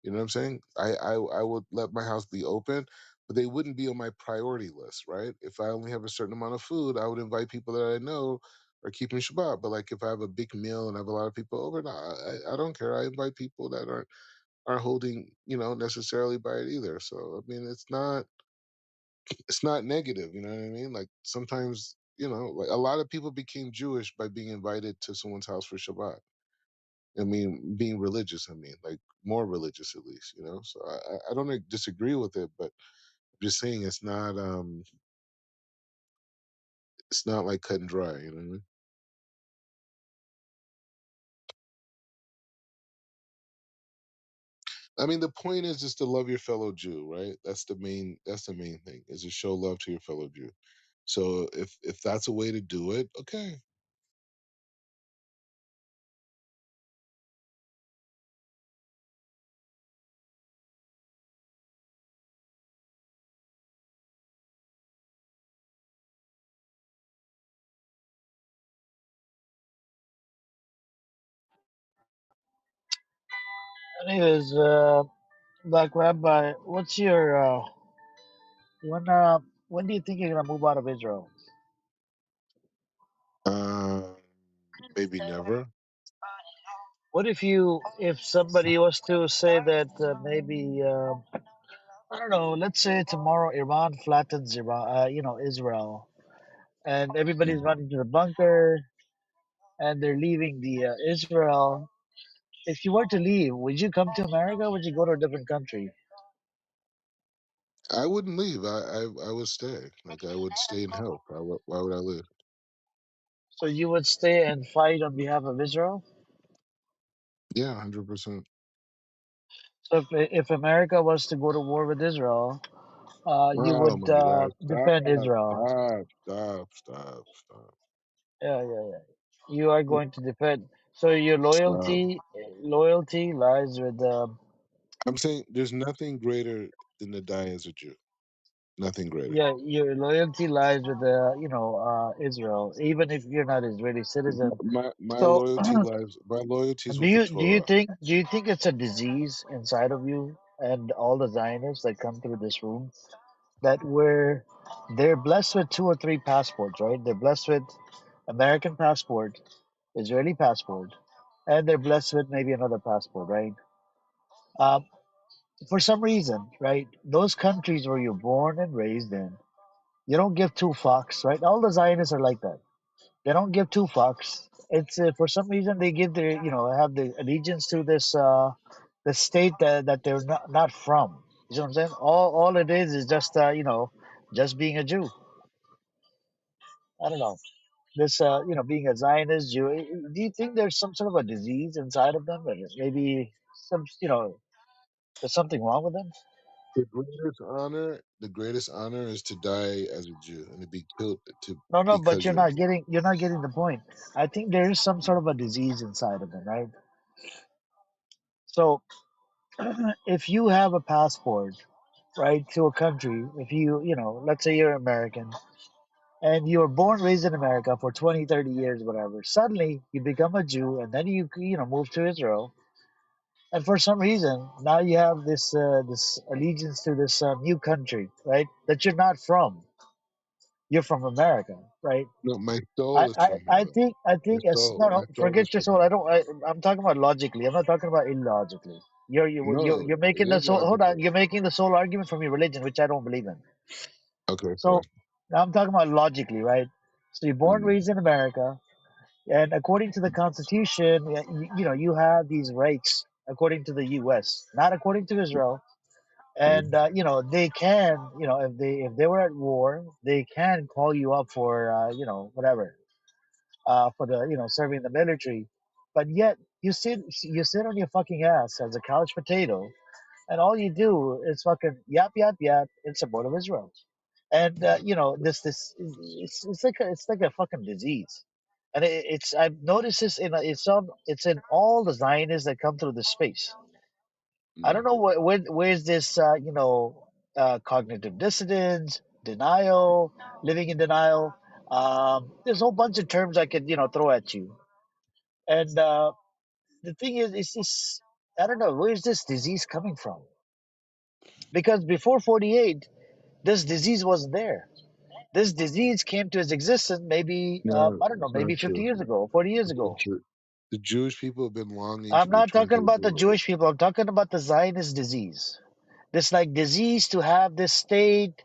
You know what I'm saying? I would let my house be open, but they wouldn't be on my priority list, right? If I only have a certain amount of food, I would invite people that I know are keeping Shabbat. But like if I have a big meal and I have a lot of people over, no, I don't care. I invite people that aren't holding, necessarily by it either. So I mean, it's not negative. You know what I mean? Like sometimes, like a lot of people became Jewish by being invited to someone's house for Shabbat. I mean, being religious. I mean, like more religious at least. So I don't disagree with it, but I'm just saying it's not like cut and dry. You know what I mean? I mean, the point is just to love your fellow Jew, right? That's the main thing is to show love to your fellow Jew. So if that's a way to do it, okay. Anyways, Black Rabbi, what's your when when do you think you're gonna move out of Israel? Um, maybe never. What if somebody was to say that maybe I don't know, let's say tomorrow Iran flattens Israel, and everybody's running to the bunker, and they're leaving the Israel. If you were to leave, would you come to America? Or would you go to a different country? I wouldn't leave. I would stay. Like I would stay and help. Why would I live? So you would stay and fight on behalf of Israel? Yeah, 100%. So if America was to go to war with Israel, you Oh would my God! Stop! defend Israel. Stop! Stop! Stop! Stop! Yeah, yeah, yeah. You are going to defend. So your Stop! loyalty lies with I'm saying there's nothing greater than to die as a Jew. Nothing greater. yeah, your loyalty lies with Israel, even if you're not Israeli citizen. My So loyalty lies. My loyalty is do with the you Torah. think it's a disease inside of you and all the Zionists that come through this room that they're blessed with two or three passports, right? They're blessed with American passport, Israeli passport, and they're blessed with maybe another passport, right? Um, for some reason, right? Those countries where you're born and raised in, you don't give two fucks, right? All the Zionists are like that. They don't give two fucks. It's for some reason they give have the allegiance to this the state that they're not from. You know what I'm saying? All it is just just being a Jew. I don't know. This being a Zionist Jew. Do you think there's some sort of a disease inside of them, or maybe there's something wrong with them? The greatest honor is to die as a Jew and to be killed No, no, but because you're a Jew. you're not getting the point. I think there is some sort of a disease inside of them, right? So if you have a passport, right, to a country, if let's say you're American and you were born raised in America for 20, 30 years, whatever, suddenly you become a Jew and then you move to Israel. And for some reason, now you have this allegiance to this new country, right? That you're not from. You're from America, right? No, my soul is from I here. think My as soul, no my no soul is forget your from soul. here. I'm talking about logically. I'm not talking about illogically. No, You're it making the is soul. Hold on. logical. You're making the soul argument from your religion, which I don't believe in. Okay, So fine. now I'm talking about logically, right? So you're born, Mm, raised in America, and according to the Constitution, you know you have these rights according to the U.S., not according to Israel. mm, And you know they can, you know, if they were at war, they can call you up for you know whatever for the you know serving the military, but yet you sit on your fucking ass as a couch potato, and all you do is fucking yap yap yap in support of Israel, and you know it's like a fucking disease, and it's I've noticed this in it's in all the Zionists that come through this space. I mm. don't know where's this you know cognitive dissonance, denial, living in denial. There's a whole bunch of terms I could you know throw at you, and the thing is, it's this I don't know where's this disease coming from, because before 48, this disease wasn't there. This disease came to its existence maybe No, I don't know it's not maybe 50 true. years ago, 40 years It's ago. not true. The Jewish people have been longing to I'm not return talking to about the Israel. Jewish people. I'm talking about the Zionist disease. This like disease to have this state,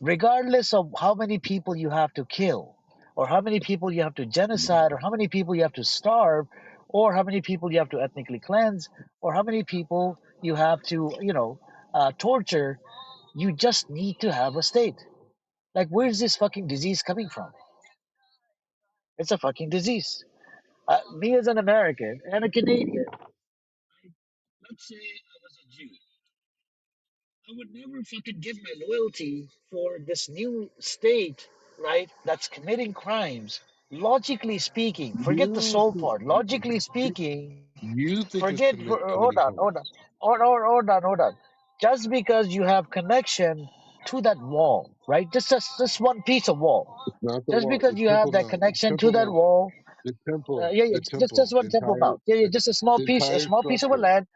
regardless of how many people you have to kill, or how many people you have to genocide, or how many people you have to starve, or how many people you have to ethnically cleanse, or how many people you have to, you know, torture. You just need to have a state. Like, where's this fucking disease coming from? It's a fucking disease. Me as an American and a Canadian, let's say I was a Jew, I would never fucking give my loyalty for this new state, right? That's committing crimes. Logically speaking, forget the You soul think part. Logically speaking, you think it's forget. Hold committing on, crimes. hold on, hold on. Just because you have connection to that wall, right? Just one piece of wall. It's not the Just wall. because The you have Temple that Mount. The connection to Temple that Mount. wall, The temple. yeah, yeah, The just temple. one temple mount. Yeah, yeah, just a The entire small piece of a structure. land.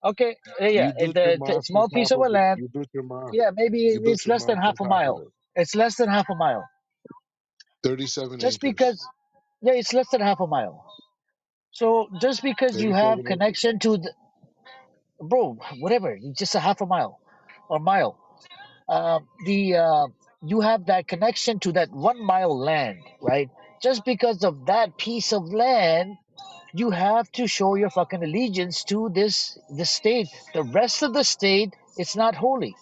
Okay, yeah, yeah, You built your mosque on small piece top of a of it. land. You built your mosque. Yeah, maybe You built it's your less than mosque on half a top of mile. it. It's less than half a mile. 37 Just acres. because, yeah, it's less than half a mile. So just because you 37 have acres. connection to the, bro, whatever, just a half a mile or mile, the you have that connection to that 1 mile land, right? Just because of that piece of land, you have to show your fucking allegiance to this state. The rest of the state, it's not holy.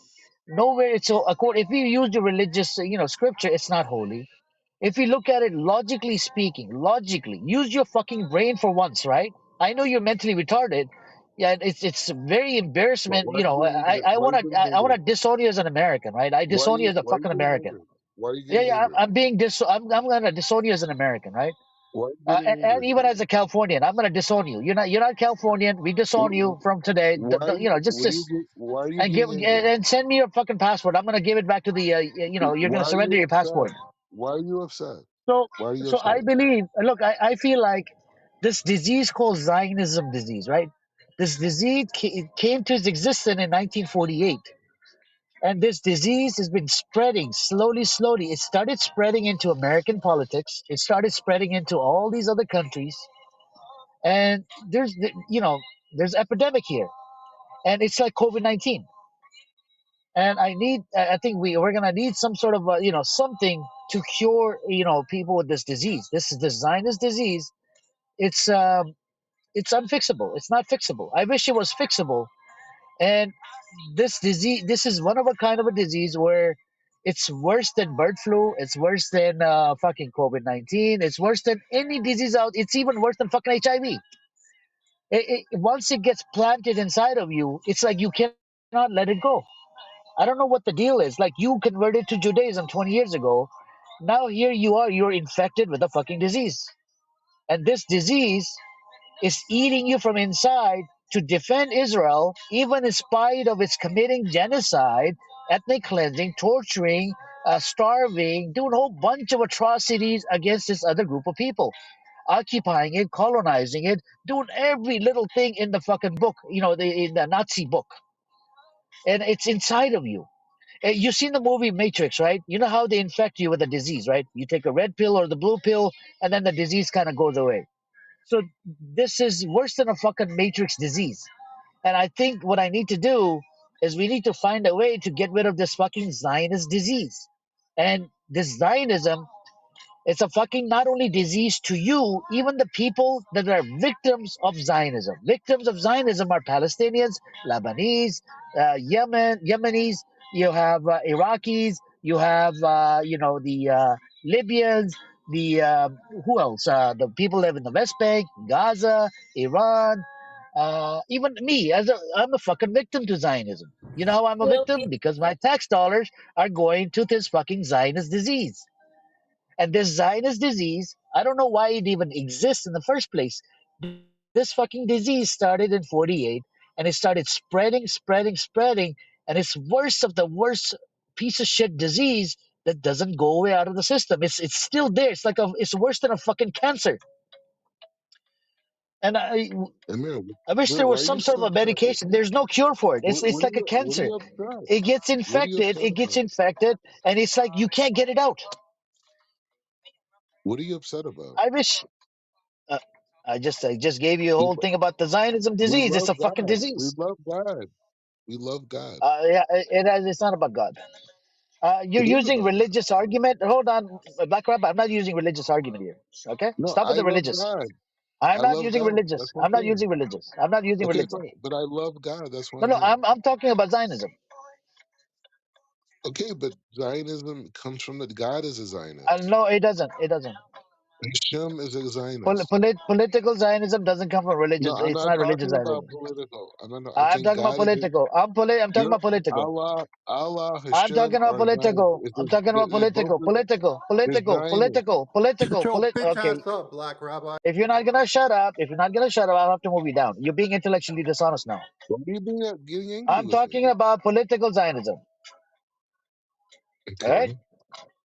Nowhere it's so. If you use the religious, you know, scripture, it's not holy. If you look at it logically speaking, logically, use your fucking brain for once, right? I know you're mentally retarded. Yeah, it's very embarrassment. Why You are you know, being negative? Why are you being I wanna negative? disown you as an American, right? I disown you as a Why are you fucking being American. negative? Why are you Yeah, getting yeah, angry? I'm gonna disown you as an American, right? Why are you getting And angry? even as a Californian, I'm gonna disown you. You're not Californian. We disown you from today. You know, Why are you and give getting angry? and send me your fucking passport. I'm gonna give it back to the you know, you're Why gonna are surrender you your passport. upset? Why are you upset? So Why are you so upset? I believe. Look, I feel like this disease called Zionism disease, right? This disease came to its existence in 1948, and this disease has been spreading slowly, slowly. It started spreading into American politics. It started spreading into all these other countries, and you know, there's epidemic here, and it's like COVID-19. And I think we're gonna need some sort of you know, something to cure, you know, people with this disease. This is the Zionist disease. It's it's unfixable. It's not fixable. I wish it was fixable. And this disease, this is one of a kind of a disease where it's worse than bird flu. It's worse than fucking COVID-19. It's worse than any disease out. It's even worse than fucking HIV. Once it gets planted inside of you, it's like you cannot let it go. I don't know what the deal is. Like, you converted to Judaism 20 years ago. Now here you are, you're infected with a fucking disease. And this disease is eating you from inside to defend Israel, even in spite of its committing genocide, ethnic cleansing, torturing, starving, doing a whole bunch of atrocities against this other group of people, occupying it, colonizing it, doing every little thing in the fucking book, you know, in the Nazi book. And it's inside of you. You've seen the movie Matrix, right? You know how they infect you with a disease, right? You take a red pill or the blue pill, and then the disease kind of goes away. So this is worse than a fucking Matrix disease. And I think what I need to do is we need to find a way to get rid of this fucking Zionist disease. And this Zionism, it's a fucking not only disease to you, even the people that are victims of Zionism. Victims of Zionism are Palestinians, Lebanese, Yemenis. You have Iraqis. You have the Libyans. The who else? The people live in the West Bank, Gaza, Iran. Even me, I'm a fucking victim to Zionism. You know how I'm a Well, victim? Because my tax dollars are going to this fucking Zionist disease. And this Zionist disease, I don't know why it even exists in the first place. This fucking disease started in 48 and it started spreading. And it's worst of the worst piece of shit disease that doesn't go away out of the system. It's still there. It's worse than a fucking cancer. And Amir, I wish there why was are some you sort so of a upset? medication. There's no cure for it. It's like a What are cancer. you upset? It gets What are you infected. upset It gets about? infected, and it's like you can't get it out. What are you upset about? I wish. Uh, I just gave you a whole thing about the Zionism We disease. It's love a fucking God. We disease. love God. We love God. Yeah, it's not about God. You're It is using about God. religious argument. Hold on, Black Rabbi. I'm not using religious argument here. Okay, No, stop with I the love religious. God. I'm I not love using God. religious. That's what I'm I'm not saying. using religious. I'm not using Okay, religion. fine. But I love God. That's why No, I'm no. here. I'm talking about Zionism. Okay, but Zionism comes from the God is a Zionist. No, it doesn't. It doesn't. Hashem is a Zionist. Political Zionism doesn't come from No, religious. I'm It's not not religious talking about Zionism. political. I'm I'm saying talking about God is a, political. I'm talking you're about political. Allah, I'm talking Hashem, about or God. political. I'm talking about They're both political. Political. they're Political. Zionists. Political. Shut Political. your bitch Okay. ass up, Black Rabbi. If you're not gonna shut up, I'll have to move you down. You're being intellectually dishonest now. Why are you getting angry I'm with me? talking about political Zionism. All right? Okay.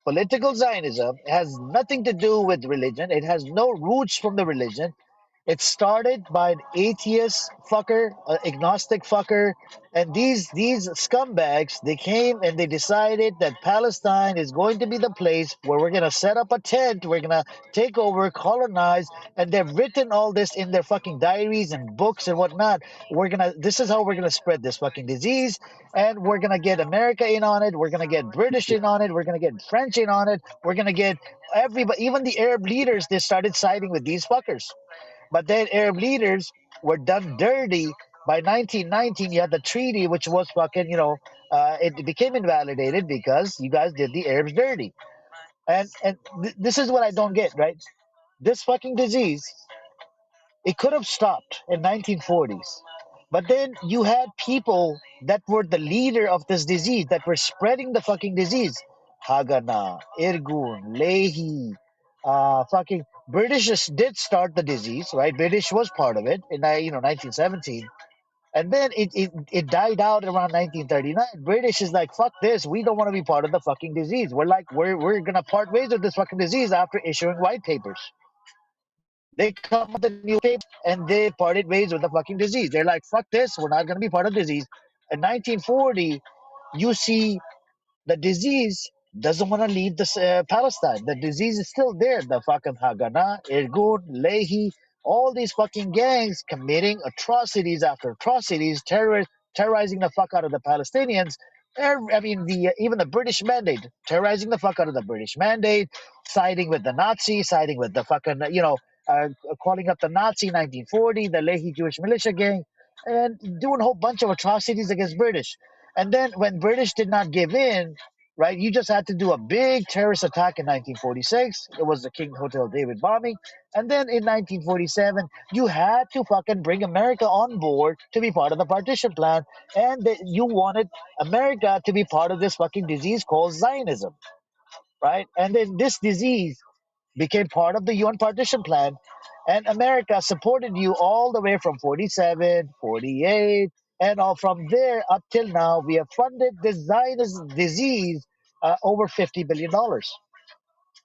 Political Zionism has nothing to do with religion. It has no roots from the religion. It started by an atheist fucker, an agnostic fucker, and these scumbags, they came and they decided that Palestine is going to be the place where we're gonna set up a tent, we're gonna take over, colonize, and they've written all this in their fucking diaries and books and whatnot. This is how we're gonna spread this fucking disease, and we're gonna get America in on it, we're gonna get British in on it, we're gonna get French in on it, we're gonna get everybody, even the Arab leaders, they started siding with these fuckers. But then Arab leaders were done dirty. By 1919, you had the treaty, which was fucking, it became invalidated because you guys did the Arabs dirty. And this is what I don't get, right? This fucking disease, it could have stopped in 1940s. But then you had people that were the leader of this disease, that were spreading the fucking disease. Haganah, Irgun, Leahy, fucking British did start the disease, right? British was part of it in 1917. And then it died out around 1939. British is like, fuck this. We don't want to be part of the fucking disease. We're gonna part ways with this fucking disease after issuing white papers. They come with a new paper and they parted ways with the fucking disease. They're like, fuck this, we're not going to be part of the disease. In 1940, you see the disease doesn't want to leave Palestine. The disease is still there. The fucking Haganah, Irgun, Lehi, all these fucking gangs committing atrocities after atrocities, terrorizing the fuck out of the Palestinians. I mean, even the British Mandate, terrorizing the fuck out of the British Mandate, siding with the Nazis, siding with the fucking, calling up the Nazi 1940, the Lehi Jewish militia gang, and doing a whole bunch of atrocities against British. And then when British did not give in, right, you just had to do a big terrorist attack in 1946. It was the King Hotel David bombing. And then in 1947, you had to fucking bring America on board to be part of the partition plan. And you wanted America to be part of this fucking disease called Zionism, right? And then this disease became part of the UN partition plan. And America supported you all the way from 47, 48, and all from there up till now. We have funded the Zionist disease over $50 billion. dollars.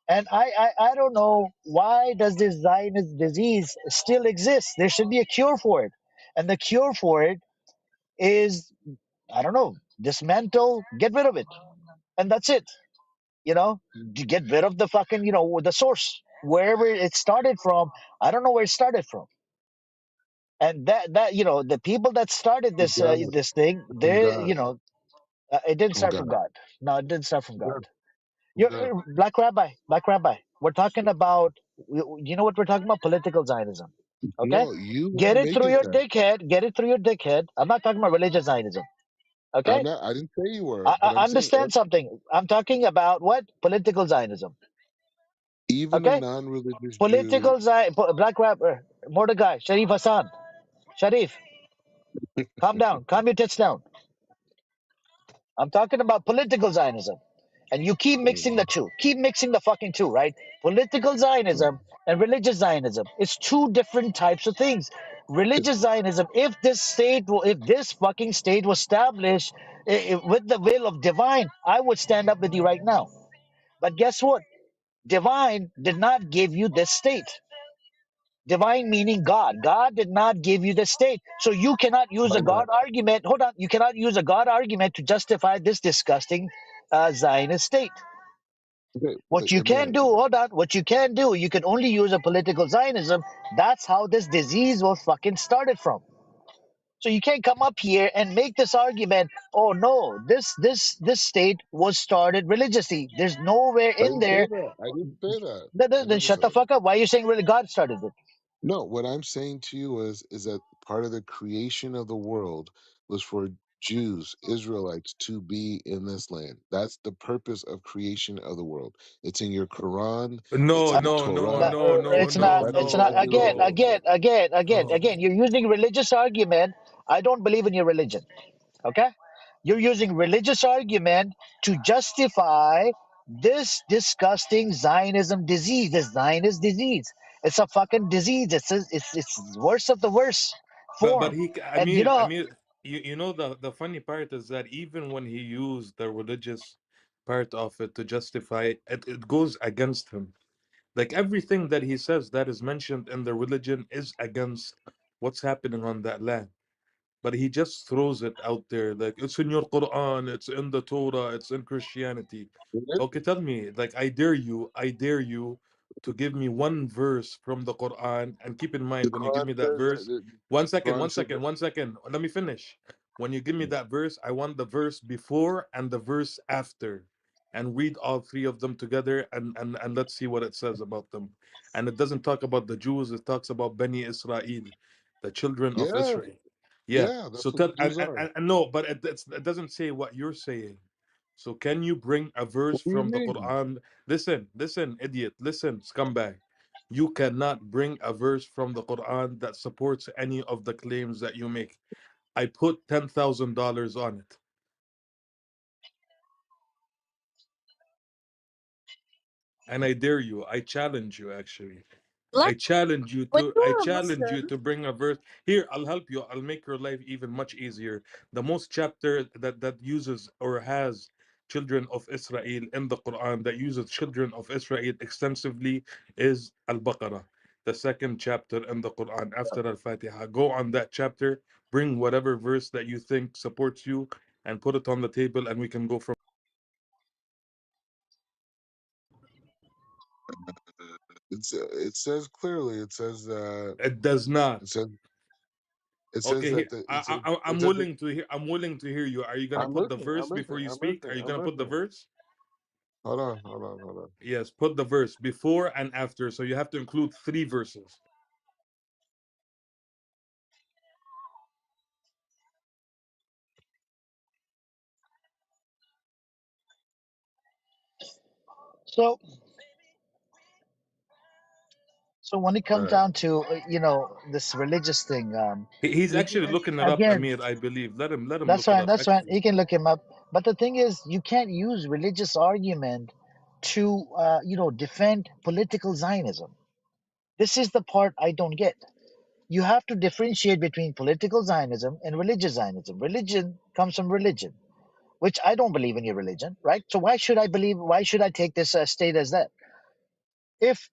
And I don't know, why does this Zionist disease still exist? There should be a cure for it. And the cure for it is, I don't know, dismantle, get rid of it. and that's it. You know, to get rid of the fucking, the source, wherever it started from. I don't know where it started from. And that the people that started From God, this thing, from they, God, it didn't from start God, from God. No, it didn't start from God. God, from You're God. Black Rabbi. We're talking about, you know what we're talking about? Political Zionism. Okay, No, you want get to it make through it your that. dickhead. Get it through your dickhead. I'm not talking about religious Zionism. I'm Okay, not. I didn't say you were, but I I'm saying understand something. I'm talking about what political Zionism. even a Okay, non-religious Jew. political Black Rabbi, Mordecai, Sharif Hassan, Sharif, calm down, calm your tits down. I'm talking about political Zionism. And you keep mixing the two. Keep mixing the fucking two, right? Political Zionism and religious Zionism. It's two different types of things. Religious Zionism, if this fucking state was established with the will of divine, I would stand up with you right now. But guess what? Divine did not give you this state. Divine meaning God. God did not give you the state. So you cannot use By a God. God argument. Hold on. You cannot use a God argument to justify this disgusting Zionist state. Okay, What like you can Amir, do, hold on, what you can do, you can only use a political Zionism. That's how this disease was fucking started from. So you can't come up here and make this argument, oh no, this state was started religiously. There's nowhere I in didn't say there. that. I didn't say that. I Then never shut said the that. fuck up. Why are you saying really God started it? No, what I'm saying to you is that part of the creation of the world was for Jews, Israelites, to be in this land. That's the purpose of creation of the world. It's in your Quran. It's No, Uh, in the no, no, Torah. no, no, it's no, not. That's It's no, not. exactly what it is. no, Again. no. You're using religious argument. I don't believe in your religion. Okay, you're using religious argument to justify this disgusting Zionism disease, this Zionist disease. It's a fucking disease. It's worst of the worst But form. And I mean, you know the funny part is that even when he used the religious part of it to justify it, it goes against him. Like everything that he says that is mentioned in the religion is against what's happening on that land. But he just throws it out there like it's in your Quran, it's in the Torah, it's in Christianity. It is. Okay, tell me, like I dare you to give me one verse from the Quran, and keep in The mind when you give Quran me that says verse, Quran one says second, one second, let me finish. When you give me that verse, I want the verse before and the verse after, and read all three of them together, and let's see what it says about them. And it doesn't talk about the Jews, it talks about Bani Israel, the children of yeah, Israel. Yeah. yeah, So that's what the tell Jews are. and no, but it doesn't say what you're saying. So can you bring a verse What do you from the mean? Quran? Listen, idiot. Listen, scumbag. You cannot bring a verse from the Quran that supports any of the claims that you make. I put $10,000 on it, and I dare you. I challenge you. Actually, Black, when you I were a challenge you Muslim, to bring a verse. Here, I'll help you. I'll make your life even much easier. The most chapter that uses or has children of Israel in the Quran, that uses children of Israel extensively, is Al-Baqarah, the second chapter in the Quran after Al-Fatiha. Go on that chapter, bring whatever verse that you think supports you, and put it on the table, and we can go from. It says clearly. It does not. It says it says Okay, that the it I'm says that willing to hear. I'm willing to hear you. Are you gonna I'm put the listening. verse before you I'm speak? Are listening. you I'm gonna put the listening. verse? Hold on. Yes, put the verse before and after. So you have to include three verses. so so when it All comes right. down to this religious thing, He's actually looking it up, again, Amir. I believe. Let him that's look it fine. up. That's fine. Actually, You can look him up. But the thing is, you can't use religious argument to defend political Zionism. This is the part I don't get. You have to differentiate between political Zionism and religious Zionism. Religion comes from religion, which I don't believe in your religion, right? So why should I believe? Why should I take this state as that? If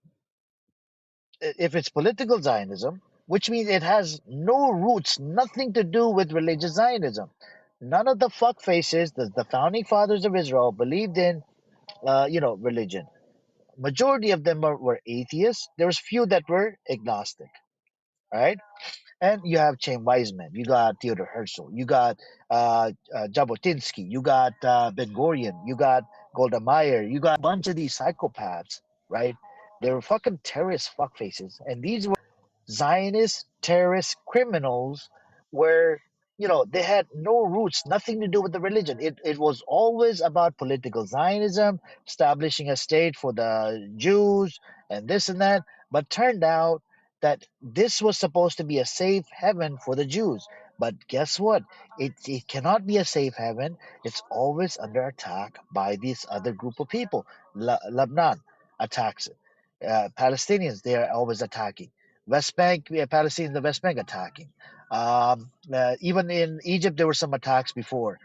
if it's political Zionism, which means it has no roots, nothing to do with religious Zionism. None of the fuck faces, the founding fathers of Israel, believed in, religion. Majority of them were atheists. There was few that were agnostic, right? And you have Chaim Weizmann, you got Theodor Herzl, you got Jabotinsky, you got Ben Gurion, you got Golda Meir, you got a bunch of these psychopaths, right? They were fucking terrorist fuckfaces, and these were Zionist terrorist criminals where they had no roots, nothing to do with the religion. It was always about political Zionism, establishing a state for the Jews and this and that. But turned out that this was supposed to be a safe haven for the Jews. But guess what? It cannot be a safe haven. It's always under attack by this other group of people. Lebanon attacks it. Palestinians, they are always attacking. West Bank, Palestine, the West Bank attacking. Even in Egypt, there were some attacks before.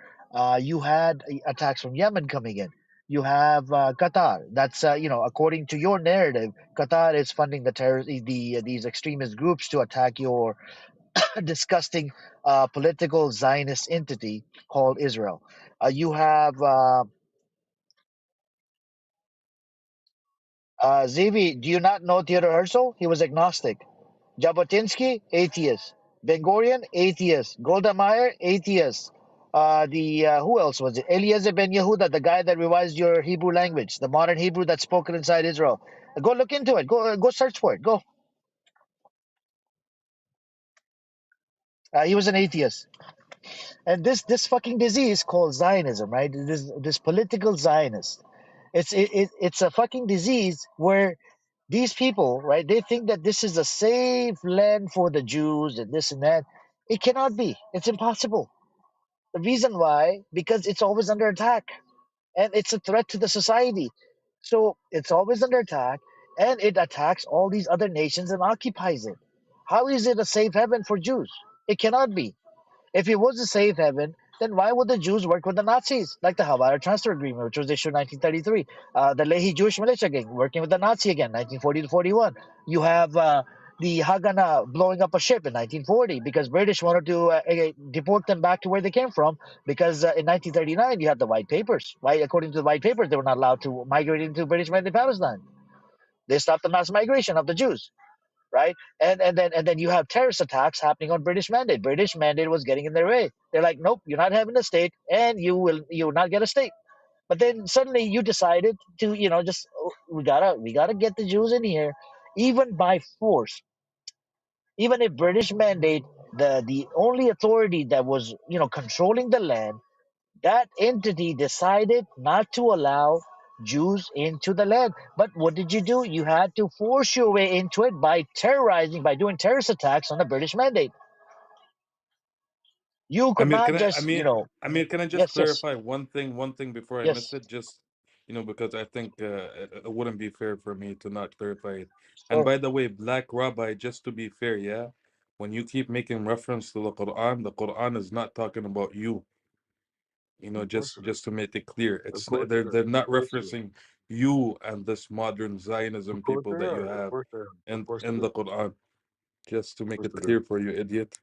You had attacks from Yemen coming in. You have Qatar. That's according to your narrative, Qatar is funding these extremist groups to attack your disgusting political Zionist entity called Israel. You have Zivi. Do you not know Theodor Herzl? He was agnostic. Jabotinsky, atheist. Ben Gurion, atheist. Golda Meir, atheist. The who else was it? Eliezer ben Yehuda, the guy that revised your Hebrew language, the modern Hebrew that's spoken inside Israel. Go look into it. Go search for it. Go. He was an atheist, and this fucking disease called Zionism, right? This political Zionist. It's a fucking disease where these people, right? They think that this is a safe land for the Jews and this and that. It cannot be. It's impossible. The reason why, because it's always under attack and it's a threat to the society. So it's always under attack and it attacks all these other nations and occupies it. How is it a safe haven for Jews? It cannot be. If it was a safe haven, then why would the Jews work with the Nazis, like the Havara Transfer Agreement, which was issued in 1933? The Lehi Jewish militia gang working with the Nazi again, 1940 to 41. You have the Haganah blowing up a ship in 1940 because British wanted to deport them back to where they came from because in 1939 you had the White Papers. Right? According to the White Papers, they were not allowed to migrate into British-mandate Palestine. They stopped the mass migration of the Jews, right? And then you have terrorist attacks happening on British mandate. British mandate was getting in their way. They're like, nope, you're not having a state, and you will not get a state. But then suddenly you decided to, just we gotta get the Jews in here, even by force. Even if British mandate, the only authority that was controlling the land, that entity decided not to allow Jews into the land. But what did you do? You had to force your way into it by terrorizing, by doing terrorist attacks on the British mandate. You could Amir, not can I, just, Amir, Amir, can I just yes, yes, clarify one thing before I miss yes, it? Just, because I think it wouldn't be fair for me to not clarify it. And sure, by the way, Black Rabbi, just to be fair, yeah, when you keep making reference to the Quran is not talking about you. Of course it is. Just to make it clear, Of it's course it is. they're Of not course it is. referencing you and this modern Of Zionism course people they that you are. Of have course they are. Of course it in is. the Quran. Just to Of make course it it is. clear for you, idiot.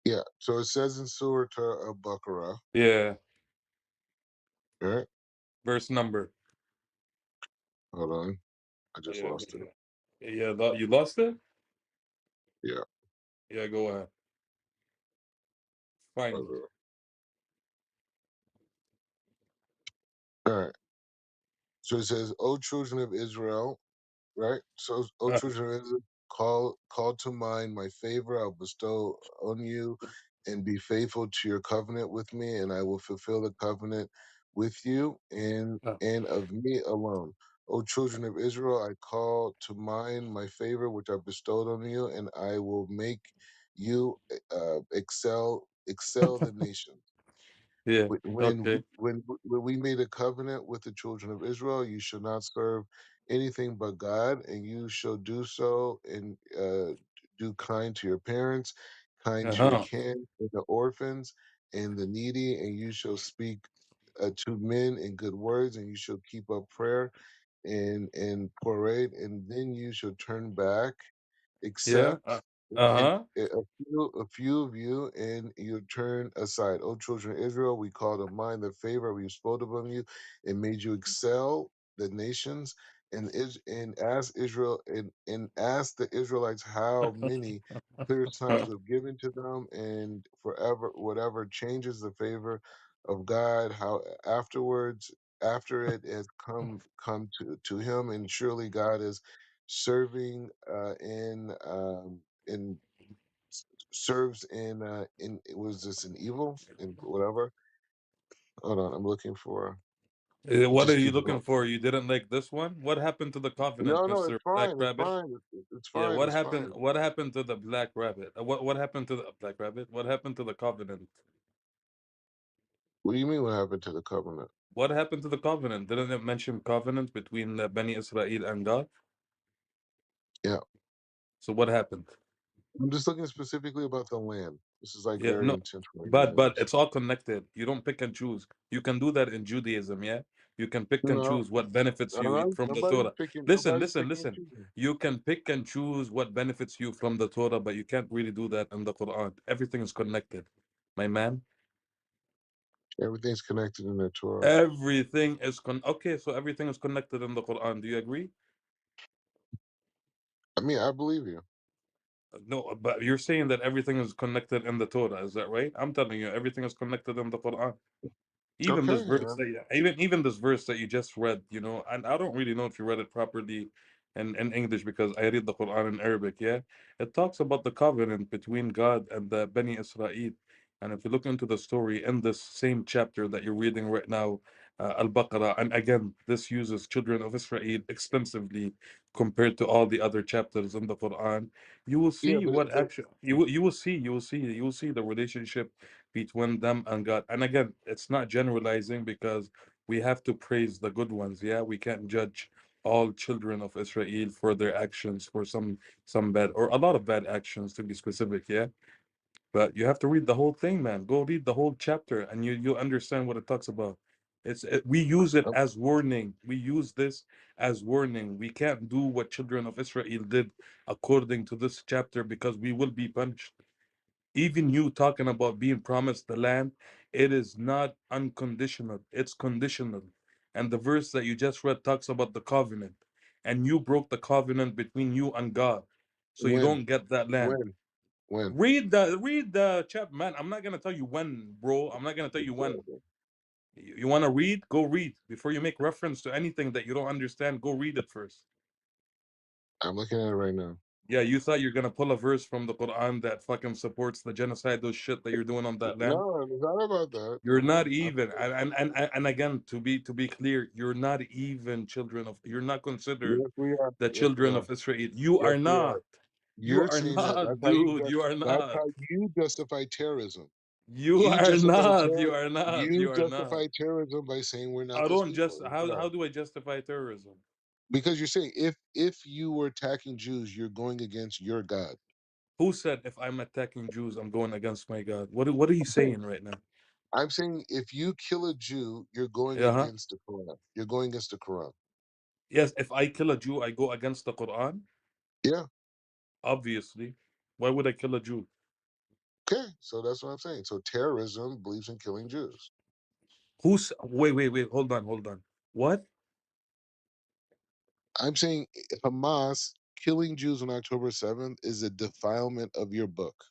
Yeah. So it says in Surah Al-Baqarah, Yeah, right? verse number. Hold on. I just Yeah, lost it. yeah. You lost it. Yeah. Yeah, go ahead. Find it. All right. So it says, O children of Israel, right? So, O children of Israel, call to mind my favor I'll bestow on you, and be faithful to your covenant with me, and I will fulfill the covenant with you and of me alone. O children of Israel, I call to mind my favor which I bestowed on you, and I will make you excel the nations. Yeah. Okay. When we made a covenant with the children of Israel, you shall not serve anything but God, and you shall do so and do kind to your parents, kind Uh to your huh. kin, and the orphans, and the needy, and you shall speak to men in good words, and you shall keep up prayer and parade, and then you shall turn back, Yeah. except and Uh-huh. a few of you, and you turn aside. O children of Israel, we call to mind the favor we spoke upon you, and made you excel the nations. And ask Israel and ask the Israelites how many clear signs we've given to them, and forever whatever changes the favor of God, how afterwards after it has come to him, and surely God is serving in serves in was this an evil and whatever. Hold on, I'm looking for. What are Just you keep looking going. for? You didn't like this one? What happened to the covenant, No, Mr. it's Black fine. It's Rabbit? fine. It's Yeah, fine. It's fine. what happened to the Black Rabbit? What happened to the Black Rabbit? What happened to the covenant? What do you mean? What happened to the covenant? What happened to the covenant? Didn't it mention covenant between Bani Israel and God? Yeah, So what happened? I'm just looking specifically about the land. This is like Yeah, very no, intentional. but it's all connected. You don't pick and choose. You can do that in Judaism, yeah. You can pick and No, choose what benefits you from the nobody's Torah. picking. Listen, Nobody's listen, picking and listen. choosing. You can pick and choose what benefits you from the Torah, but you can't really do that in the Quran. Everything is connected, my man. Everything's connected in the Torah. Everything is okay. So everything is connected in the Quran. Do you agree? I mean, I believe you. No, but you're saying that everything is connected in the Torah. Is that right? I'm telling you, everything is connected in the Quran. Even Okay, this verse that even this verse that you just read, you know, and I don't really know if you read it properly in English because I read the Quran in Arabic. Yeah, it talks about the covenant between God and the Bani Israel. And if you look into the story in this same chapter that you're reading right now, Al-Baqarah, and again, this uses children of Israel extensively compared to all the other chapters in the Quran. You will yeah, see what action you will see the relationship between them and God. And again, it's not generalizing because we have to praise the good ones. Yeah, we can't judge all children of Israel for their actions, for some bad or a lot of bad actions to be specific. Yeah, but you have to read the whole thing, man. Go read the whole chapter, and you understand what it talks about. We use it I'm, as warning. We use this as warning. We can't do what children of Israel did according to this chapter because we will be punished. Even you talking about being promised the land, it is not unconditional, it's conditional. And the verse that you just read talks about the covenant, and you broke the covenant between you and God, so you when don't get that land. when when. Read the chapter, man. I'm not gonna tell you when, bro. I'm not gonna tell you when. You want to read? Go read before you make reference to anything that you don't understand. Go read it first. I'm looking at it right now. Yeah, you thought you're gonna pull a verse from the Quran that fucking supports the genocide, those shit that you're doing on that land. No, it's not about that. You're not even, and again, to be clear, you're not even children of. You're not considered Yes, we are. the Yes, we children are. of Israel. You Yes, are we are. not. You You're are saying that. not, That's how you. dude. You are That's not. how you justify terrorism. You You are justify not. terror. You are not. You You are not. justify terrorism by saying we're not I those don't people. just. We How are. do I justify terrorism? Because you're saying if you were attacking Jews, you're going against your God. Who said if I'm attacking Jews, I'm going against my God? What are you Okay. saying right now? I'm saying if you kill a Jew, you're going Yeah. Huh? against the Quran. You're going against the Quran. Yes. If I kill a Jew, I go against the Quran. Yeah. Obviously. Why would I kill a Jew? Okay. So that's what I'm saying. So terrorism believes in killing Jews. Who's wait, hold on. What? I'm saying Hamas killing Jews on October 7th is a defilement of your book.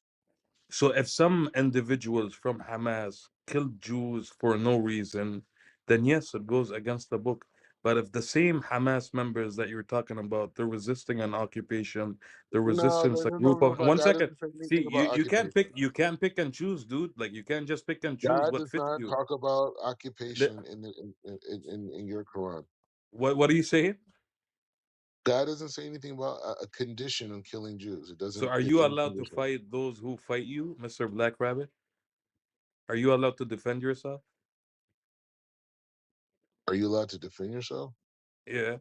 So if some individuals from Hamas killed Jews for no reason, then yes, it goes against the book. But if the same Hamas members that you're talking about, they're resisting an occupation, the No, resistance, a there's no group reason of about one God second. doesn't say See, anything you, about you can't pick occupation. you can't pick and choose, dude. Like you can't just pick and choose God what does fits not you. talk about The- occupation in your Quran. What are you saying? God doesn't say anything about a condition on killing Jews. It So doesn't are put you any allowed to condition. fight those who fight you, Mr. Black Rabbit? Are you allowed to defend yourself? Are you allowed to defend yourself? Yeah.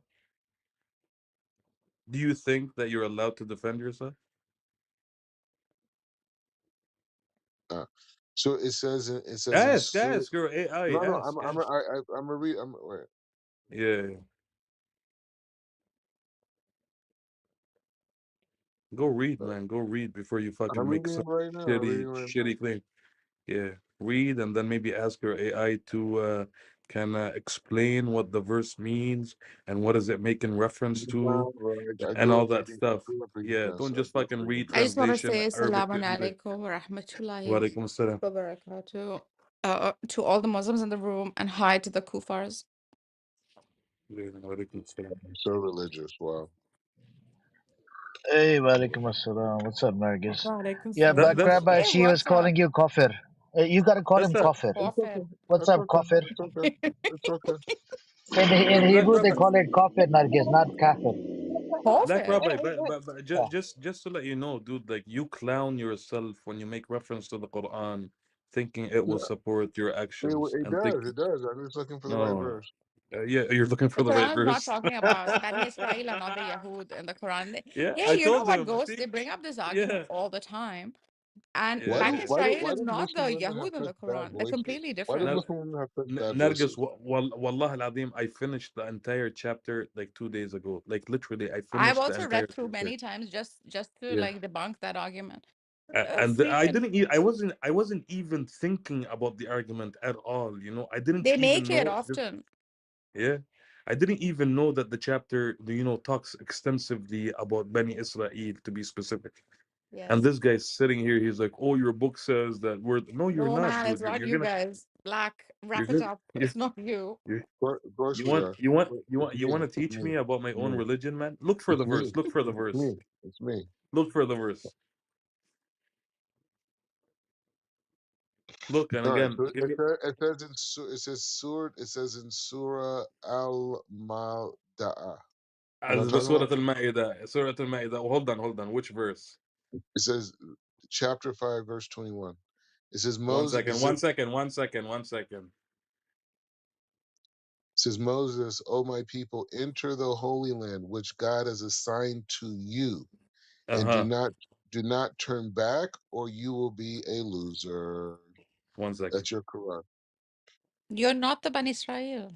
Do you think that you're allowed to defend yourself? Uh, so it says in Ask, Surah. ask, you're AI, No, no, ask, ask. I'm gonna read. Wait. Yeah. Go read, man. Go read before you fucking I'm make reading some it right now. I'm reading shitty, it right now. shitty claim. Yeah, read and then maybe ask your AI to kind of explain what the verse means and what is it making reference to No, right. and all that stuff. I grew up reading Yeah, this. don't I just grew up fucking reading read I this. just want to translation say Arabic Assalamu to English. alaikum wa rahmatullahi Walaikum assalam. wa barakatuh to all the Muslims in the room and hi to the Kufars. Walaikum assalam. I'm so religious. Wow. Hey, walaikum assalam. What's up, Marcus? Walaikum Yeah, salam. Black That's Rabbi, Hey, she was what's up? calling you kafir. You gotta call that's him that. kafir. It's Prophet. okay. What's It's up, okay. kafir? It's okay. It's okay. In Black Hebrew, they Rabbi. call it kafir, Nargis, not kafir. Black Prophet. Rabbi, but Yeah. just to let you know, dude, like you clown yourself when you make reference to the Quran, thinking it will Yeah, support your actions, it and think does. It does. I'm just looking for the right no, verse. yeah, you're looking The for the right Quran is not verse. talking about Bani Israel and not the Yahud in the Quran. Yeah, Yeah, I you know told what, him. Ghost? They See, bring up this argument yeah, all the time. And Why Bani do yeah. why do Israel why is do not the Muslim women have Yahud in such the bad Quran. They're voices? completely Why do different. Nar Muslim women have such bad Nargis, voices? Wallah al-Azim, I finished the entire chapter like 2 days ago. Like literally, I I've finished the also read entire through chapter. many times just to Yeah. like debunk that argument. And I Freaking, didn't I wasn't even thinking about the argument at all, you know. I didn't they even make it know this. often. Yeah. I didn't even know that the chapter, you know, talks extensively about Bani Israel, to be specific. And Yes. this guy's sitting here, he's like, "Oh, your book says that we're no, you're No, not, man, dude. it's not You're you gonna guys. Black, you're wrap it good. up. Yeah. It's not you. You Of course we are. It's you want me. to It's teach me. me about my It's own me. religion, man? Look for the It's me. verse. Look for the It's me. verse. It's me. Look for the verse. Look, and All right. again, So give me it says in Surah Al Malda'a. You know what as I'm the talking Surah about? Al-Ma'idah. Surah Al-Ma'idah. Hold on. Which verse? It says chapter 5 verse 21. It says One Moses second. One second. One second. One second. says Moses, "O my people, enter the holy land which God has assigned to you, Uh and huh. do not turn back, or you will be a loser." One second. That's your Quran. You're not the Bani Israel.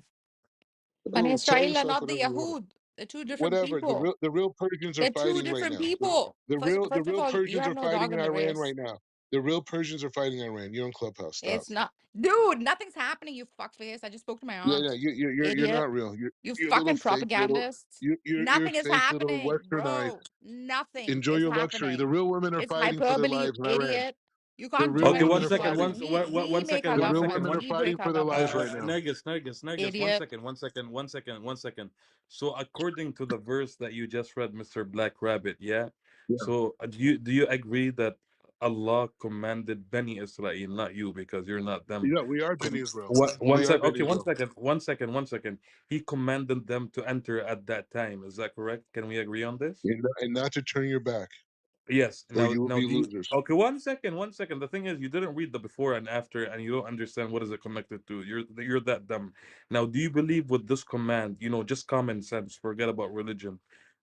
Bani Oh, tell Israel are yourself not the whatever you want. Yahud. They're two different Whatever. people. The real Persians are They're two fighting right different now. people. The First of real all, you Persians have are no fighting dog in in the Iran race. right now. The real Persians are fighting in Iran. You're on Clubhouse. Stop. It's not, dude. Nothing's happening. You fuckface. I just spoke to my Yeah, yeah. aunt. You're Idiot. not real. You You're a little fucking fake little. propagandist. You're Nothing is fake little happening, westernized. bro. Nothing Enjoy is your luxury. The happening. real women are It's fighting for their hyperbole, you lives in Iran. idiot. You The can't do real Okay. women One anything are to second. us. fighting. We make our The One real second. governments. women are One. We break fighting our for their lives right governments. now. Nergis. One Idiot. second. One second. One second. One second. So, according to the verse that you just read, Mister Black Rabbit, yeah. Yeah. So, do you agree that Allah commanded Bani Israel, not you, because you're not them? Yeah, we are Ben Israel. What? One We are sec. Ben Okay. One Israel. second. One second. One second. He commanded them to enter at that time. Is that correct? Can we agree on this? And not to turn your back, Yes. or you will Now, be do you? losers. Okay. One second. One second. The thing is, you didn't read the before and after, and you don't understand what is it connected to. You're that dumb. Now, do you believe with this command? You know, just common sense. Forget about religion.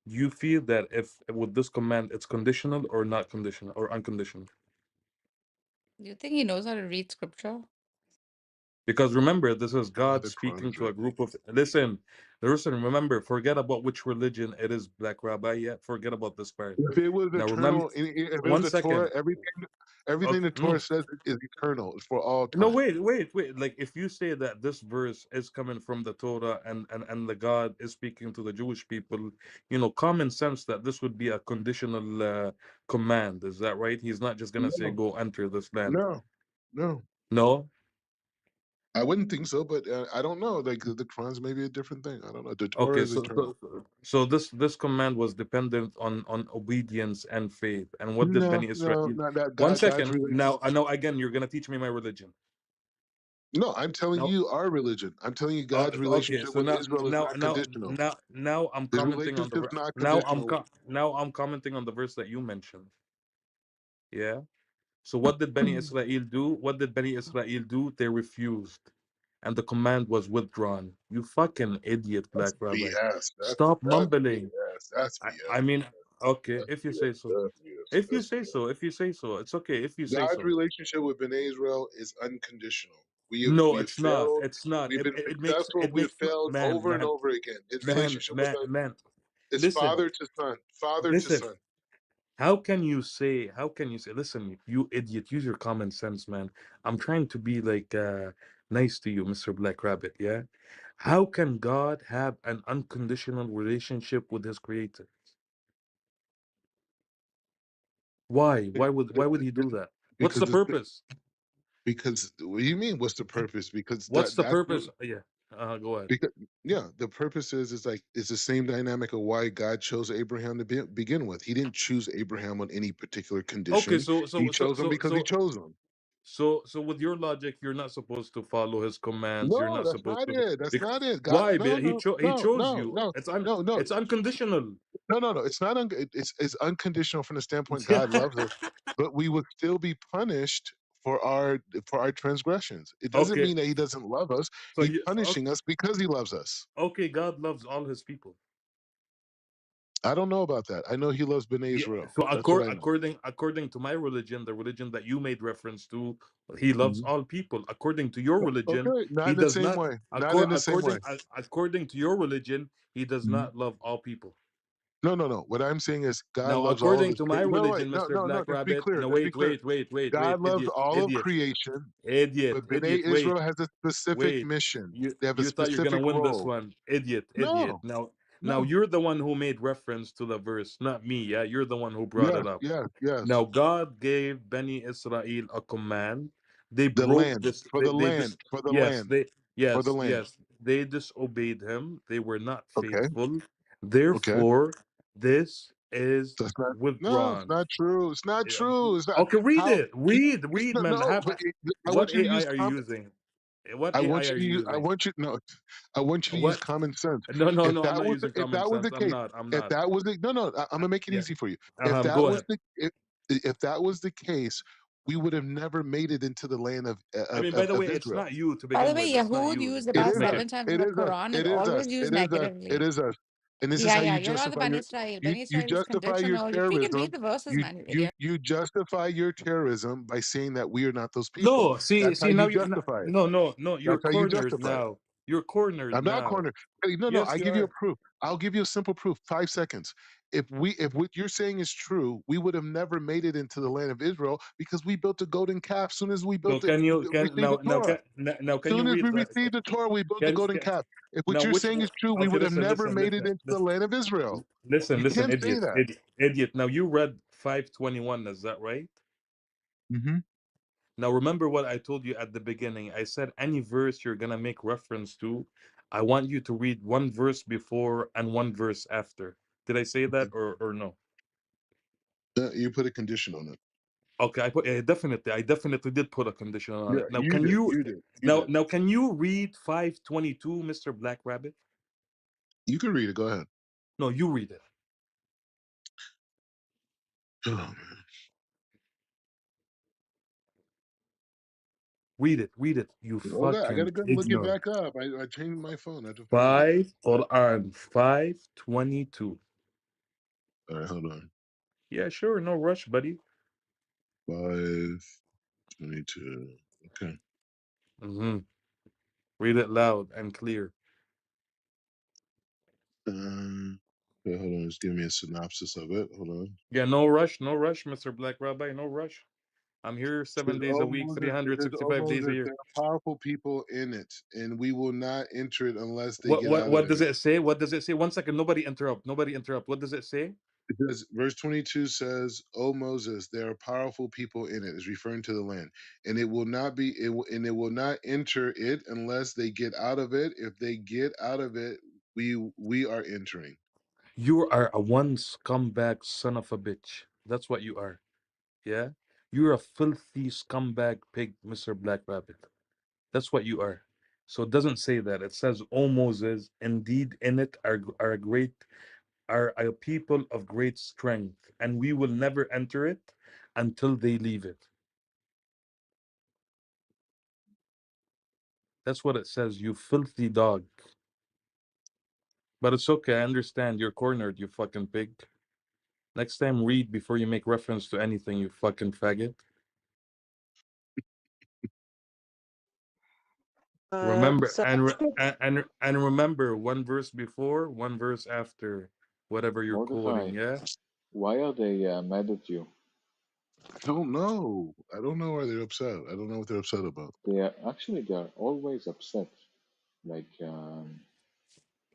Do you feel that if with this command, it's conditional or not conditional or unconditional? Do you think he knows how to read scripture? Because remember, this is God The Quran speaking is to a written. group of. Listen. Remember, forget about which religion it is, Black Rabbi. Yet, forget about this part. If it was Now, remember, eternal, if it was one the Torah, second. everything Okay, the Torah says is eternal. It's for all no, time. wait. Like, if you say that this verse is coming from the Torah and the God is speaking to the Jewish people, you know, common sense that this would be a conditional command. Is that right? He's not just gonna say, No, "Go enter this land." no, no. No. I wouldn't think so, but I don't know. Like the Quran's maybe a different thing. I don't know. The Torah Okay, is eternal. so this command was dependent on obedience and faith. And what did No, Bani Israel? no, not that. One God's second. relation. Now, I know again you're gonna teach me my religion. No, I'm telling No. you our religion. I'm telling you God's Okay. relationship So with Israel is not conditional. now I'm His commenting on the relationship's not now conditional. now I'm commenting on the verse that you mentioned. Yeah. So what did Bani Israel do? What did Bani Israel do? They refused, and the command was withdrawn. You fucking idiot, That's Black Rabbi. BS. Stop That's mumbling. BS. That's I BS. mean, okay, That's if you BS. say so. That's BS. If you That's say BS. so, it's okay. If you say God's so. relationship with Bnei Israel is unconditional. No, We have it's not. failed. It's not. We've been successful. It We have makes failed man, over and man, over again. His man, relationship with man, us man. is Listen, father to son, father to listen. son. How can you say? How can you say? Listen, you idiot. Use your common sense, man. I'm trying to be like nice to you, Mr. Black Rabbit. Yeah. How can God have an unconditional relationship with His Creator? Why? Why would He do that? What's because the it's purpose? because what do you mean? What's the purpose? Because What's the that's purpose? Yeah. Go ahead. because yeah, the purpose is like it's the same dynamic of why God chose Abraham to begin with. He didn't choose Abraham on any particular Okay. condition. So He so so chose him so because he so chose him. so with your logic, you're not supposed to follow His commands. You're No, not that's supposed not to. it. That's not it. God, Why? no, But no, He no, chose no, you. no, no, no, It's unconditional. no, no, no. It's not. It's unconditional from the standpoint God loves us, but we would still be punished for our transgressions. It doesn't Okay. mean that He doesn't love us. So He's you punishing us because He loves us. okay? God loves all His people. I don't know about that. I know He loves Bnei Yeah. Israel. So That's what I know. according to my religion, the religion that you made reference to, He loves Mhm. all people. According to your religion, Okay, not He in the does same not. way. Not in the same way. According to your religion, He does Mhm. not love all people. No, no, no. What I'm saying is God Now, loves all of according His. to my No, wait, religion, no, Mister no, no. Black Let's be Rabbit. clear. No, Let's be wait, clear. wait, wait, wait, wait, God loves idiot, all of idiot, creation, idiot, but Bnei idiot. Wait, Israel has a specific wait. mission. You They have a you thought you're gonna specific win this role. one, idiot, idiot. No, Now no. you're the one who made reference to the verse, not me. Yeah, you're the one who brought Yes, it up. yes, yes. Now God gave Beni Israel a command. They The broke land, this. for the land, for the land, for the land. Yes, they disobeyed him. They were not Okay, faithful. okay. Therefore, this is So it's not. No, it's withdrawn. not true. It's not Yeah. true. It's not Okay, read how. it. Read, It's read, not, man. no, but I What want you to use AI are you using? What I AI want are you to you use. I using? want you. No, I want you to use What? common sense. No, no, If no. I'm that not was using if common that was sense. the I'm case, not. I'm if not. that was the no no, I'm gonna make it Yeah. easy for you. If that Go was ahead. the if that was the case, we would have never made it into the land I mean, by the way, of it's Israel. not you to By the begin way, with. It's not Yahud you. used It about Let's is make us. it. 7 times in It the is us. Quran is It is us. always used It is us. It negatively. is us. And this is Yeah, how yeah. you You're not the justify Bani your Israel. you Bani you Israel is justify your conditional. You freaking read terrorism. the verses, man, you idiot. You justify your terrorism by saying that we are not those people. No, see, That's how now you you. justify it. No, no, no. You're That's how you cornered justify it. now. You're cornered I'm not now. cornered. Hey, no, no, Yes, I you give you a are. proof. I'll give you a simple proof. 5 seconds. If what you're saying is true, we would have never made it into the land of Israel because we built a golden calf. Soon as we No, built it, can you can received now the Torah. now can you Soon as we read the received the Torah, we built a golden can calf. If what now you're which saying is true, we okay, would have listen, never listen, made it listen, into the land of Israel. listen, You listen, can't say idiot, that. idiot. Now you read 521. Is that right? Hmm. Now remember what I told you at the beginning. I said any verse you're gonna make reference to, I want you to read one verse before and one verse after. Did I say that or no? You put a condition on it. Okay, I definitely did put a condition on Yeah, it. Now you can did. you You did. You did. can you read 522, Mr. Black Rabbit? You can read it. Go ahead. No, you read it. Oh, man. Read it, you Hold on. I gotta fucking go look it ignorant. back up. I changed my phone. I have to find it again. 5 Quran 522. All right, hold on. Yeah, sure, no rush, buddy. 522. Okay. Hmm. Read it loud and clear. Okay, hold on. Just give me a synopsis of it. Hold on. Yeah, no rush, Mr. Black Rabbi, no rush. I'm here It says, 7 days a "Oh week, Moses, it says, oh 365 days a Moses, year. there are powerful people in it, and we will not enter it unless they get out of What it." does it say? What does it say? 1 second, nobody interrupt. Nobody interrupt. What does it say? It says, verse 22 says, "Oh Moses, there are powerful people in it," is referring to the land, and it will not be, and it will not enter it unless they get out of it. If they get out of it, we are entering. You are a one scumbag son of a bitch. That's what you are. Yeah? You're a filthy scumbag pig, Mr. Black Rabbit. That's what you are. So it doesn't say that. It says, "O Moses, indeed in it are great are a people of great strength, and we will never enter it until they leave it." That's what it says, you filthy dog. But it's okay, I understand. You're cornered, you fucking pig. Next time read before you make reference to anything, you fucking faggot. Remember So and remember one verse before, one verse after whatever you're Mordecai. quoting, yeah? Why are they mad at you? I don't know. I don't know why they're upset. I don't know what they're upset about. They are always upset. Like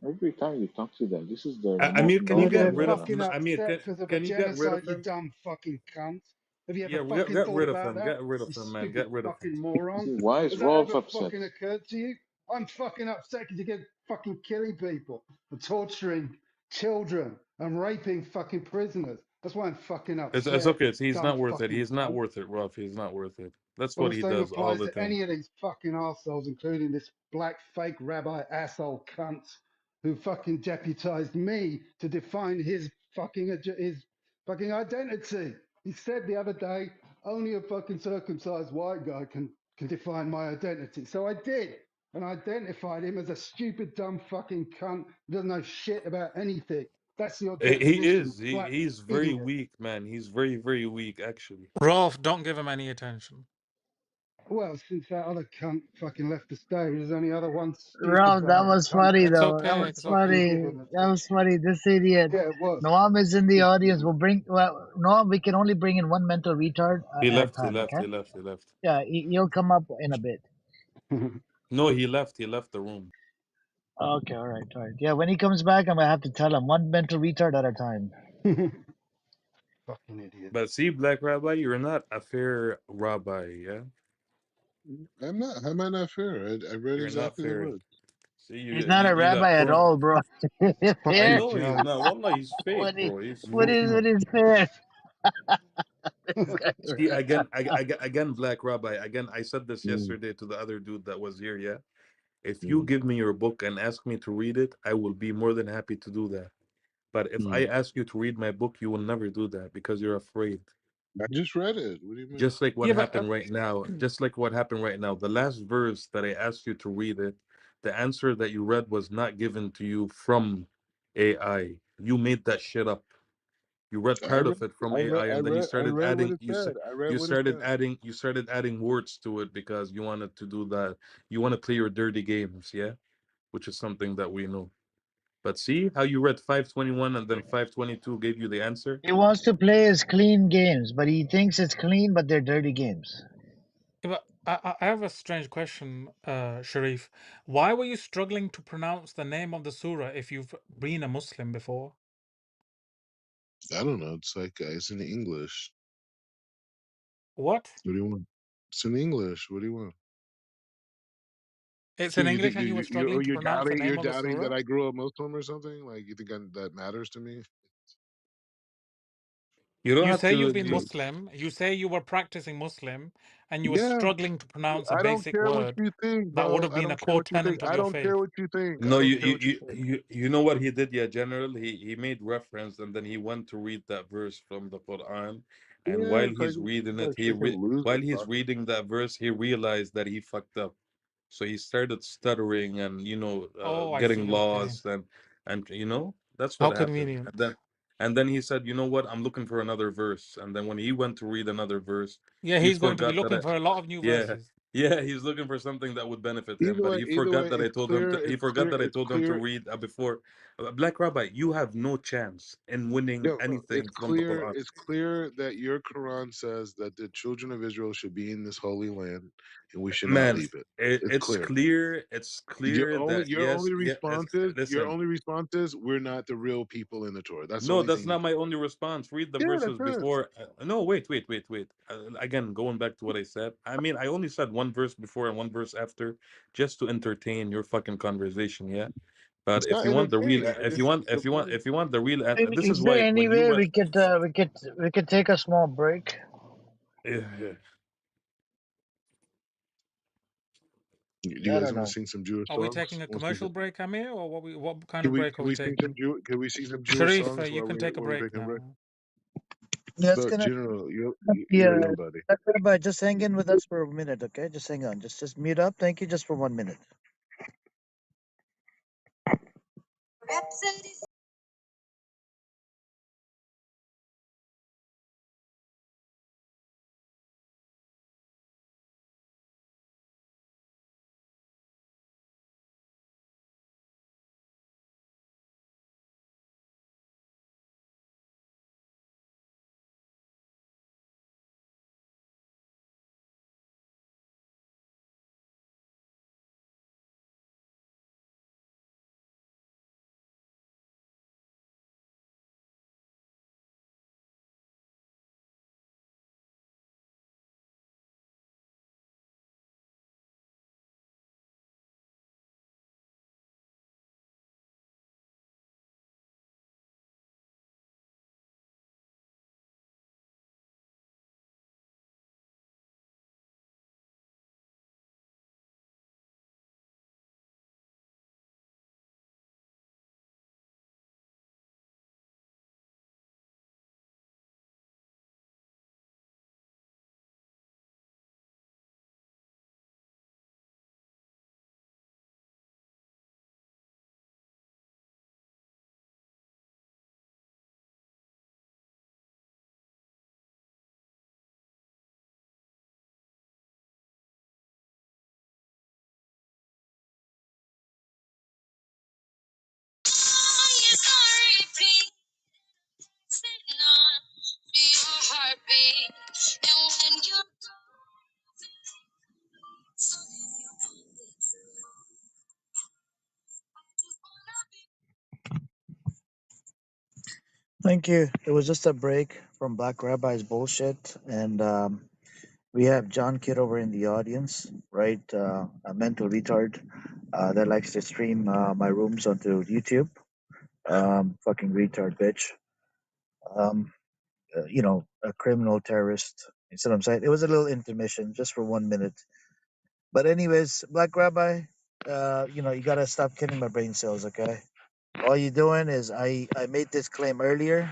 every time you talk to them, this is their most Amir, can you Yeah, get they're rid of normal. fucking Amir? upset because of a Can you get rid of genocide, you him? dumb fucking cunt. Have you ever Yeah, fucking get thought rid of about him. that? Get rid You of him, man. stupid Get rid of him. fucking moron. See, why is Has that Rolf ever upset? fucking occurred to you? I'm fucking upset because you get fucking killing people and torturing children and raping fucking prisoners. That's why I'm fucking It's upset, okay. you He's dumb not worth it. fucking He's not cunt. worth it, Ruff. He's not worth it. That's Well, what the he same does all applies the to time. any of these fucking assholes, including this black fake rabbi asshole cunt who fucking deputized me to define his fucking identity. He said the other day, only a fucking circumcised white guy can define my identity. So I did, and I identified him as a stupid, dumb fucking cunt who doesn't know shit about anything. That's your He definition, is. flat He's very idiot. weak, man. He's very, very weak, actually. Rolf, don't give him any attention. Well, since that other cunt fucking left the stage, there's only other one stupid Rob, that dumb was cunt funny It's though. That okay. was It's fucking okay. funny. given That attention. was funny. This idiot. Yeah, it was. Noam is in the Stupid audience. We'll idiot. bring. Well, Noam, we can only bring in one mental retard He at a left. He time. left. Okay? He left. He left. Yeah, he'll come up in a bit. No, he left. He left the room. Okay, all right, all right. Yeah, when he comes back, I'm gonna have to tell him one mental retard at a time. Fucking idiot. But see, Black Rabbi, you're not a fair rabbi, yeah? I'm not. How am I not fair? I read You're not exactly the fair. words. See, He's not a you got rabbi at prune. all, bro. I Fucking Fair. know he's joke. not. Wallah, he's fake, What is, bro. He's what fake. is, Mm-mm. what is fair? This guy's See, again, right. again, Black Rabbi, again, I said this Mm, yesterday to the other dude that was here, yeah? If you mm, give me your book and ask me to read it, I will be more than happy to do that. But if I mm. ask you to read my book, you will never do that because you're afraid. I just read it. What do you mean? Just like what Yeah, but happened right now. Just like what happened right now. The last verse that I asked you to read it, the answer that you read was not given to you from AI. You made that shit up. You read I part read. of it from I read. AI, I and then you read. I started read what adding. it said. I read what it said. You started adding words to it because you wanted to do that. You want to play your dirty games, yeah, which is something that we know. But see how you read 521 and then 522 gave you the answer. He wants to play his clean games, but he thinks it's clean, but they're dirty games. yeah, but I have a strange question, Sharif. Why were you struggling to pronounce the name of the surah if you've been a Muslim before? I don't know. It's like it's in English. What? What do you want? It's in English. What do you want? It's So in you English think and you were oh, struggling to pronounce the name you're of the doubting that surah? I grew up Muslim or something? Like you think that matters to me? You don't You have say you've been to. Muslim, you say you were practicing Muslim, and you were Yeah, struggling to pronounce a I don't basic care what word you think, that would bro. have I been a don't care core what you think. tenet of I your don't care faith. what you think. I No, don't care what you think. you know what he did, yeah, General. He made reference and then he went to read that verse from the Quran, and Yeah, while he's reading it's like it, freaking loser while he's talking. reading that verse, he realized that he fucked up. So he started stuttering and Oh, I getting see. Okay. lost and that's what How happened. convenient. And then he said, you know what, I'm looking for another verse. And then when he went to read another verse, Yeah, he he's going to be forgot that looking for a lot of new yeah, verses. yeah, he's looking for something that would benefit him, but he Either forgot way, that I it's told him clear. to. He It's forgot clear. that I It's told him to clear. read before. Black Rabbi, you have no chance in winning No, anything from the Quran. It's clear that your Quran says that the children of Israel should be in this holy land, and we should not Man, leave it. It's it's clear. clear. It's clear that Your yes, only yeah. response is Listen, we're not the real people in the Torah. That's the no, only that's thing you not can my say. only response. Read the Yeah, that's verses it. before. No, wait. Again, going back to what I said. I mean, I only said one verse before and one verse after, just to entertain your fucking conversation. Yeah. But It's if not you want the real, entertaining. I just the point. if you want the real, this Is is there why any when you way went, we could take a small break? yeah. Do I you guys don't want to know. sing some Jewish Are we taking songs? a commercial break, Amir, or what kind of break are Can we we sing some taking? Can we sing some Jewish Sharif, songs you can take a while we're break taking a break? now. Yes, Look, can I? General, Yeah, yo, buddy. Rabbi, just hang in with us for a minute, okay? Just hang on. Just mute up. Thank you, just for 1 minute. Thank you. It was just a break from Black Rabbi's bullshit, and we have John Kidd over in the audience, right? A mental retard that likes to stream my rooms onto YouTube. Fucking retard bitch. Um, a criminal terrorist. You see what I'm saying? It was a little intermission just for 1 minute. But anyways, Black Rabbi, you gotta stop killing my brain cells, okay? All you doing is I made this claim earlier.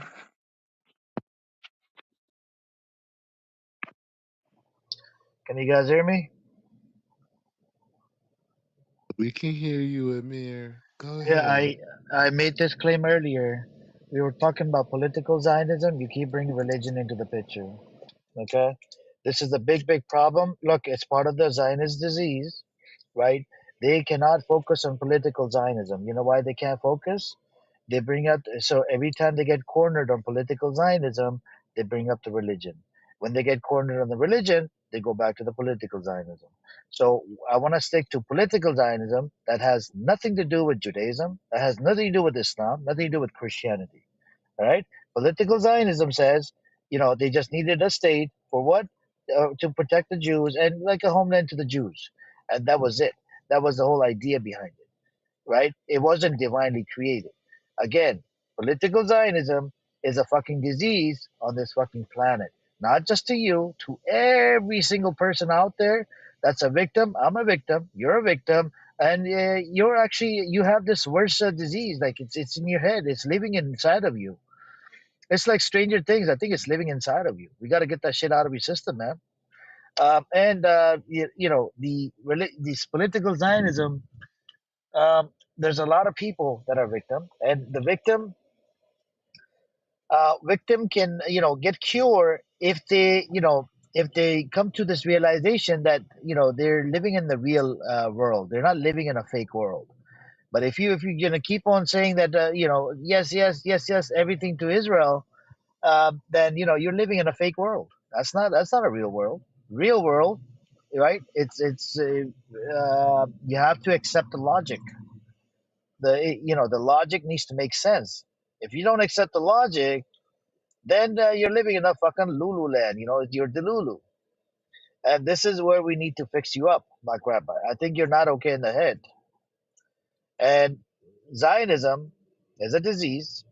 Can you guys hear me? We can hear you, Amir. Go Yeah, ahead. I made this claim earlier. We were talking about political Zionism. You keep bringing religion into the picture. Okay, this is a big problem. Look, it's part of the Zionist disease, right? They cannot focus on political Zionism. You know why they can't focus? They bring up, so every time they get cornered on political Zionism, they bring up the religion. When they get cornered on the religion, they go back to the political Zionism. So I want to stick to political Zionism that has nothing to do with Judaism, that has nothing to do with Islam, nothing to do with Christianity. All right. Political Zionism says, they just needed a state for what? To protect the Jews and like a homeland to the Jews. And that was it. That was the whole idea behind it, right? It wasn't divinely created. Again, political Zionism is a fucking disease on this fucking planet. Not just to you, to every single person out there that's a victim. I'm a victim. You're a victim. And you have this worse disease. Like it's in your head. It's living inside of you. It's like Stranger Things. I think it's living inside of you. We got to get that shit out of your system, man. This political Zionism. There's a lot of people that are victim, and the victim can get cure if they come to this realization that they're living in the real world. They're not living in a fake world. But if you're gonna keep on saying that yes, yes, yes, yes, everything to Israel, then you're living in a fake world. That's not a real world. Real world, right? You have to accept the logic. The logic needs to make sense. If you don't accept the logic, then you're living in a fucking Lulu land. You're Delulu, and this is where we need to fix you up, my Rabbi. I think you're not okay in the head, and Zionism is a disease.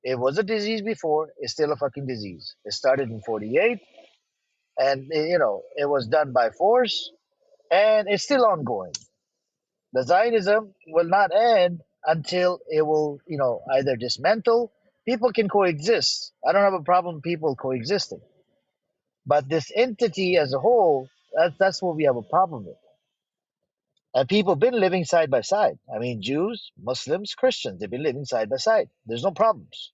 It was a disease before. It's still a fucking disease. It started in '48, and it was done by force, and it's still ongoing. The Zionism will not end until it will, either dismantle. People can coexist. I don't have a problem with people coexisting, but this entity as a whole, that's what we have a problem with. And people been living side by side. I mean, Jews, Muslims, Christians, they've been living side by side. There's no problems.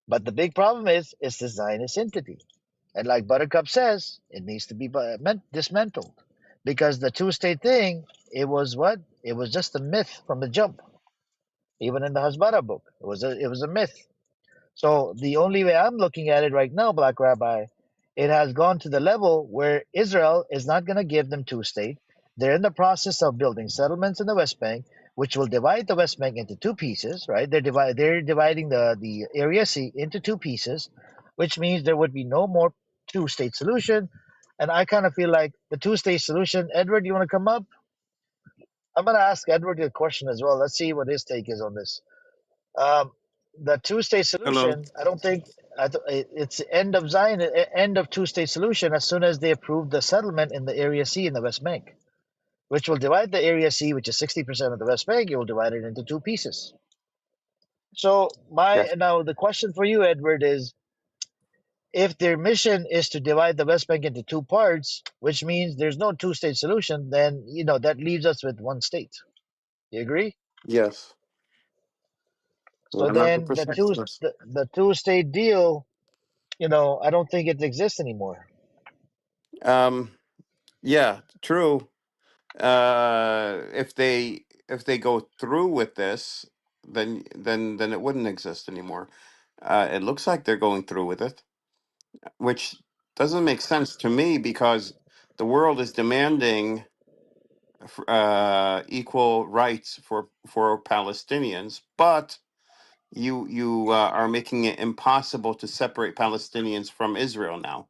But the big problem is it's the Zionist entity. And like Buttercup says, it needs to be dismantled because the two-state thing, it was what? It was just a myth from the jump. Even in the Hasbara book, it was a myth. So the only way I'm looking at it right now, Black Rabbi, it has gone to the level where Israel is not going to give them two-state. They're in the process of building settlements in the West Bank, which will divide the West Bank into two pieces. Right? They're dividing the Area C into two pieces, which means there would be no more two-state solution. And I kind of feel like the two-state solution. Edward, you want to come up? I'm going to ask Edward a question as well. Let's see what his take is on this. Um, the two-state Hello. solution, I don't think it's the end of Zion, end of two-state solution as soon as they approve the settlement in the Area C in the West Bank, which will divide the Area C, which is 60% of the West Bank. It will divide it into two pieces. So Yes. now the question for you, Edward, is if their mission is to divide the West Bank into two parts, which means there's no two-state solution, then that leaves us with one state. You agree? Yes. So then 100%. Yes. the two-state deal, I don't think it exists anymore. Um, yeah, true. If they go through with this, then it wouldn't exist anymore. It looks like they're going through with it, which doesn't make sense to me because the world is demanding equal rights for Palestinians, but you are making it impossible to separate Palestinians from Israel now,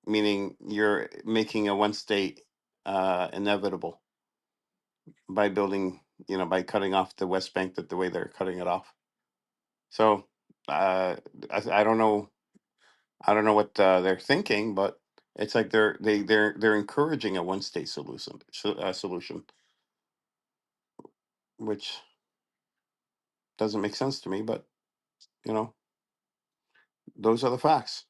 meaning you're making a one state inevitable by building, by cutting off the West Bank the way they're cutting it off. So I don't know. I don't know what they're thinking, but it's like they're encouraging a one state solution, which doesn't make sense to me. But you know, those are the facts.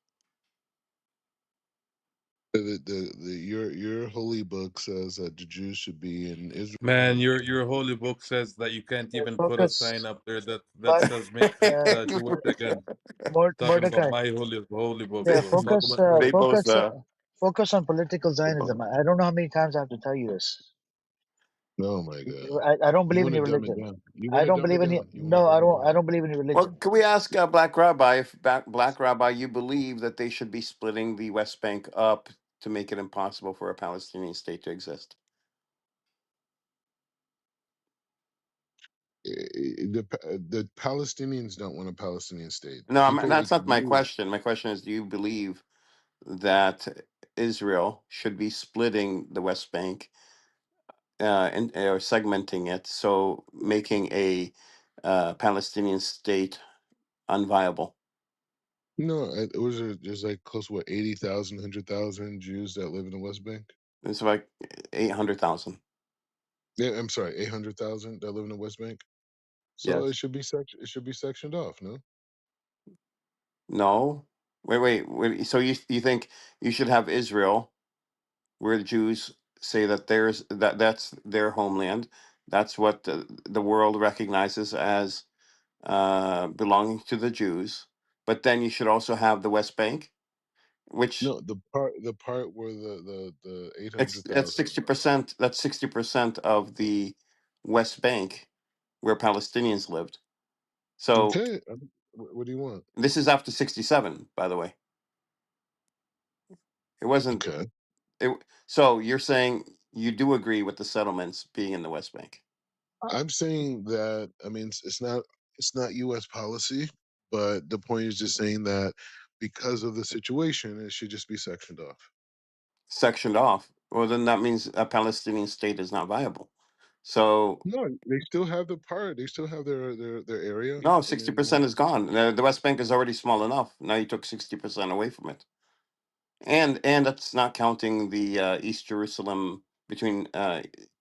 Your holy book says that the Jews should be in Man, Israel. your holy book says that you can't even put a sign Focus, up there that but says make uh, Jewish again. Talking about Mordecai. my holy book, Yeah, bro. Talk focus, about your holy They book. both. focus on political They both. Zionism. I don't know how many times I have to tell you this. Oh my God! I don't You believe want in to your dumb it religion. down? You want I to don't dumb it believe in you. down? You want to No, dumb it I down? don't believe in your Well, religion. can we ask Black Rabbi if Black Rabbi you believe that they should be splitting the West Bank up to make it impossible for a Palestinian state to exist? The Palestinians don't want a Palestinian state. No, People like that's not my you. question. My question is, do you believe that Israel should be splitting the West Bank and or segmenting it, so making a Palestinian state unviable? No, it was there's like close to what 80,000, 100,000 Jews that live in the West Bank. It's like 800,000. Yeah, I'm sorry, 800,000 that live in the West Bank. So Yes. it should be sectioned off. No, No. Wait. So you think you should have Israel, where the Jews say that that's their homeland. That's what the world recognizes as belonging to the Jews. But then you should also have the West Bank, which no, the part where the it's 800,000. 60%. That's 60% of the West Bank where Palestinians lived. So Okay, what do you want? this is after 67, by the way. It wasn't. Okay, So you're saying you do agree with the settlements being in the West Bank? I'm saying that. I mean, it's not U.S. policy, but the point is just saying that because of the situation, it should just be sectioned off. Sectioned off. Well, then that means a Palestinian state is not viable. So No, they still have the part. They still have their area. no, I sixty mean, percent is gone. The West Bank is already small enough. Now you took 60% away from it, and that's not counting the East Jerusalem between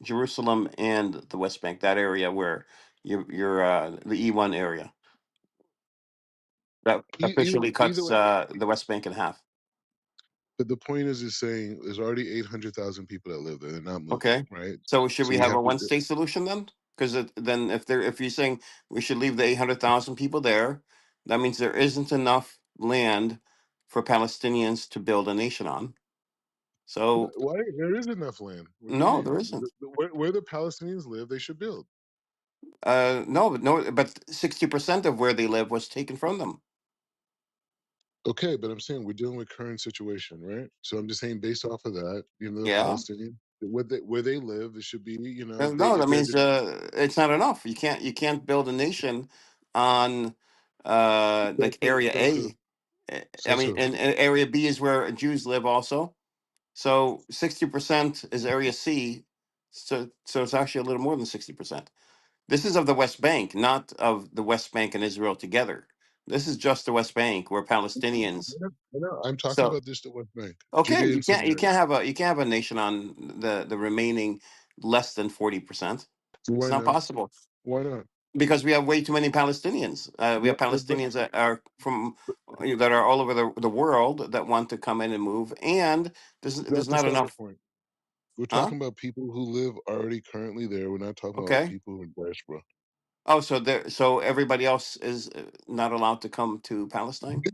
Jerusalem and the West Bank. That area where you're the E1 area that officially either cuts way. the West Bank in half. But the point is saying there's already 800,000 people that live there. They're not moving, Okay. right? So should So we you have a have to. one state solution then? Because then if you're saying we should leave the 800,000 people there, that means there isn't enough land for Palestinians to build a nation on. So Why? There is enough land. What do you no, mean? there isn't. Where the Palestinians live, they should build. No, but 60% of where they live was taken from them. Okay, but I'm saying we're dealing with current situation, right? So I'm just saying, based off of that, the Yeah. Palestinian where they live, it should be, if they No, if that they're means the it's not enough. You can't build a nation on like area says who A. I says mean, who. and area B is where Jews live also. So 60% is area C. So it's actually a little more than 60%. This is of the West Bank, not of the West Bank and Israel together. This is just the West Bank where Palestinians. I know. I'm talking So about this the West Bank. okay, Judea you and can't you Samaria. can't have a nation on the remaining less than 40%. It's Why not not? possible Why not? because we have way too many Palestinians. We have But Palestinians that are that are all over the world that want to come in and move, and there's that's not beside the enough. point. We're Huh? talking about people who live already currently there. We're not talking about Okay. people in diaspora. Oh, so everybody else is not allowed to come to Palestine?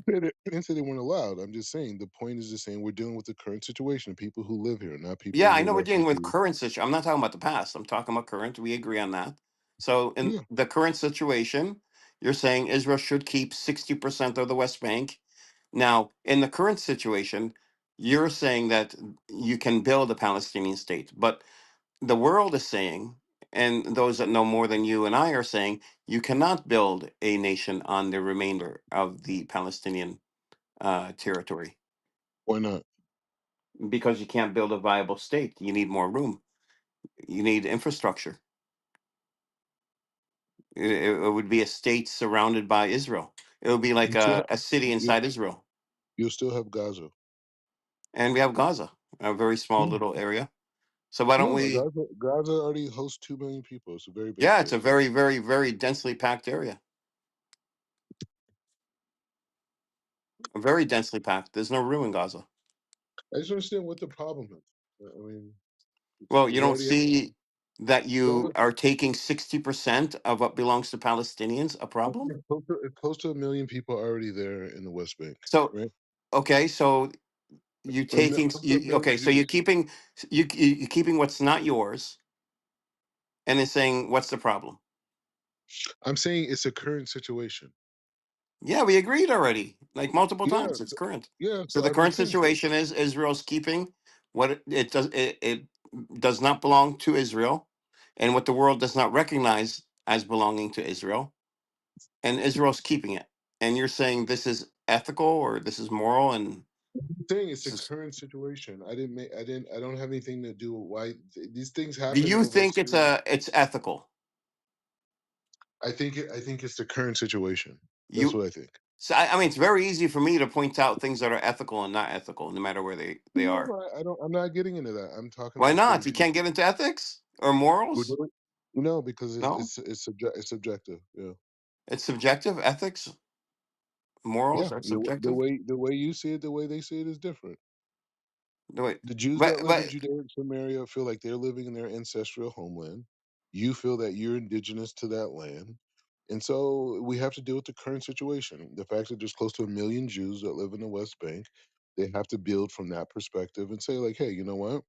I didn't say they weren't allowed. I'm just saying the point is just saying we're dealing with the current situation, people who live here, not people Yeah, I who know are we're dealing with refugees. current situation. I'm not talking about the past. I'm talking about current. We agree on that. So in Yeah. the current situation, you're saying Israel should keep 60% of the West Bank. Now, in the current situation, you're saying that you can build a Palestinian state, but the world is saying, And those that know more than you and I are saying you cannot build a nation on the remainder of the Palestinian territory Why not? because you can't build a viable state. You need more room. You need infrastructure. It would be a state surrounded by Israel. It would be like You still a city you inside Israel. you still have Gaza. And we have Gaza, a very small Yeah, little area. So why don't yeah, we? Gaza already hosts 2 million people. It's a very big Yeah, it's a place. very, very, very densely packed area. Very densely packed. There's no room in Gaza. I just understand what the problem is. I mean, Well, you we don't already have see that Gaza. you are taking 60% of what belongs to Palestinians a problem? Close to 1 million people already there in the West Bank, So, right? okay, so Close to a million okay, so you're Jews. keeping you're keeping what's not yours and then saying what's the problem? I'm saying it's a current situation. Yeah, we agreed already, like multiple Yeah, times. It's current. yeah. So So the I've been current saying so. situation is Israel's keeping what it does not belong to Israel, and what the world does not recognize as belonging to Israel, and Israel's keeping it. And you're saying this is ethical or this is moral, and I'm saying it's this a is, current situation. I don't have anything to do with why these things do happen you over a think series. it's ethical? I think it's the current situation. That's You what I think. so I mean, it's very easy for me to point out things that are ethical and not ethical, no matter where they No, are. I don't. I'm not getting into that. I'm talking Why about not? certain You can't people. get into ethics or We're morals. doing. No, because No, it's subjective. Yeah, it's subjective. Ethics, morals yeah. are subjective. The way you see it, the way they see it is different. No, wait, The Jews but that live in but Judea and Samaria feel like they're living in their ancestral homeland. You feel that you're indigenous to that land. And so we have to deal with the current situation. The fact that there's close to 1 million Jews that live in the West Bank, they have to build from that perspective and say, like, hey, you know what?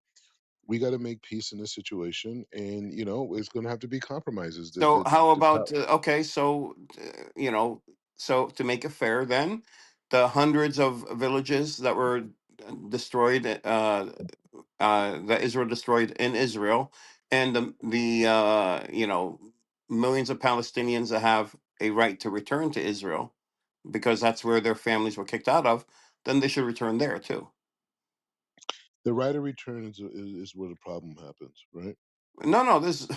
We got to make peace in this situation. And, it's going to have to be compromises. so how The about top, okay? So so to make it fair, then the hundreds of villages that were destroyed, that Israel destroyed in Israel, and the millions of Palestinians that have a right to return to Israel because that's where their families were kicked out of, then they should return there too. the right of return is where the problem happens, right? No, no, there's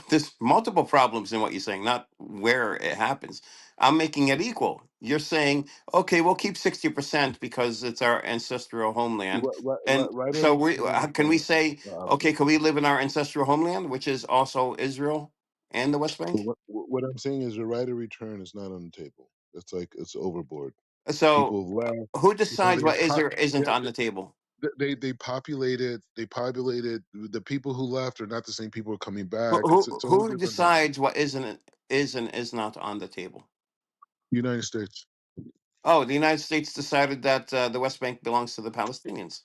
multiple problems in what you're saying, not where it happens. I'm making it equal. You're saying, okay, we'll keep 60% because it's our ancestral homeland. And Right of so return is can not we say, the okay, option. can we live in our ancestral homeland, which is also Israel and the West But Bank? what I'm saying is the right of return is not on the table. It's like it's overboard. So People have left who because decides what is or isn't on the table? they populated the people who left are not the same people who are coming Who back. It's who, a whole who different thing. decides what is and is not on the table? United States. Oh, the United States decided that the West Bank belongs to the Palestinians.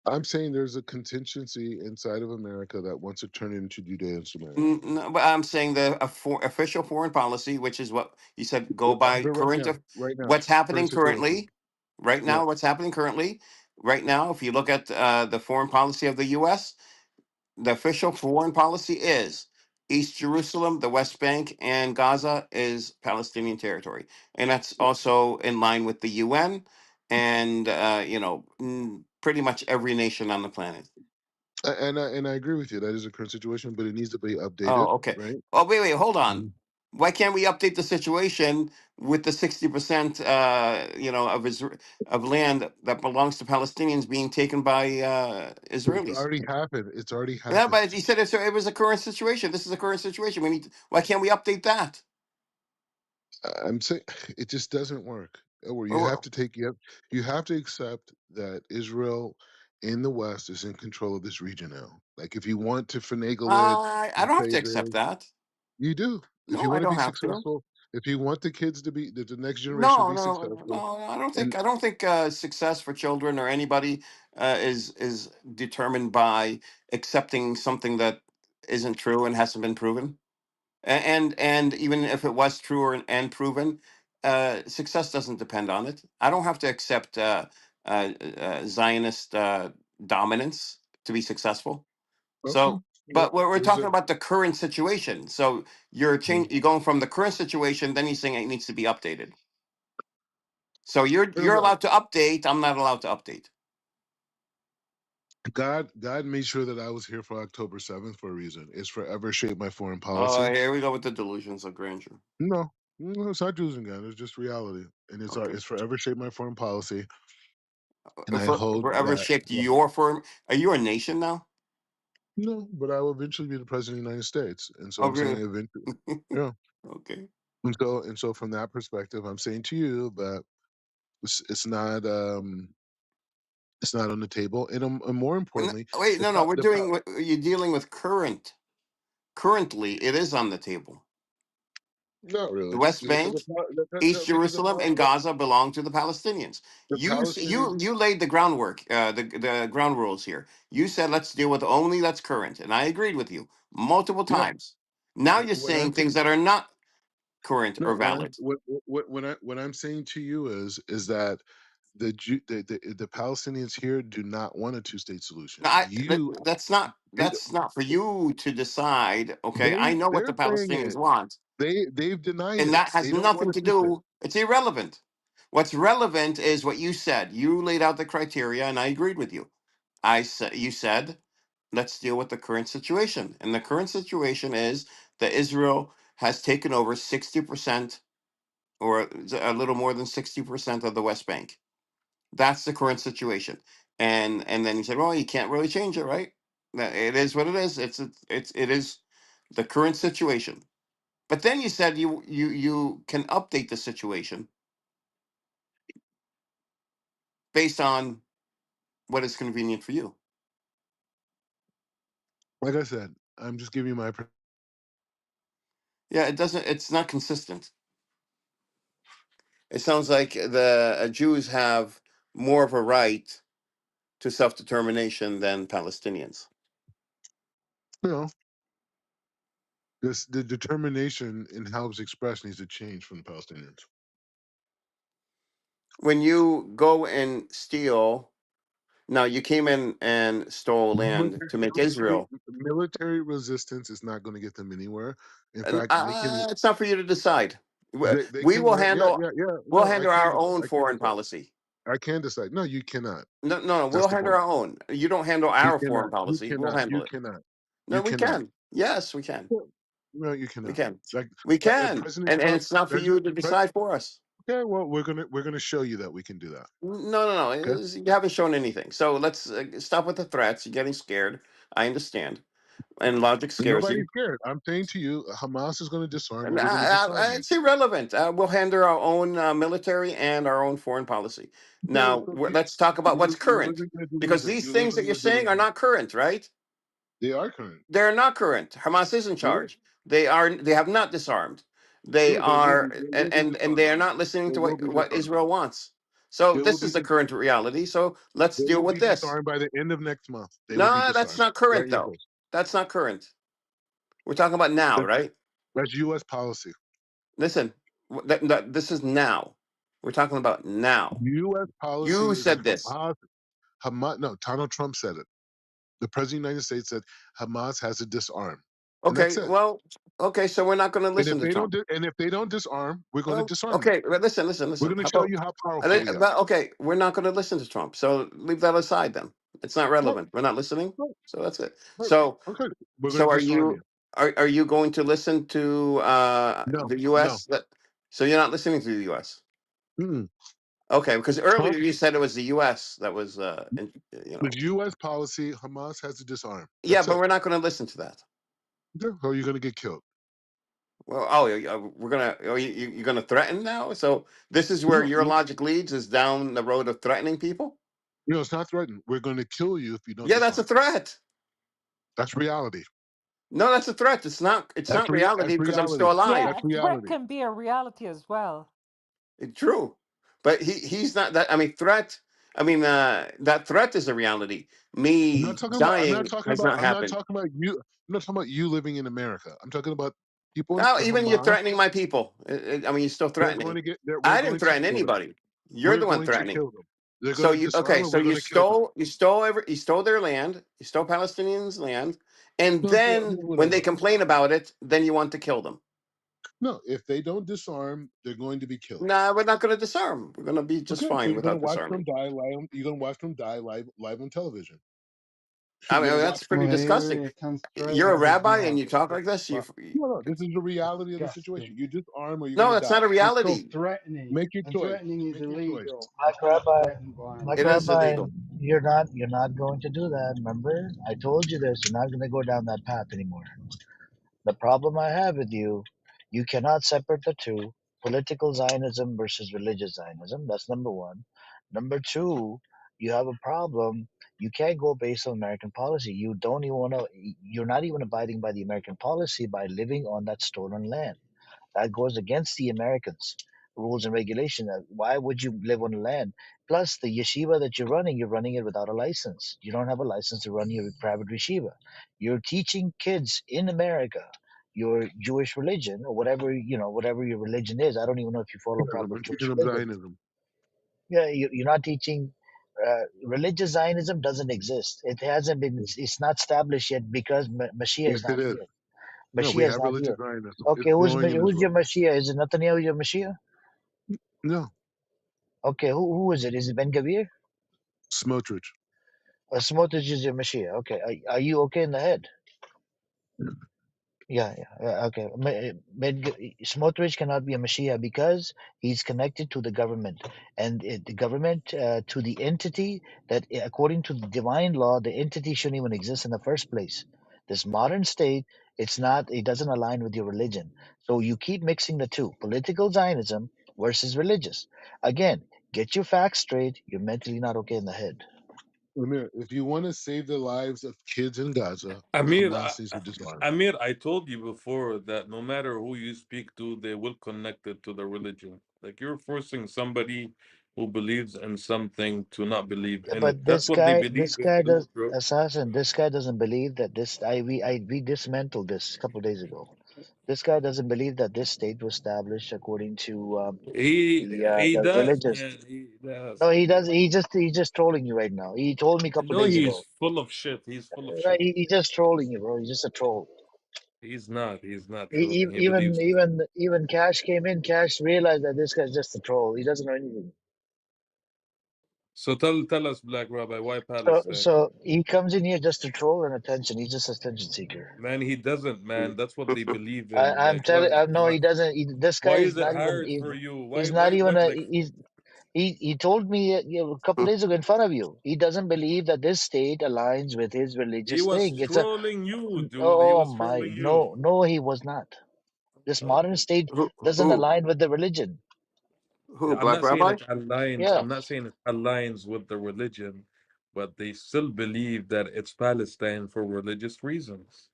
I'm saying there's a contingency inside of America that wants to turn it into Judea and Samaria. No, but I'm saying official foreign policy, which is what you said, go As by of current of right now, what's happening current situation. currently, right Yeah. now, what's happening currently, right now. If you look at the foreign policy of the U.S., the official foreign policy is East Jerusalem, the West Bank, and Gaza is Palestinian territory, and that's also in line with the UN and pretty much every nation on the planet. And I agree with you. That is a current situation, but it needs to be updated, Oh, okay. right? Oh, wait, hold on. Mhm. Why can't we update the situation with the 60%, of land that belongs to Palestinians being taken by It's Israelis? already happened. It's already Yeah, happened. but he said it was a current situation. This is a current situation. Why can't we update that? I'm saying it just doesn't work. Or you have Well, to you have to accept that Israel in the West is in control of this region now. Like if you want to finagle it I and don't have say to accept this, that. you do. If No, you I want to don't be have to. successful, if you want the kids to be the next generation to No, be no, successful, no. and I don't think success for children or anybody is determined by accepting something that isn't true and hasn't been proven. And even if it was true and proven, success doesn't depend on it. I don't have to accept Zionist dominance to be successful. okay, So But we're Those talking are about the current situation. So you're going from the current situation, then you're saying it needs to be updated. So you're well, allowed to update. I'm not allowed to update. God made sure that I was here for October 7th for a reason. It's forever shaped my foreign Oh, policy. here we go with the delusions of grandeur. No, no, it's not losing God. It's just reality, and Okay. it's forever shaped my foreign policy. And I For, hold forever that. shaped your firm. Are you a nation now? No, but I will eventually be the president of the United States, and so Oh, I'm saying really? eventually. Yeah, Okay. and so from that perspective, I'm saying to you that it's not on the table, and more importantly, Wait, the no, no. the You're dealing with current. Currently, it is on the table. not The really West because Bank, East Jerusalem, and Gaza belong to the Palestinians. the Palestinians. You laid the groundwork, the ground rules here. You said let's deal with only that's current, and I agreed with you multiple Yeah, times. Now you're what I'm saying things that are not current no, or valid. what I'm saying to you is that the Palestinians here do not want a two-state solution. Now, They that's not for you to decide. Okay, I know what they're the saying Palestinians it. want, They've denied and it. that has They don't want nothing a to two-state. do. It's irrelevant. What's relevant is what you said. You laid out the criteria, and I agreed with you. I said you said let's deal with the current situation, and the current situation is that Israel has taken over 60% or a little more than 60% of the West Bank. That's the current situation. And then you said, well, you can't really change it, right? That it is what it is. It is the current situation. But then you said you can update the situation based on what is convenient for you. Like I said, I'm just giving you my. Yeah, it doesn't. It's not consistent. It sounds like the Jews have more of a right to self determination than Palestinians. You know, the determination in how it's expressed needs to change from the Palestinians. When you go and steal, now you came in and stole land to make Israel. Military resistance is not going to get them anywhere. In fact, they can. It's not for you to decide. They We can. will Yeah, handle. yeah, yeah. We'll No, I handle can our decide. own I can foreign decide. policy. I can decide. No, you cannot. No, no, no. That's We'll the handle point. our own. You don't handle You our foreign cannot. You policy. We'll cannot. handle You it. cannot. No, You we cannot. can. Yes, we can. No, you We cannot. can. Like We can. President And Trump, it's not for you to decide for us. okay, well, we're gonna show you that we can do that. No, no, no. Okay, You haven't shown anything. So let's stop with the threats. You're getting scared. I understand. And logic scares nobody's you. scared. I'm saying to you, Hamas is going to disarm, And, or we're going to disarm you. it's irrelevant. We'll handle our own military and our own foreign policy. Okay, Now, so let's talk about what's you current. wasn't going to do Because anything. these You things wasn't that you're going to do saying are anything. not current, right? They are current. They're not current. Hamas is in Yeah, charge. They have not disarmed. They sure, they will are be. They will be and disarmed. they are not listening They to will be what disarmed. Israel wants. So They will this be. is the current reality. So let's They deal will with be this. disarmed by the end of next month. They will be No, that's disarmed. not Write current your though. books. That's not current. We're talking about now, That's, right? that's U.S. policy. Listen, this is now. We're talking about now. U.S. policy You is said this. Hamas. No, Donald Trump said it. The president of the United States said Hamas has to disarm, and that's Okay, it. well, okay, so we're not going to And if listen to they don't, Trump. and if they don't disarm, we're going to Well, disarm them. okay, but listen, We're listen. going How to show about, you how powerful we are. okay, we're not going to listen to Trump. So leave that aside then. It's not No, relevant. We're not listening. no, So that's it. no. Okay, we're going So to disarm you. are you going to listen to No, the no. U.S.? So you're not listening to the U.S. Mm-mm. Okay, because Trump, earlier you said it was the U.S. that was, the U.S. policy, Hamas has to disarm. yeah, That's but it. we're not going to listen to that. Okay, or you're going to get killed. Well, oh, we're gonna. Oh, you're gonna threaten now. So this is where No, your logic leads is down the road of threatening people. it's not threatened. We're going to kill you if you don't Yeah, that's a disarm. threat. That's reality. No, that's a threat. It's not. It's not That's reality because I'm reality. still Yeah, alive. That's a threat reality. can be a reality as well. It's true, but he's not that. I mean, threat. I mean, that threat is a reality. Me dying has not I'm not happened. talking about you. I'm not talking about you living in America. I'm talking about people in Now, the even you're Hamas. threatening my people. I mean, you're still They're going threatening. to get there. We're I didn't going to threaten kill them. anybody. You're We're the one going to threatening. kill them. They're going So to disarm and so we're going to kill them. you stole Palestinians' land, you stole Palestinians' land, And No, so, I then mean, when they whatever. complain about it, then you want to kill them. No, if they don't disarm, they're going to be killed. Nah, we're not going to disarm. We're going to be just Okay, so fine you're going to without watch them disarming. die live. You're going to watch them die live on television. I You're mean, going to watch that's them. pretty Well, disgusting. it comes straight You're a out his rabbi and mouth. you talk like It's this. No, no, this is the reality of the situation. disgusting. You disarm or you're going No, to that's die. not a It's called reality. threatening, Make your and choice. threatening is Make your choice. illegal. You Black can't Rabbi, threaten Black It violently. is Rabbi, illegal. you're not going to do that. Remember, I told you this. You're not going to go down that path anymore. The problem I have with you, you cannot separate the two: political Zionism versus religious Zionism. That's number one. Number two, you have a problem. You can't go based on American policy. You don't even want to. You're not even abiding by the American policy by living on that stolen land. That goes against the Americans' rules and regulations. Why would you live on the land? Plus, the yeshiva that you're running it without a license. You don't have a license to run your private yeshiva. You're teaching kids in America your Jewish religion or whatever whatever your religion is. I don't even know if you follow proper I'm Jewish teaching them religion. Zionism. Yeah, you're not teaching. Religious Zionism doesn't exist. It hasn't been. It's not established yet because Mashiach Yes, is it not is. here. No, we Mashiach is have not religious here. Zionism. Okay, It's growing in who's your Israel. Mashiach? Is it Netanyahu your Mashiach? No, Okay, who is it? Is it Ben Gavir? Smotrich. Smotrich is your Mashiach. Okay, are you okay in the head? Yeah, okay. Smotrich cannot be a Mashiach because he's connected to the government, and the government to the entity that, according to the divine law, the entity shouldn't even exist in the first place. This modern state, it's not. It doesn't align with your religion. So you keep mixing the two: political Zionism versus religious. Again, get your facts straight. You're mentally not okay in the head. Amir, if you want to save the lives of kids in Gaza, Amir, Hamas needs to disarm. Amir, I told you before that no matter who you speak to, they will connect it to the religion. Like you're forcing somebody who believes in something to not believe in it. But That's what they believe this in guy too, does bro. assassin. This guy doesn't believe that this. We dismantled this a couple days ago. This guy doesn't believe that this state was established according to He the does, religious. man. He No, does. he He does. does. He's just trolling you right now. He told me a couple No, days he's ago. full of shit. He's full of Right? shit. He's just trolling you, bro. He's just a troll. He's not. He's not He, trolling. He believes in. even Cash came in. Cash realized that this guy's just a troll. He doesn't know anything. So tell us, Black Rabbi, why So Palestine? so he comes in here just to troll and attention. He's just an attention seeker. Man, he doesn't, man. That's what they believe in. I'm Like, telling. I no, he doesn't. This guy why is is it not even. hard for you? He's not even a. Like, He told me a couple days ago in front of you. He doesn't believe that this state aligns with his he religious was thing. It's a. trolling you, dude. He Oh was my, trolling you. no, he was not. This modern Okay. state Who? doesn't Who? align with the religion. Who? I'm Black not saying Rabbi? it aligns. Yeah. I'm not saying it aligns with the religion, but they still believe that it's Palestine for religious reasons.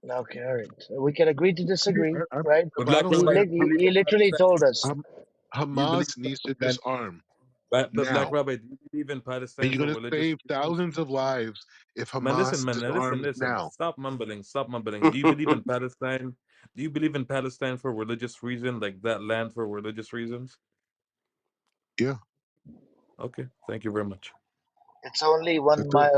Okay, all right. So we can agree to disagree, right? But Bottom Black Rabbi, line, do you believe He in literally Palestine? told us. Do you believe Hamas needs to Palestine? disarm But Black now. Rabbi, do you believe in And Palestine you're for going to religious save reasons? thousands of lives if Man, Hamas listen, disarms listen. now. Stop mumbling, stop mumbling. Do you believe in Palestine? Do you believe in Palestine for religious reason, like that land for religious reasons? Yeah, Okay, thank you very much. It's only that's it.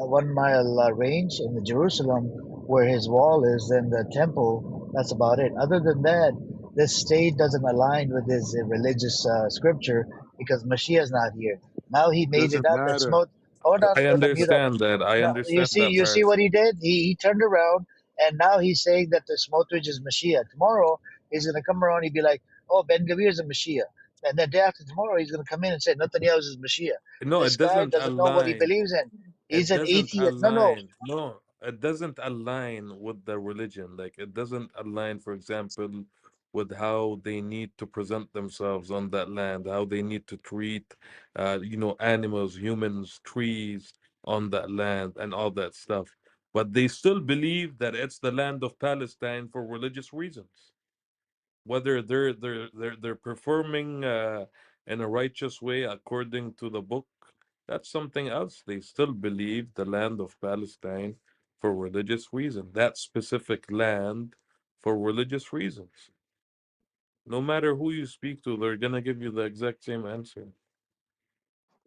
1 mile range in the Jerusalem where his wall is, and the temple. That's about it. Other than that, this state doesn't align with his religious scripture because Mashiach is not here. Now he made it Doesn't up that matter. smote. I Hold on, mute up. understand that. I No, understand that you see part. what he did? He turned around and now he's saying that the Smotrich is Mashiach. Tomorrow he's going to come around. He'd be like, "Oh, Ben Gavir is a Mashiach," and then day after tomorrow he's going to come in and say Netanyahu is Mashiach. No, This it guy doesn't doesn't know what he align. believes in. He's It an doesn't atheist. No, no. align. No, it doesn't align with the religion. Like it doesn't align, for example, with how they need to present themselves on that land, how they need to treat, animals, humans, trees on that land, and all that stuff. But they still believe that it's the land of Palestine for religious reasons. Whether they're performing in a righteous way according to the book, that's something else. They still believe the land of Palestine for religious reason, that specific land for religious reasons. No matter who you speak to, they're gonna give you the exact same answer.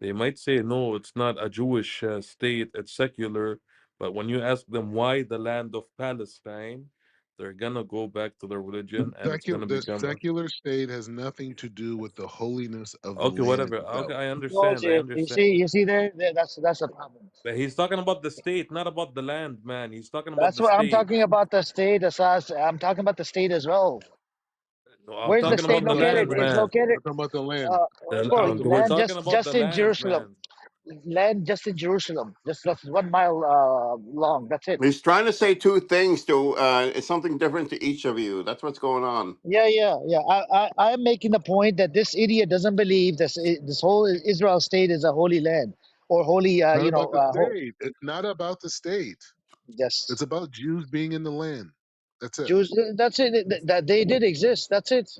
They might say no, it's not a Jewish state, it's secular, But when you ask them why the land of Palestine, they're gonna go back to their religion, and it's gonna The become secular state has nothing to do with the holiness of the okay. land Whatever. Okay, itself. I Told understand. I you. You understand. see, that's the problem. But he's talking about the state, not about the land, man. He's talking about That's the what I'm state. talking about. The state, Asas. I'm talking about the state as well. No, I'm Where's the talking state about the located? land, We're It's man. located. talking about the land. Uh, We're And talking about bro, the we're land land. talking about just the in land, Jerusalem. man. Land just in Jerusalem. Just 1 mile long. That's it. He's trying to say two things to it's something different to each of you. That's what's going on. Yeah. I'm making the point that this idiot doesn't believe this whole Israel state is a holy land or holy. Not about the state. It's not about the state. Yes, It's about Jews being in the land. That's it. Jews. That's it. That they did exist. That's it.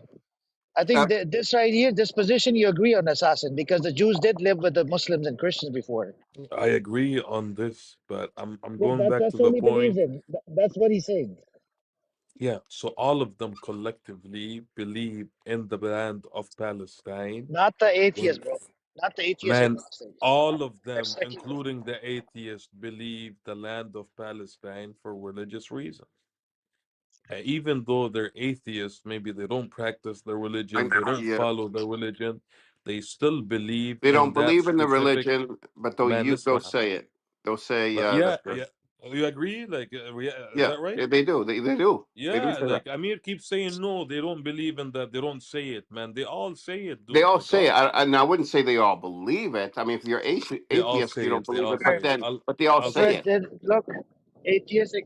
I Uh, think that this right here, this position, you agree on, Assassin, because the Jews did live with the Muslims and Christians before. I agree on this, but I'm Yeah, going back that's to what the he believes point. in. That's what he's saying. Yeah, so all of them collectively believe in the land of Palestine. Not the atheists, When bro. Not the atheist man, agnostics. all of They're them, secular. including the atheists, believe the land of Palestine for religious reasons. Even though they're atheists, maybe they don't practice their religion, they don't yeah, follow their religion, they still believe they in don't that believe in the specific religion, but man. Listen, they'll say it. They'll say but yeah, that. yeah, you agree? Like, is Yeah, that right? they do. They do. They do Yeah, say that. like Amir keeps saying no, they don't believe in that. They don't say it, man. They all say it, They dude. all Like say it. all And I wouldn't say they all believe it. I mean, if you're they all atheist, you say don't it. They believe all it. But say it. Brother, then, but they all I'll say brother, it. look, atheist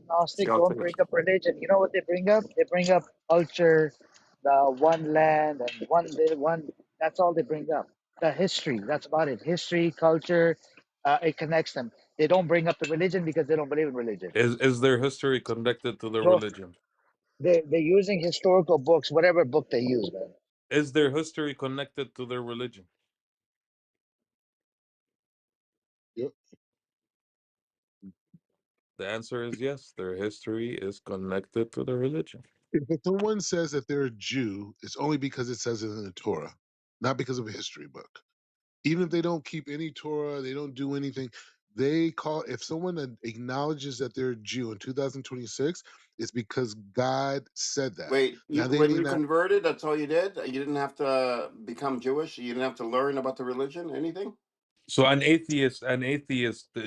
They agnostic all say don't it. bring up religion. You know what they bring up? They bring up culture, the one land, and one. That's all they bring up. The history. That's about it. History, culture. It connects them. They don't bring up the religion because they don't believe in religion. is their history connected to their Bro, religion? they're using historical books, whatever book they use, man. Is their history connected to their religion? Yep. The answer is yes. Their history is connected to their religion. If someone says that they're a Jew, it's only because it says it in the Torah, not because of a history book. Even if they don't keep any Torah, they don't do anything. They call if someone acknowledges that they're a Jew in 2026, it's because God said that. Wait, Now they when may you not. converted, that's all you did? You didn't have to become Jewish? You didn't have to learn about the religion, anything? So an atheist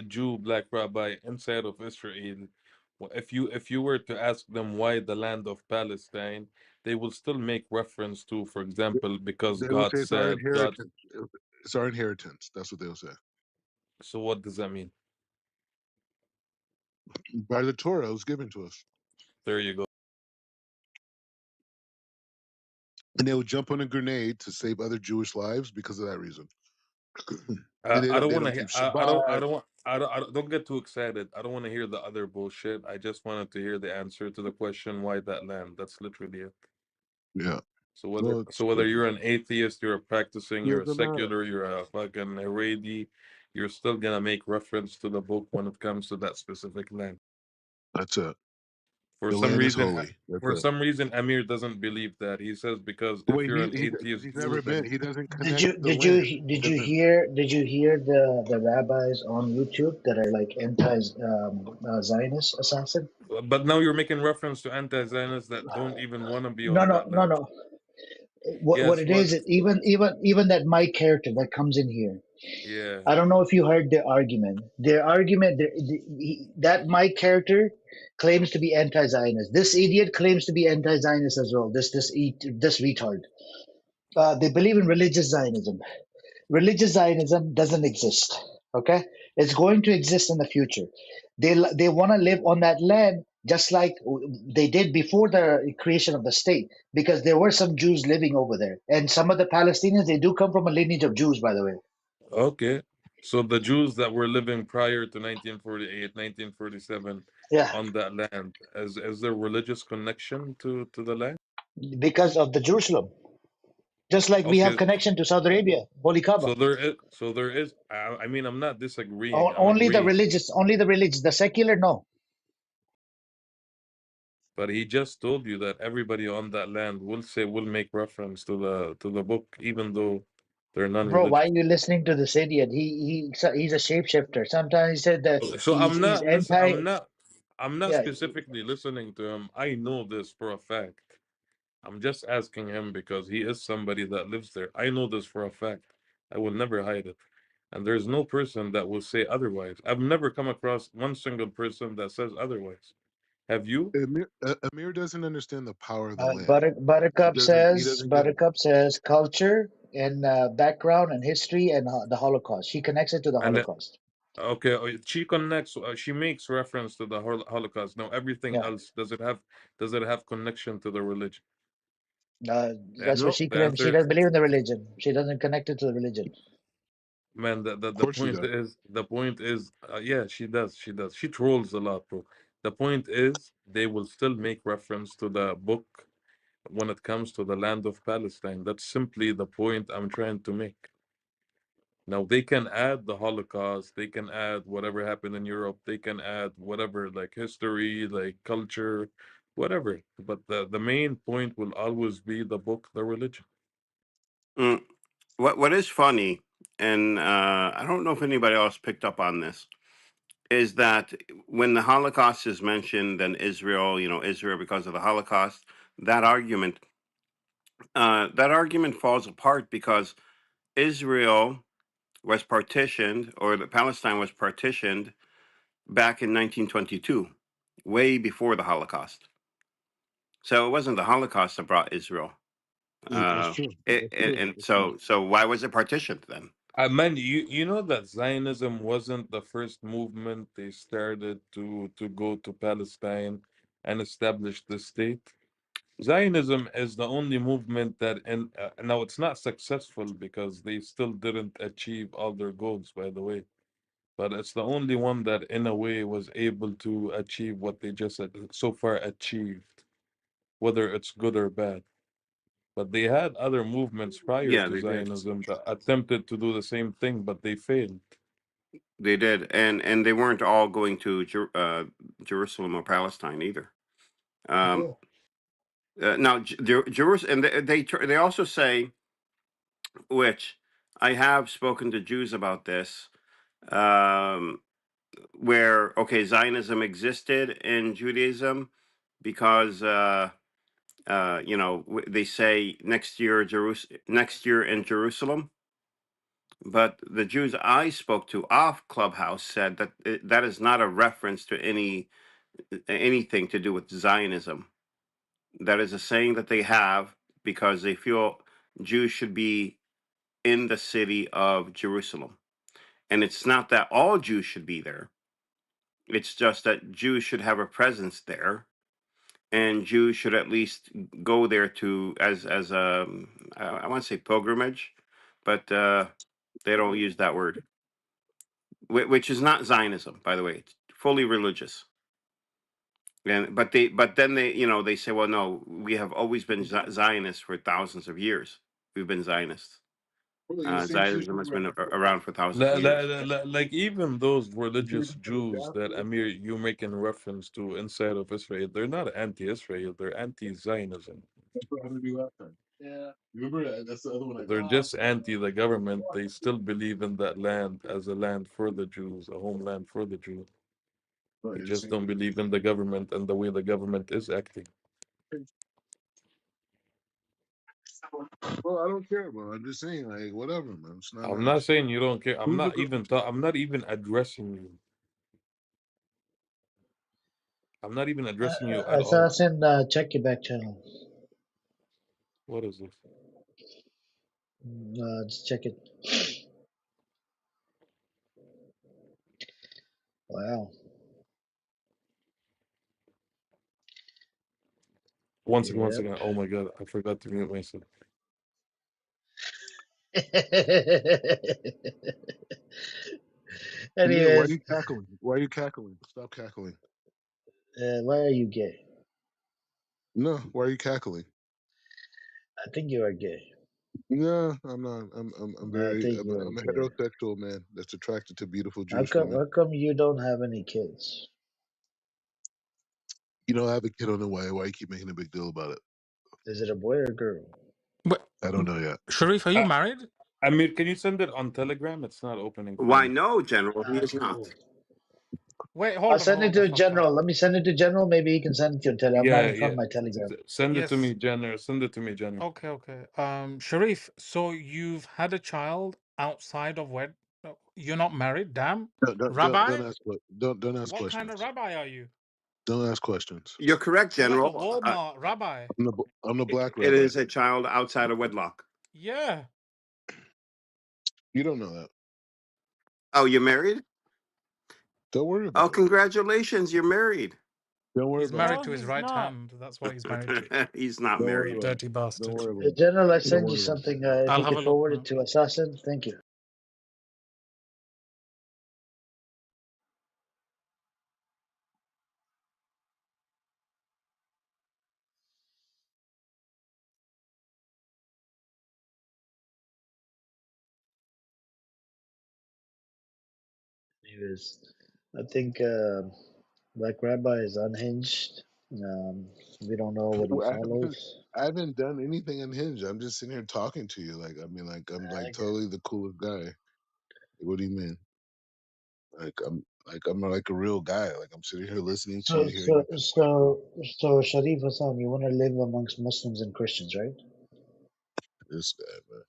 Jew, black rabbi inside of Israel, if you were to ask them why the land of Palestine, they will still make reference to, for example, because They will God say it's our said God. inheritance. It's our inheritance. That's what they'll say. So what does that mean? By the Torah, it was given to us, There you go. and they will jump on a grenade to save other Jewish lives because of that reason. And I don't they want don't to. keep Shabbat. I don't want. Don't get too excited. I don't want to hear the other bullshit. I just wanted to hear the answer to the question why that land. That's literally it. Yeah. Well, it's So whether you're an atheist, you're a practicing, it you're a doesn't matter. secular, you're a fucking Haredi, you're still gonna make reference to the book when it comes to that specific land. That's it. For The some land is reason, holy. That's it. Amir doesn't believe that. He says because if Wait, you're an because atheist he's Jew, never been. then He doesn't Did connect you the did you land. did He you doesn't. hear the rabbis on YouTube that are like anti Zionist assassin? but now you're making reference to anti-Zionists that don't even want to be No, on no, that no, land. no. What Guess it what? is, even that Mike character that comes in here. Yeah. I don't know if you heard the argument. Their argument, that Mike character claims to be anti-Zionist. This idiot claims to be anti-Zionist as well. This retard. They believe in religious Zionism. Religious Zionism doesn't exist. Okay, it's going to exist in the future. They want to live on that land just like they did before the creation of the state, because there were some Jews living over there, and some of the Palestinians, they do come from a lineage of Jews, by the way. Okay. So the Jews that were living prior to 1948, 1947, Yeah, on that land, is there religious connection to the land? because of the Jerusalem. Just like we have Okay. connection to Saudi Arabia, Holy Kaaba. There is. I mean, I'm not disagreeing. I'm agreeing. Only the religious, the secular, no. But he just told you that everybody on that land will make reference to the book, even though. They're Bro, why are non-religious. you listening to this idiot? He's a shapeshifter. Sometimes he said that So he's anti. I'm not Yeah, specifically listening to him. I know this for a fact. I'm just asking him because he is somebody that lives there. I know this for a fact. I will never hide it. And there's no person that will say otherwise. I've never come across one single person that says otherwise. Have you? Amir doesn't understand the power of the land. He doesn't get it. Buttercup says culture and background and history and the Holocaust. She connects it to the And Holocaust. okay, she connects. She makes reference to the Holocaust. Now, everything Yeah, else does it have connection to the religion? that's what No. she The claims. She answer, doesn't believe in the religion. She doesn't connect it to the religion. man. Of The course she point does. is yeah, she does. She does. She trolls a lot, bro. The point is they will still make reference to the book when it comes to the land of Palestine. That's simply the point I'm trying to make. Now they can add the Holocaust, they can add whatever happened in Europe, they can add whatever like history, like culture, whatever. But the main point will always be the book, the religion. Mm, what is funny, and I don't know if anybody else picked up on this, is that when the Holocaust is mentioned and Israel, Israel because of the Holocaust, that argument, that argument falls apart because Israel was partitioned, or the Palestine was partitioned back in 1922, way before the Holocaust. So it wasn't the Holocaust that brought Israel. That's Uh, true. it, That's and true. and That's true. so why was it partitioned then? Man, you know that Zionism wasn't the first movement they started to go to Palestine and establish the state. Zionism is the only movement that, and now it's not successful because they still didn't achieve all their goals, by the way. But it's the only one that, in a way, was able to achieve what they just so far achieved, whether it's good or bad. But they had other movements prior Yeah, to they did. Zionism that attempted to do the same thing, but they failed. They did, and they weren't all going to Jerusalem or Palestine either. Um, Yeah. now, Jerusalem, and they also say, which I have spoken to Jews about this, um, where okay, Zionism existed in Judaism because they say next year in Jerusalem. But the Jews I spoke to off Clubhouse said that that is not a reference to anything to do with Zionism. That is a saying that they have because they feel Jews should be in the city of Jerusalem. And it's not that all Jews should be there. It's just that Jews should have a presence there, and Jews should at least go there to as a I want to say pilgrimage, but they don't use that word, which is not Zionism, by the way. It's fully religious. And but then they say, well, no, we have always been Zionists for thousands of years. We've been Zionists. Well, the same shit Zionism you has were been around for thousands of years. Like even those Jews religious got Jews that adopted. Amir you making reference to inside of Israel, they're not anti-Israel, they're anti-Zionism. That's what happened to me last time. Yeah. Remember that? That's the other one I They're got. just anti the government. They still believe in that land as a land for the Jews, a homeland for the Jews. But They it's just the same don't believe in the government and the way the government is acting. thing. Well, I don't care, bro. I'm just saying, like, whatever, man. It's not I'm nice. not saying you don't care. Who's the I'm not even addressing you. I'm not even addressing you at all. Assassin, check your back channel. What is this? Just check it. Wow. One Yep. second. Oh my god, I forgot to mute myself. Amir, why are Anyways, you cackling? Why are you cackling? Stop cackling. why are you gay? No, why are you cackling? I think you are gay. No, I'm not. I think you are I'm a gay. heterosexual man that's attracted to beautiful How Jewish come? women. How come you don't have any kids? You know, I have a kid on the way. Why you keep making a big deal about it? Is it a boy or a girl? But I don't know yet. Sharif, are you married? Amir, can you send it on Telegram? It's not opening for Why me. no, General? He is not. Wait, I'll hold send it on, to Fakar. General. Let me send it to General. Maybe he can send it to your I'm not Yeah, in front of yeah. my Telegram. Send it to Yes. me, General. Send it to me, General. Okay, okay. Sharif, so you've had a child outside of wed? You're not married? Damn. Rabbi? Don't ask What kind of questions. rabbi are you? Don't ask questions. You're correct, You're like a General. Walmart rabbi. I'm the black It rabbi. is a child outside of wedlock. Yeah. You don't know that. Oh, you're married? Don't worry Oh, about it. congratulations, you're married. Don't worry He's about married it. No, to his he's right not. hand. That's why he's married to. He's not Don't worry married. about it. Dirty Don't bastard. worry about it. General, I Don't send you worry about it. something. If I'll you have could a look forward it now. to Assassin, thank you. Anyways, I think Black Rabbi is unhinged. Um, we don't know what he follows. I haven't done anything unhinged. I'm just sitting here talking to you. Like, I mean, like, I'm like totally the coolest guy. What do you mean? I'm like a real guy. Like, I'm sitting here listening to So, you, hearing so, your perspective. so, so, Sharif Hassan, you want to live amongst Muslims and Christians, right? This guy, man.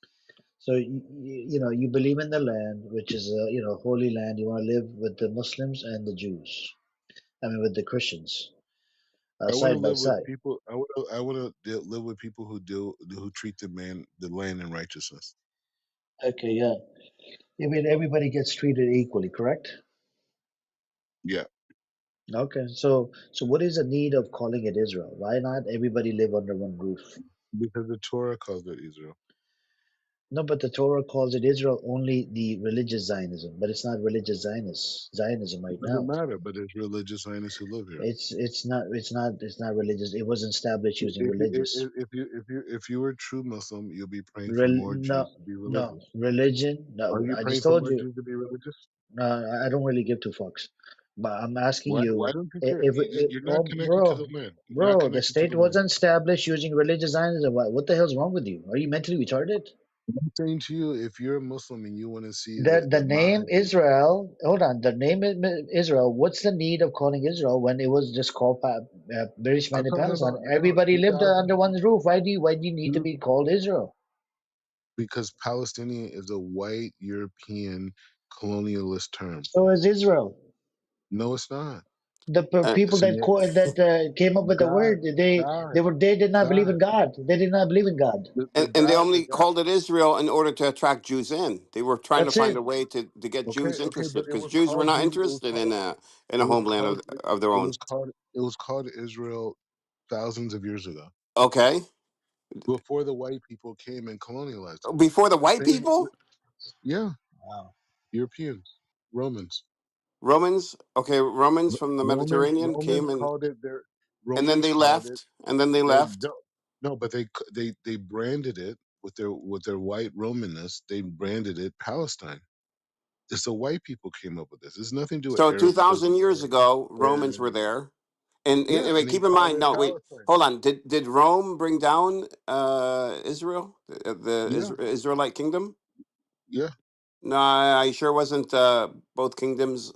So you believe in the land, which is a holy land. You want to live with the Muslims and the Jews. I mean, with the Christians, I want to side by live with side. people. I want to live with people who treat the land in righteousness. Okay, yeah. I mean, everybody gets treated equally, correct? Yeah, Okay, so what is the need of calling it Israel? Why not everybody live under one roof? because the Torah calls it Israel. No, but the Torah calls it Israel only the religious Zionism, but it's not religious Zionism It right doesn't now. matter, but there's religious Zionists who live here. It's not religious. It wasn't established using religious. If you were a true Muslim, you'll be praying for more No, Jews to be no religious. religion. Are No, you I praying just for told more you. Jews to be religious? I don't really give two fucks. But I'm asking Why you don't you care? if, You're not oh, connected to the land. You're not the connected to state the land. wasn't established using religious Zionism. What the hell's wrong with you? Are you mentally retarded? I'm saying to you, if you're a Muslim and you want to see The the name Mahdi, Israel. Hold on. The name Israel. What's the need of calling Israel when it was just called British I'm man in talking Palestine? about now, Everybody lived 2000, under one roof. Why do you need to be called Israel? because Palestinian is a white European colonialist term. So is Israel. No, it's not. The Uh, people See, that came up with the God, word, they did not believe in God, God. They did not believe in God. and they only called it Israel in order to attract Jews in. They were trying to That's find a it. way to get Jews okay, interested but it because was Jews were called not you. interested in It a was homeland called, of their own. it was called Israel thousands of years ago, Okay, before the white people came and colonialized it. before the The white same, people, yeah, Wow. Europeans, Romans. Romans. Okay, Romans from the Mediterranean Romans came called it their and then Romans they called it left, and then they their left. no, but they branded it with their white Romanness. They branded it Palestine. It's the white people came up with this. It's nothing to do with So two Arabs thousand living years there. ago, Romans were Or, there. yeah, And wait, and they keep in called mind. it No, wait, Palestine. hold on. Did Rome bring down Israel, the Yeah, Israelite kingdom? yeah. No, I sure wasn't. Both kingdoms,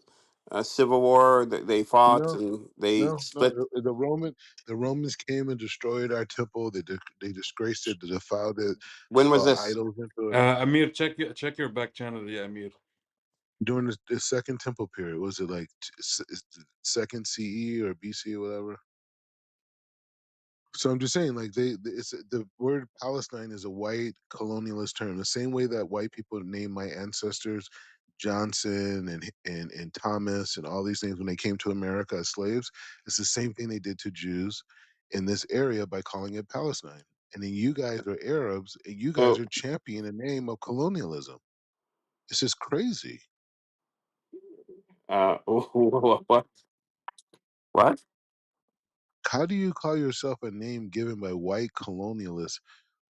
civil war. They fought No, and they no, no. split. The Romans came and destroyed our temple. They disgraced it. They defiled it. When was Brought this? idols into it. Amir, check your back channel, yeah, Amir. During the second temple period. Was it like second CE or BC or whatever? So I'm just saying, like it's the word Palestine is a white colonialist term. The same way that white people name my ancestors Johnson and Thomas and all these things when they came to America as slaves, it's the same thing they did to Jews in this area by calling it Palestine. And then you guys are Arabs, and you guys So, are championing the name of colonialism. It's just crazy. what? What? How do you call yourself a name given by white colonialists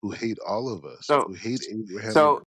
who hate all of us, So, who hate Abrahamic so